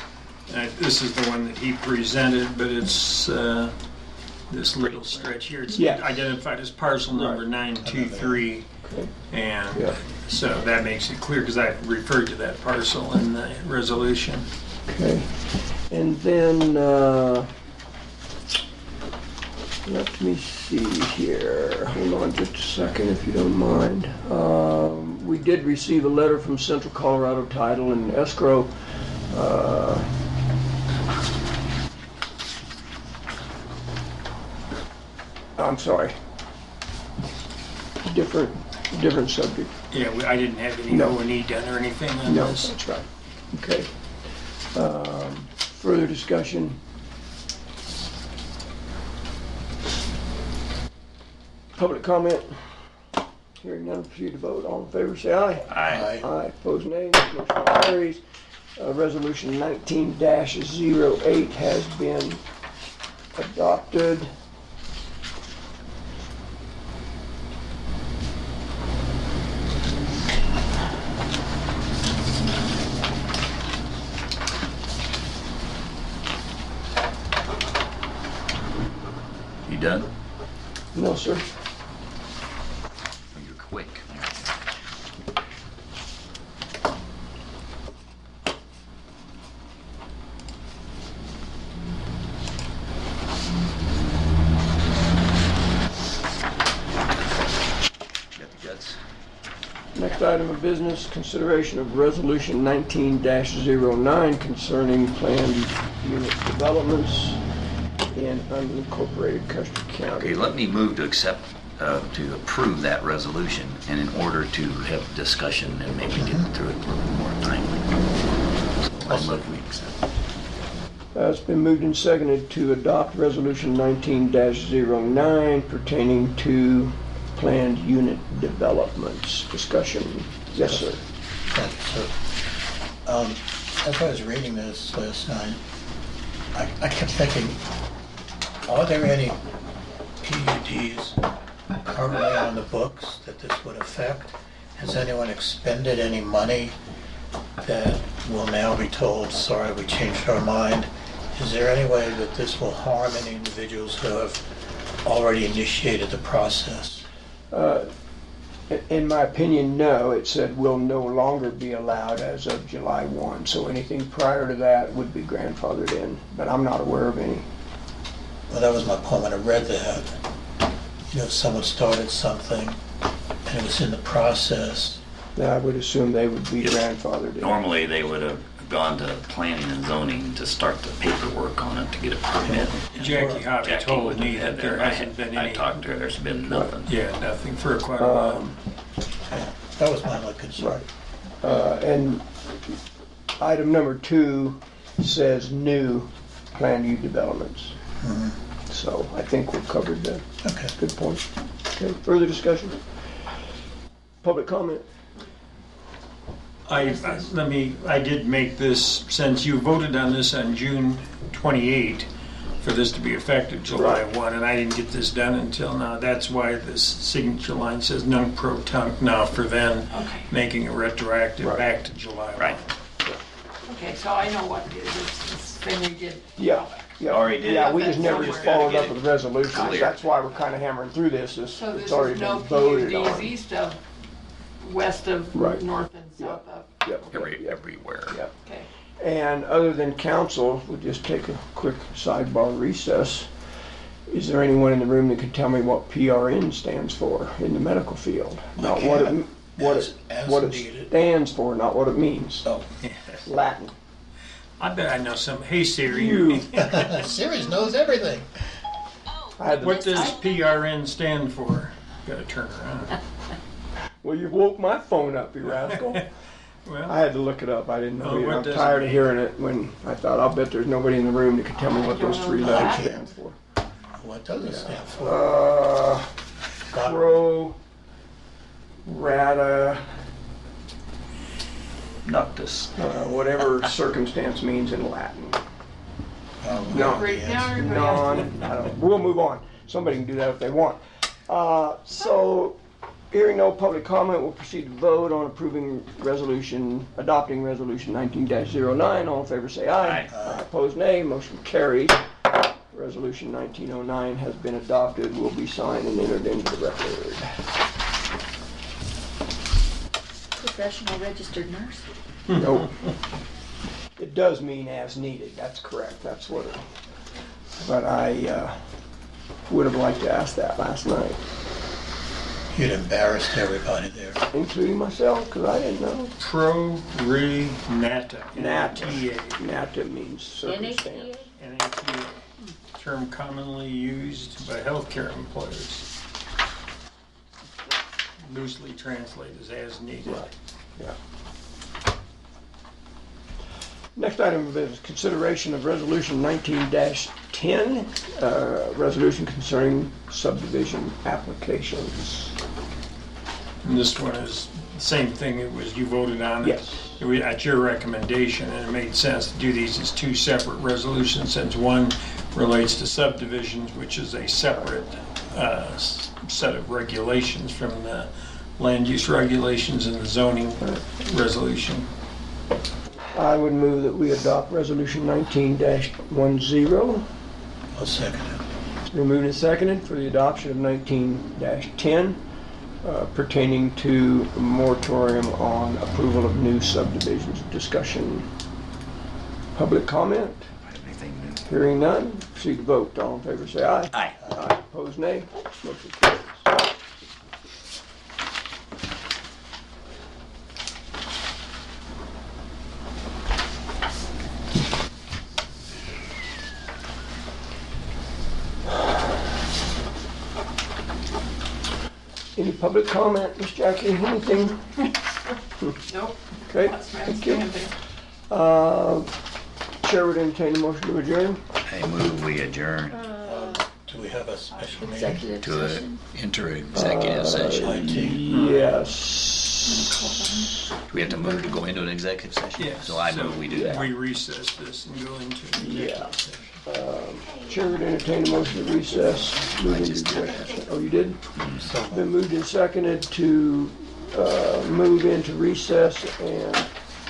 Speaker 2: This is the one that he presented, but it's this little stretch here. It's
Speaker 1: Yes.
Speaker 2: identified as parcel number 923.
Speaker 1: Okay.
Speaker 2: And
Speaker 1: Yeah.
Speaker 2: so that makes it clear because I referred to that parcel in the resolution.
Speaker 1: Okay, and then, let me see here, hold on just a second if you don't mind. We did receive a letter from Central Colorado Title and Escrow. I'm sorry. Different subject.
Speaker 2: Yeah, I didn't have any
Speaker 1: No.
Speaker 2: O&E done or anything on
Speaker 1: No,
Speaker 2: this.
Speaker 1: that's right. Okay. Further discussion? Public comment? Hearing none, proceed to vote. All in favor, say aye.
Speaker 7: Aye.
Speaker 1: Aye. Opposed, nay. Motion carries. Resolution 19-08 has been adopted.
Speaker 7: You done?
Speaker 1: No, sir.
Speaker 7: Oh, you're quick. Got the guts.
Speaker 1: Next item of business, consideration of resolution 19-09 concerning planned unit developments in unincorporated Custer County.
Speaker 7: Okay, let me move to accept, to approve that resolution, and in order to have discussion and maybe get through it a little more timely. So I move we accept.
Speaker 1: It's been moved and seconded to adopt resolution 19-09 pertaining to planned unit developments. Discussion. Yes, sir.
Speaker 3: Thank you, sir. As I was reading this last night, I kept thinking, are there any PUDs currently on the books that this would affect? Has anyone expended any money that will now be told, sorry, we changed our mind? Is there any way that this will harm any individuals who have already initiated the process?
Speaker 1: In my opinion, no. It said will no longer be allowed as of July 1. So anything prior to that would be grandfathered in, but I'm not aware of any.
Speaker 3: Well, that was my point when I read that. You know, someone started something and it was in the process.
Speaker 1: I would assume they would be
Speaker 7: Yes.
Speaker 1: grandfathered in.
Speaker 7: Normally, they would have gone to planning and zoning to start the paperwork on it to get a permit.
Speaker 2: Jackie Hobby
Speaker 7: Jackie
Speaker 2: told
Speaker 7: wouldn't
Speaker 2: me
Speaker 7: have
Speaker 2: that
Speaker 7: had
Speaker 2: there
Speaker 7: there.
Speaker 2: hasn't been
Speaker 7: I
Speaker 2: any.
Speaker 7: talked to her, there's been nothing.
Speaker 2: Yeah, nothing for quite a while.
Speaker 3: That was my only concern.
Speaker 1: Right. And item number 2 says new planned unit developments. So I think we've covered that.
Speaker 3: Okay.
Speaker 1: Good point. Okay, further discussion? Public comment?
Speaker 2: I did make this, since you voted on this on June 28, for this to be effective July 1, and I didn't get this done until now. That's why this signature line says non-pro-tunc now for then,
Speaker 9: Okay.
Speaker 2: making it retroactive
Speaker 1: Right.
Speaker 2: back to July 1.
Speaker 7: Right.
Speaker 9: Okay, so I know what it is, this thing we did.
Speaker 1: Yeah. Yeah,
Speaker 7: Already did
Speaker 1: yeah,
Speaker 7: it.
Speaker 1: we just never just followed up with resolutions.
Speaker 7: Clear.
Speaker 1: That's why we're kind of hammering through this. It's
Speaker 9: So
Speaker 1: it's
Speaker 9: this
Speaker 1: already
Speaker 9: is no
Speaker 1: been voted
Speaker 9: PUDs
Speaker 1: on.
Speaker 9: east of, west of,
Speaker 1: Right.
Speaker 9: north and south of?
Speaker 1: Yep, yep,
Speaker 7: Everywhere.
Speaker 1: yep.
Speaker 9: Okay.
Speaker 1: And other than council, we'll just take a quick sidebar recess. Is there anyone in the room that can tell me what PRN stands for in the medical field? Not what it,
Speaker 3: can.
Speaker 1: what
Speaker 3: As
Speaker 1: it, what it
Speaker 3: needed.
Speaker 1: stands for, not what it means.
Speaker 3: Oh.
Speaker 1: Latin.
Speaker 2: I bet I know some. Hey Siri,
Speaker 1: You.
Speaker 3: Siri knows everything.
Speaker 1: I had to,
Speaker 2: what does PRN stand for? Gotta turn around.
Speaker 1: well, you woke my phone up, you rascal.
Speaker 2: Well,
Speaker 1: I had to look it up. I didn't know
Speaker 2: Oh,
Speaker 1: it.
Speaker 2: what
Speaker 1: I'm
Speaker 2: does it
Speaker 1: tired of
Speaker 2: mean?
Speaker 1: hearing it when I thought, I'll bet there's nobody in the room that can tell me what those 3 letters stand for.
Speaker 3: What does it stand for?
Speaker 1: Pro, rata,
Speaker 7: Noctis.
Speaker 1: whatever circumstance means in Latin.
Speaker 3: No.
Speaker 9: Right now, everybody
Speaker 1: Non,
Speaker 9: has to-
Speaker 1: I don't, we'll move on. Somebody can do that if they want. So, Hearing no public comment, we'll proceed to vote on adopting resolution 19-09. All in favor say aye.
Speaker 7: Aye.
Speaker 1: Opposed nay. Motion carries. Resolution 1909 has been adopted, will be signed and entered into the record.
Speaker 4: Professional registered nurse.
Speaker 1: Nope. It does mean as needed, that's correct, that's what it, but I would have liked to ask that last night,
Speaker 3: You'd embarrassed everybody there.
Speaker 1: including myself, because I didn't know.
Speaker 2: Pro-re-nata.
Speaker 1: Nata.
Speaker 2: N-A-T-A.
Speaker 1: Nata means circumstance.
Speaker 2: N-A-T-A. Term commonly used by healthcare employers. Loosely translated as needed.
Speaker 1: Right, yeah. Next item of business, consideration of resolution 19-10, resolution concerning subdivision applications.
Speaker 2: And this one is the same thing, it was, you voted on it.
Speaker 1: Yes.
Speaker 2: It was at your recommendation, and it made sense to do these as two separate resolutions, since one relates to subdivisions, which is a separate set of regulations from the land use regulations and the zoning resolution.
Speaker 1: I would move that we adopt resolution 19-10.
Speaker 3: I'll second it.
Speaker 1: It's been moved and seconded for the adoption of 19-10 pertaining to a moratorium on approval of new subdivisions. Discussion. Public comment?
Speaker 7: Anything new?
Speaker 1: Hearing none, proceed to vote. All in favor say aye.
Speaker 7: Aye.
Speaker 1: Aye. Opposed nay. Motion carries. Any public comment, Ms. Jackie? Anything?
Speaker 9: Nope.
Speaker 1: Okay,
Speaker 9: That's my
Speaker 1: thank you.
Speaker 9: understanding.
Speaker 1: Chair would entertain a motion to adjourn.
Speaker 7: I move we adjourn
Speaker 3: Do we have a special meeting?
Speaker 4: Executive
Speaker 7: to
Speaker 4: session.
Speaker 7: enter executive session.
Speaker 3: IT.
Speaker 1: Yes.
Speaker 7: Do we have to move to go into an executive session?
Speaker 2: Yes.
Speaker 7: So I move we do that.
Speaker 2: We recess this and go into
Speaker 1: Yeah.
Speaker 2: executive session.
Speaker 1: Chair would entertain a motion to recess. Move into executive session. Oh, you did? Been moved and seconded to move into recess and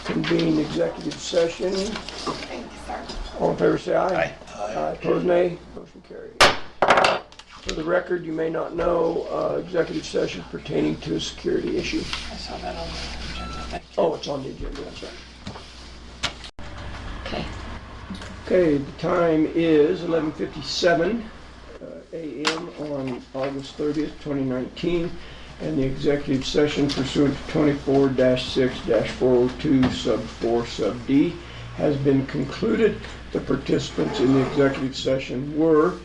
Speaker 1: convene executive session.
Speaker 6: Thank you, sir.
Speaker 1: All in favor say aye.
Speaker 7: Aye.
Speaker 1: Aye. Opposed nay. Motion carried. For the record, you may not know, executive session pertaining to a security issue.
Speaker 9: I saw that on the agenda. Thank you.
Speaker 1: Oh, it's on the agenda, that's right.
Speaker 4: Okay.
Speaker 1: Okay, the time is 11:57 a.m. on August 30th, 2019, and the executive session pursuant to 24-6-402 sub 4 sub D has been concluded. The participants in the executive session were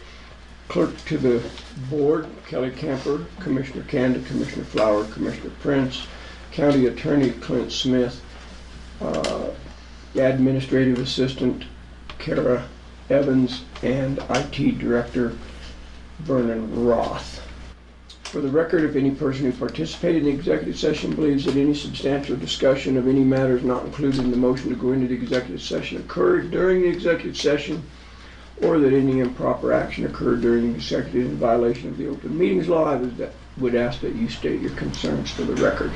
Speaker 1: Clerk to the Board, Kelly Camper, Commissioner Kanda, Commissioner Flower, Commissioner Prince, County Attorney Clint Smith, Administrative Assistant Kara Evans, and IT Director Vernon Roth. For the record, if any person who participated in the executive session believes that any substantial discussion of any matters not included in the motion to go into the executive session occurred during the executive session, or that any improper action occurred during the executive in violation of the open meetings law, I would ask that you state your concerns for the record.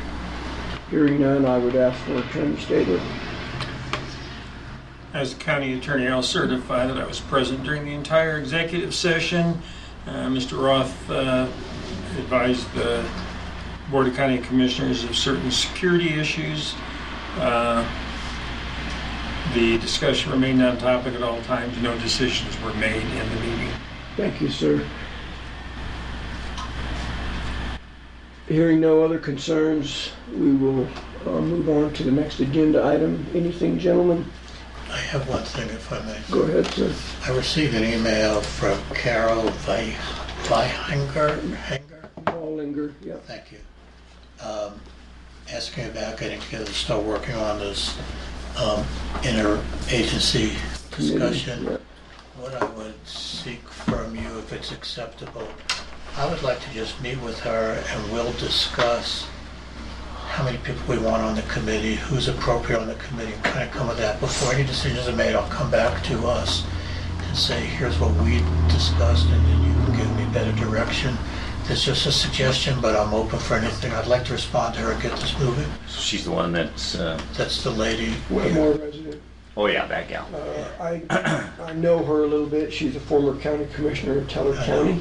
Speaker 1: Hearing none, I would ask for attorney statement.
Speaker 2: As the county attorney, I'll certify that I was present during the entire executive session. Mr. Roth advised the Board of County Commissioners of certain security issues. The discussion remained on topic at all times. No decisions were made in the meeting.
Speaker 1: Thank you, sir. Hearing no other concerns, we will move on to the next agenda item. Anything, gentlemen?
Speaker 3: I have one thing, if I may.
Speaker 1: Go ahead, sir.
Speaker 3: I received an email from Carol Weihinger.
Speaker 1: Wallinger, yeah.
Speaker 3: Thank you. Asking about getting together to start working on this interagency discussion.
Speaker 1: Yeah.
Speaker 3: What I would seek from you, if it's acceptable, I would like to just meet with her and we'll discuss how many people we want on the committee, who's appropriate on the committee, and kind of come with that. Before any decisions are made, I'll come back to us and say, here's what we discussed, and then you can give me better direction. That's just a suggestion, but I'm open for anything. I'd like to respond to her and get this moving.
Speaker 7: She's the one that's,
Speaker 3: That's the lady.
Speaker 1: Wetmore resident.
Speaker 7: oh yeah, that gal.
Speaker 1: I know her a little bit. She's a former county commissioner in Teller County.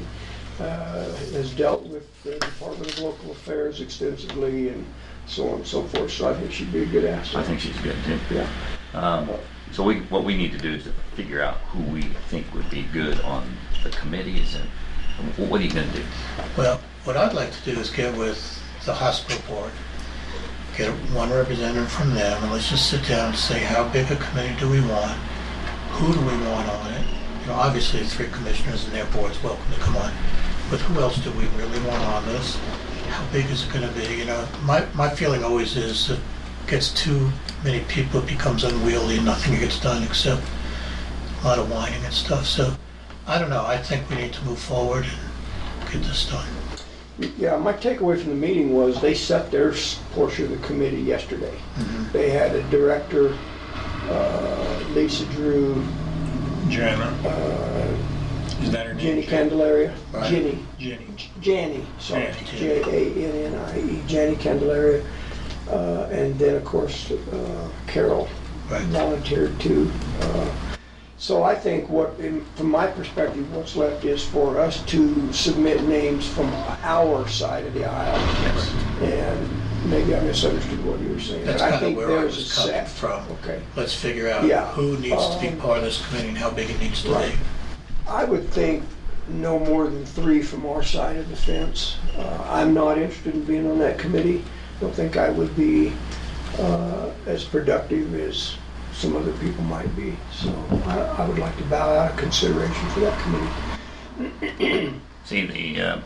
Speaker 1: Has dealt with the Department of Local Affairs extensively and so on and so forth. So I think she'd be a good asset.
Speaker 7: I think she's good too.
Speaker 1: Yeah.
Speaker 7: So what we need to do is to figure out who we think would be good on the committees, and what are you gonna do?
Speaker 3: Well, what I'd like to do is get with the hospital board, get one representative from them, and let's just sit down and say, how big a committee do we want? Who do we want on it? You know, obviously, the 3 commissioners and their board's welcome to come on, but who else do we really want on this? How big is it gonna be? You know, my feeling always is that it gets too many people, it becomes unwieldy and nothing gets done except a lot of whining and stuff. So, I don't know, I think we need to move forward and get this done.
Speaker 1: Yeah, my takeaway from the meeting was they set their portion of the committee yesterday. They had a director, Lisa Drew,
Speaker 3: Jenna. Is that her name?
Speaker 1: Jenny Candelaria.
Speaker 3: Right.
Speaker 1: Janny, sorry.
Speaker 3: Janny.
Speaker 1: Jannie, Janny Candelaria. And then, of course, Carol volunteered too. So I think from my perspective, what's left is for us to submit names from our side of the aisle.
Speaker 3: Yes.
Speaker 1: And maybe I misunderstood what you were saying.
Speaker 3: That's
Speaker 1: but I
Speaker 3: kind of
Speaker 1: think
Speaker 3: where I
Speaker 1: there's
Speaker 3: was
Speaker 1: a
Speaker 3: coming
Speaker 1: set.
Speaker 3: from.
Speaker 1: Okay.
Speaker 3: Let's figure out
Speaker 1: Yeah.
Speaker 3: who needs to be part of this committee and how big it needs to
Speaker 1: Right.
Speaker 3: be.
Speaker 1: I would think no more than 3 from our side of the fence. I'm not interested in being on that committee. Don't think I would be as productive as some other people might be. So I would like to bow out of consideration for that committee.
Speaker 7: See, the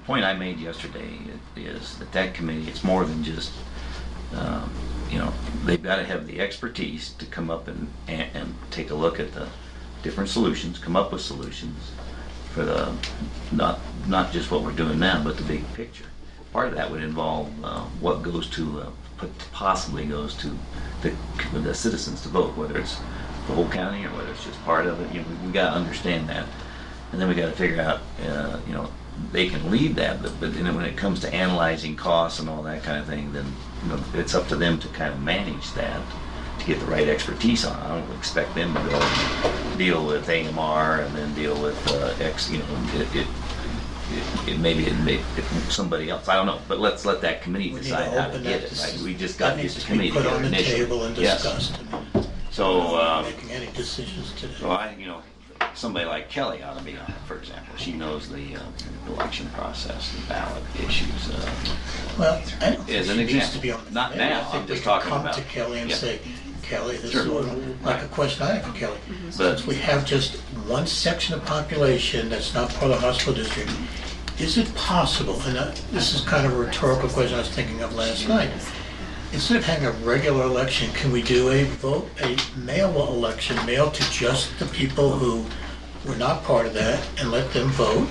Speaker 7: point I made yesterday is that committee, it's more than just, you know, they've got to have the expertise to come up and take a look at the different solutions, come up with solutions for the, not just what we're doing now, but the big picture. Part of that would involve what goes to, possibly goes to the citizens to vote, whether it's the whole county or whether it's just part of it. You know, we got to understand that, and then we got to figure out, you know, they can lead that, but then when it comes to analyzing costs and all that kind of thing, then you know, it's up to them to kind of manage that to get the right expertise on. I don't expect them to go and deal with AMR and then deal with X. You know, it maybe somebody else. I don't know, but let's let that committee decide how to get it. Right? We just got this committee
Speaker 3: put on the
Speaker 7: initially.
Speaker 3: table and
Speaker 7: Yes.
Speaker 3: discussed.
Speaker 7: So,
Speaker 3: Making any decisions today.
Speaker 7: so you know, somebody like Kelly ought to be on it, for example. She knows the election process, the ballot issues.
Speaker 3: Well, I don't think
Speaker 7: As
Speaker 3: she
Speaker 7: an
Speaker 3: needs
Speaker 7: example.
Speaker 3: to be on the
Speaker 7: Not
Speaker 3: committee.
Speaker 7: now,
Speaker 3: I think
Speaker 7: I'm
Speaker 3: we
Speaker 7: just
Speaker 3: can
Speaker 7: talking
Speaker 3: come
Speaker 7: about-
Speaker 3: to Kelly and
Speaker 7: yeah.
Speaker 3: say, Kelly, this
Speaker 7: Sure.
Speaker 3: is what, like a question I have for Kelly.
Speaker 7: But-
Speaker 3: Since we have just one section of population that's not part of the hospital district, is it possible, and this is kind of a rhetorical question I was thinking of last night, instead of having a regular election, can we do a mail election, mail to just the people who were not part of that and let them vote?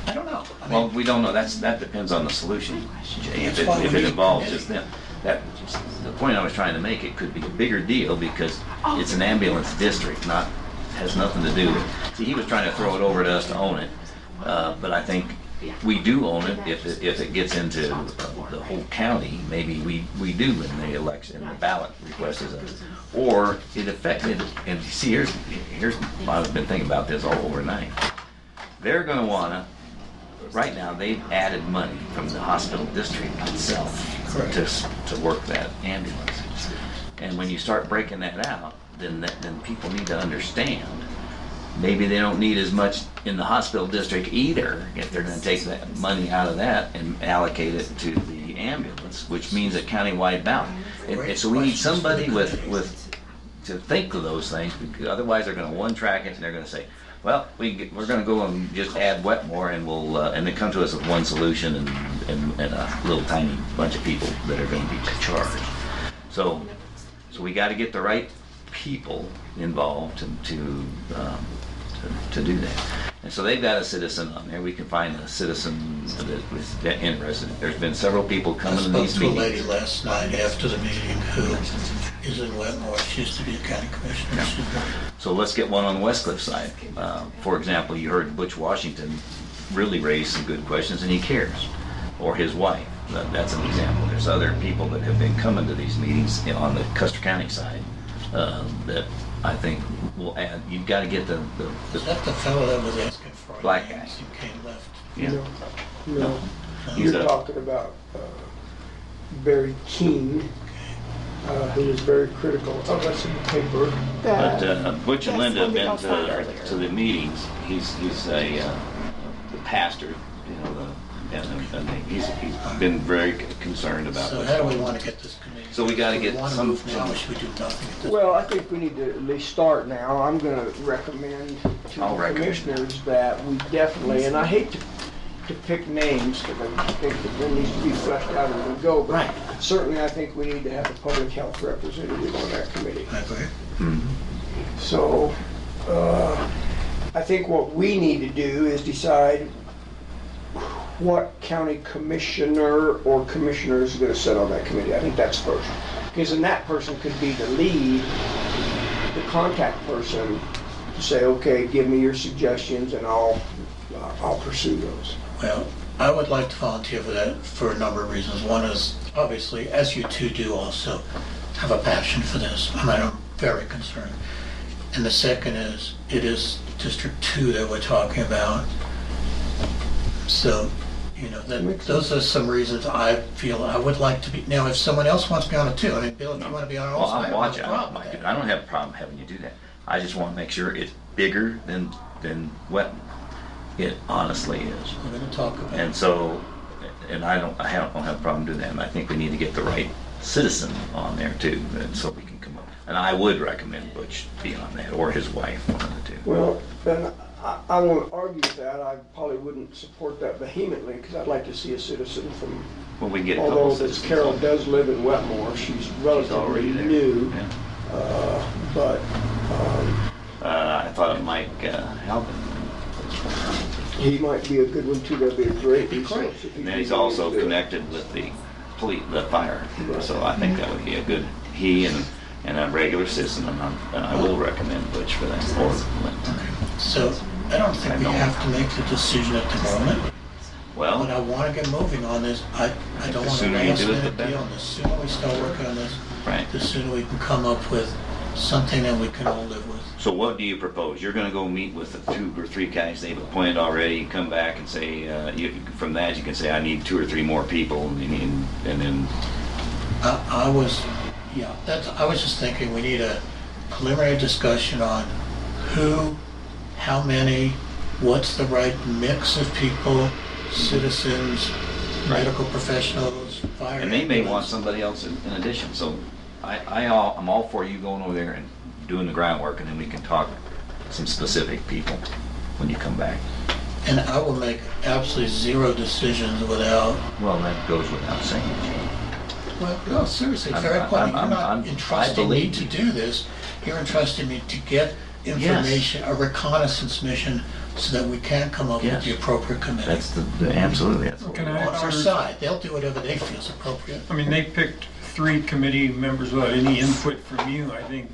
Speaker 3: I don't know. I mean,
Speaker 7: Well, we don't know. That depends on the solution, Jay. If
Speaker 3: That's why
Speaker 7: it
Speaker 3: we need
Speaker 7: involves
Speaker 3: a
Speaker 7: just them, the point I was trying to make, it could be a bigger deal because it's an ambulance district, has nothing to do with. See, he was trying to throw it over to us to own it, but I think we do own it if it gets into the whole county. Maybe we do in the election, the ballot request is or it affected. And see, here's I've been thinking about this all overnight. They're going to want to. Right now, they've added money from the hospital district itself to work that ambulance. And when you start breaking that out, then people need to understand. Maybe they don't need as much in the hospital district either if they're going to take that money out of that and allocate it to the ambulance, which means a countywide ballot. So we need somebody to think of those things, because otherwise they're going to one track it and they're going to say, well, we're going to go and just add Wetmore and we'll and they come to us with one solution and a little tiny bunch of people that are going to be charged. So we got to get the right people involved to do that. And so they've got a citizen on there. We can find a citizen that was interested. There's been several people coming to these
Speaker 3: I spoke to a
Speaker 7: meetings.
Speaker 3: lady last night after the meeting who is in Wetmore. She used to be a county commissioner.
Speaker 7: So let's get one on the Westcliff side. For example, you heard Butch Washington really raised some good questions and he cares. Or his wife, that's an example. There's other people that have been coming to these meetings on the Custer County side that I think will add. You've got to get the
Speaker 3: Is that the fellow that was asking for our
Speaker 7: Black
Speaker 3: names
Speaker 7: guy.
Speaker 3: who came left?
Speaker 7: Yeah.
Speaker 1: No,
Speaker 7: He's
Speaker 1: you're
Speaker 7: a-
Speaker 1: talking about Barry King, who was very critical of us in the paper.
Speaker 7: But Butch and
Speaker 6: That's
Speaker 7: Linda have
Speaker 6: one
Speaker 7: been
Speaker 6: that I found earlier.
Speaker 7: to the meetings. He's a the pastor, you know, and he's been very concerned about.
Speaker 3: So
Speaker 7: what's
Speaker 3: how do we
Speaker 7: going on.
Speaker 3: want to get this committee?
Speaker 7: So we gotta
Speaker 3: Do
Speaker 7: get
Speaker 3: want to
Speaker 7: some-
Speaker 3: move now, or should we do nothing at this
Speaker 1: Well, I
Speaker 3: point?
Speaker 1: think we need to at least start now. I'm gonna recommend to
Speaker 7: I'll
Speaker 1: the
Speaker 7: recommend.
Speaker 1: commissioners that we definitely, and I hate to pick names, because I think that there needs to be fleshed out as we go, but
Speaker 3: Right.
Speaker 1: certainly I think we need to have a public health representative on that committee.
Speaker 3: I agree.
Speaker 1: So, I think what we need to do is decide what county commissioner or commissioners are gonna sit on that committee. I think that's first. Because then that person could be the lead, the contact person, to say, okay, give me your suggestions and I'll pursue those.
Speaker 3: Well, I would like to volunteer for that for a number of reasons. One is, obviously, as you two do also, have a passion for this. I mean, I'm very concerned. And the second is, it is District 2 that we're talking about. So, you know, those are some reasons I feel I would like to be. Now, if someone else wants to be on it too, I mean, Bill, if you want to be on it
Speaker 7: Well,
Speaker 3: also, I
Speaker 7: I'm
Speaker 3: have no
Speaker 7: watching.
Speaker 3: problem with that.
Speaker 7: I don't have a problem having you do that. I just want to make sure it's bigger than Wetton. It honestly is.
Speaker 3: We're going to talk about it.
Speaker 7: And so, and I don't have a problem doing that. And I think we need to get the right citizen on there too, and so we can come up. And I would recommend Butch be on that, or his wife, one of the two.
Speaker 1: Well, then I won't argue with that. I probably wouldn't support that vehemently, because I'd like to see a citizen from,
Speaker 7: Well, we can get a couple
Speaker 1: although
Speaker 7: of
Speaker 1: this
Speaker 7: citizens
Speaker 1: Carol
Speaker 7: on.
Speaker 1: does live in Wetmore, she's relatively
Speaker 7: already there.
Speaker 1: new.
Speaker 7: Yeah.
Speaker 1: But
Speaker 7: I thought it might help him.
Speaker 1: he might be a good one too. That'd be a great
Speaker 3: Be great.
Speaker 1: resource. if he
Speaker 7: And then he's
Speaker 1: could
Speaker 7: also
Speaker 1: do it.
Speaker 7: connected with the fire. So I think that would be a good, he and a regular citizen, and I will recommend Butch for that. Or Linton.
Speaker 3: So, I don't think we have to make the decision at the moment. But I
Speaker 7: Well,
Speaker 3: want to get moving on this. I don't
Speaker 7: The
Speaker 3: want a
Speaker 7: sooner you
Speaker 3: last
Speaker 7: do it, the
Speaker 3: minute
Speaker 7: better.
Speaker 3: deal. And the sooner we start working on this,
Speaker 7: right.
Speaker 3: the sooner we can come up with something that we can all live with.
Speaker 7: So what do you propose? You're gonna go meet with the 2 or 3 guys they've appointed already, come back and say, from that you can say, I need 2 or 3 more people, and then,
Speaker 3: I was just thinking we need a preliminary discussion on who, how many, what's the right mix of people, citizens, medical professionals, fire.
Speaker 7: and they may want
Speaker 3: ambulance.
Speaker 7: somebody else in addition. So I'm all for you going over there and doing the groundwork, and then we can talk some specific people when you come back.
Speaker 3: And I will make absolutely zero decisions without.
Speaker 7: Well, that goes without saying.
Speaker 3: Well, no, seriously,
Speaker 7: I'm-
Speaker 3: fair point. You're
Speaker 7: I'm-
Speaker 3: not
Speaker 7: I
Speaker 3: entrusting me
Speaker 7: believe
Speaker 3: to
Speaker 7: you.
Speaker 3: do this. You're entrusting me to get information, a reconnaissance mission, so that we can come up with
Speaker 7: Yes.
Speaker 3: the appropriate committee.
Speaker 7: That's absolutely. That's
Speaker 2: Can I
Speaker 3: On our
Speaker 2: observe-
Speaker 3: side, they'll do whatever they feel is appropriate.
Speaker 2: I mean, they picked 3 committee members without any input from you. I think,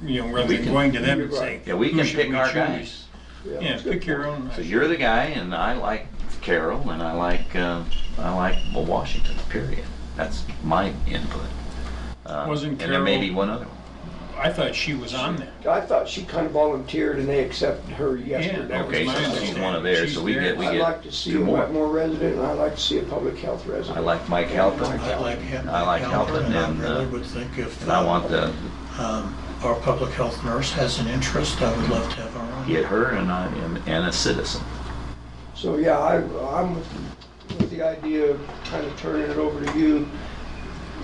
Speaker 2: rather
Speaker 7: We
Speaker 2: than
Speaker 7: can-
Speaker 2: going to them and
Speaker 1: You're
Speaker 2: saying,
Speaker 7: Yeah, we
Speaker 2: who
Speaker 7: can
Speaker 2: should
Speaker 7: pick
Speaker 2: we
Speaker 7: our
Speaker 2: choose?
Speaker 7: guys.
Speaker 2: Yeah,
Speaker 1: that's a good
Speaker 2: pick your
Speaker 1: point.
Speaker 2: own.
Speaker 7: So you're the guy, and I like Carol, and I like Washington. Period. That's my input.
Speaker 2: Wasn't
Speaker 7: and there may
Speaker 2: Carol-
Speaker 7: be one other one.
Speaker 2: I thought she was on there.
Speaker 1: I thought she kind of volunteered and they accepted her yesterday.
Speaker 2: that was
Speaker 7: Okay,
Speaker 2: my
Speaker 7: so she's
Speaker 2: understanding.
Speaker 7: one of theirs.
Speaker 2: She's
Speaker 7: So we
Speaker 2: there.
Speaker 7: get
Speaker 1: I'd like to see
Speaker 7: 2
Speaker 1: a
Speaker 7: more.
Speaker 1: Wetmore resident, and I'd like to see a public health resident.
Speaker 7: I like Mike Halpin.
Speaker 3: I like him.
Speaker 7: I like Halpin,
Speaker 3: and I
Speaker 7: and,
Speaker 3: really would think if
Speaker 7: and I want the
Speaker 3: our public health nurse has an interest, I would love to have her on.
Speaker 7: get her and a citizen.
Speaker 1: So, yeah, I'm with the idea of kind of turning it over to you,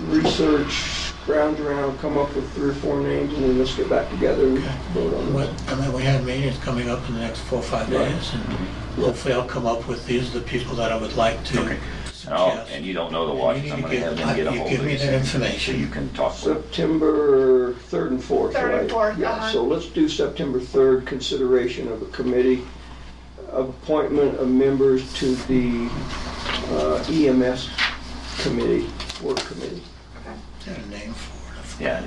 Speaker 1: research, ground around, come up with 3 or 4 names, and then let's get back together and
Speaker 3: Okay.
Speaker 1: vote on
Speaker 3: What,
Speaker 1: it.
Speaker 3: I mean, we have meetings coming up in the next 4 or 5
Speaker 1: Right.
Speaker 3: days, and hopefully I'll come up with, these are the people that I would like to
Speaker 7: Okay.
Speaker 3: suggest.
Speaker 7: And you don't know the
Speaker 3: And
Speaker 7: Washington.
Speaker 3: you
Speaker 7: I'm
Speaker 3: need
Speaker 7: going to
Speaker 3: to
Speaker 7: have them get a hold
Speaker 3: give
Speaker 7: of
Speaker 3: me
Speaker 7: you.
Speaker 3: that
Speaker 7: So
Speaker 3: information.
Speaker 7: you can talk with them.
Speaker 1: September 3rd and 4th,
Speaker 6: 3rd and
Speaker 1: right?
Speaker 6: 4th,
Speaker 1: Yeah, so let's do September 3rd, consideration of a committee of appointment of members to the EMS committee, work committee.
Speaker 3: Is there a name for it?
Speaker 7: Yeah,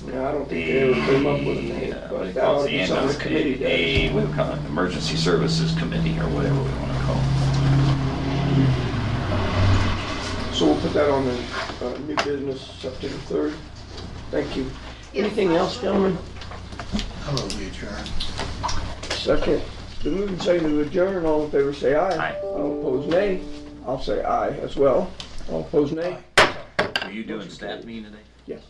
Speaker 1: Yeah, I don't think they ever came up with a name, but that ought to be something the committee does.
Speaker 7: What do we call it? Emergency Services Committee or whatever we want to call it.
Speaker 1: So we'll put that on the new business September 3rd. Thank you. Anything else, gentlemen?
Speaker 3: I will adjourn.
Speaker 1: Second. The move and second to adjourn. All in favor say aye.
Speaker 7: Aye.
Speaker 1: All opposed nay. I'll say aye as well. All opposed nay.
Speaker 7: Are you doing staff meeting today?
Speaker 1: Yes.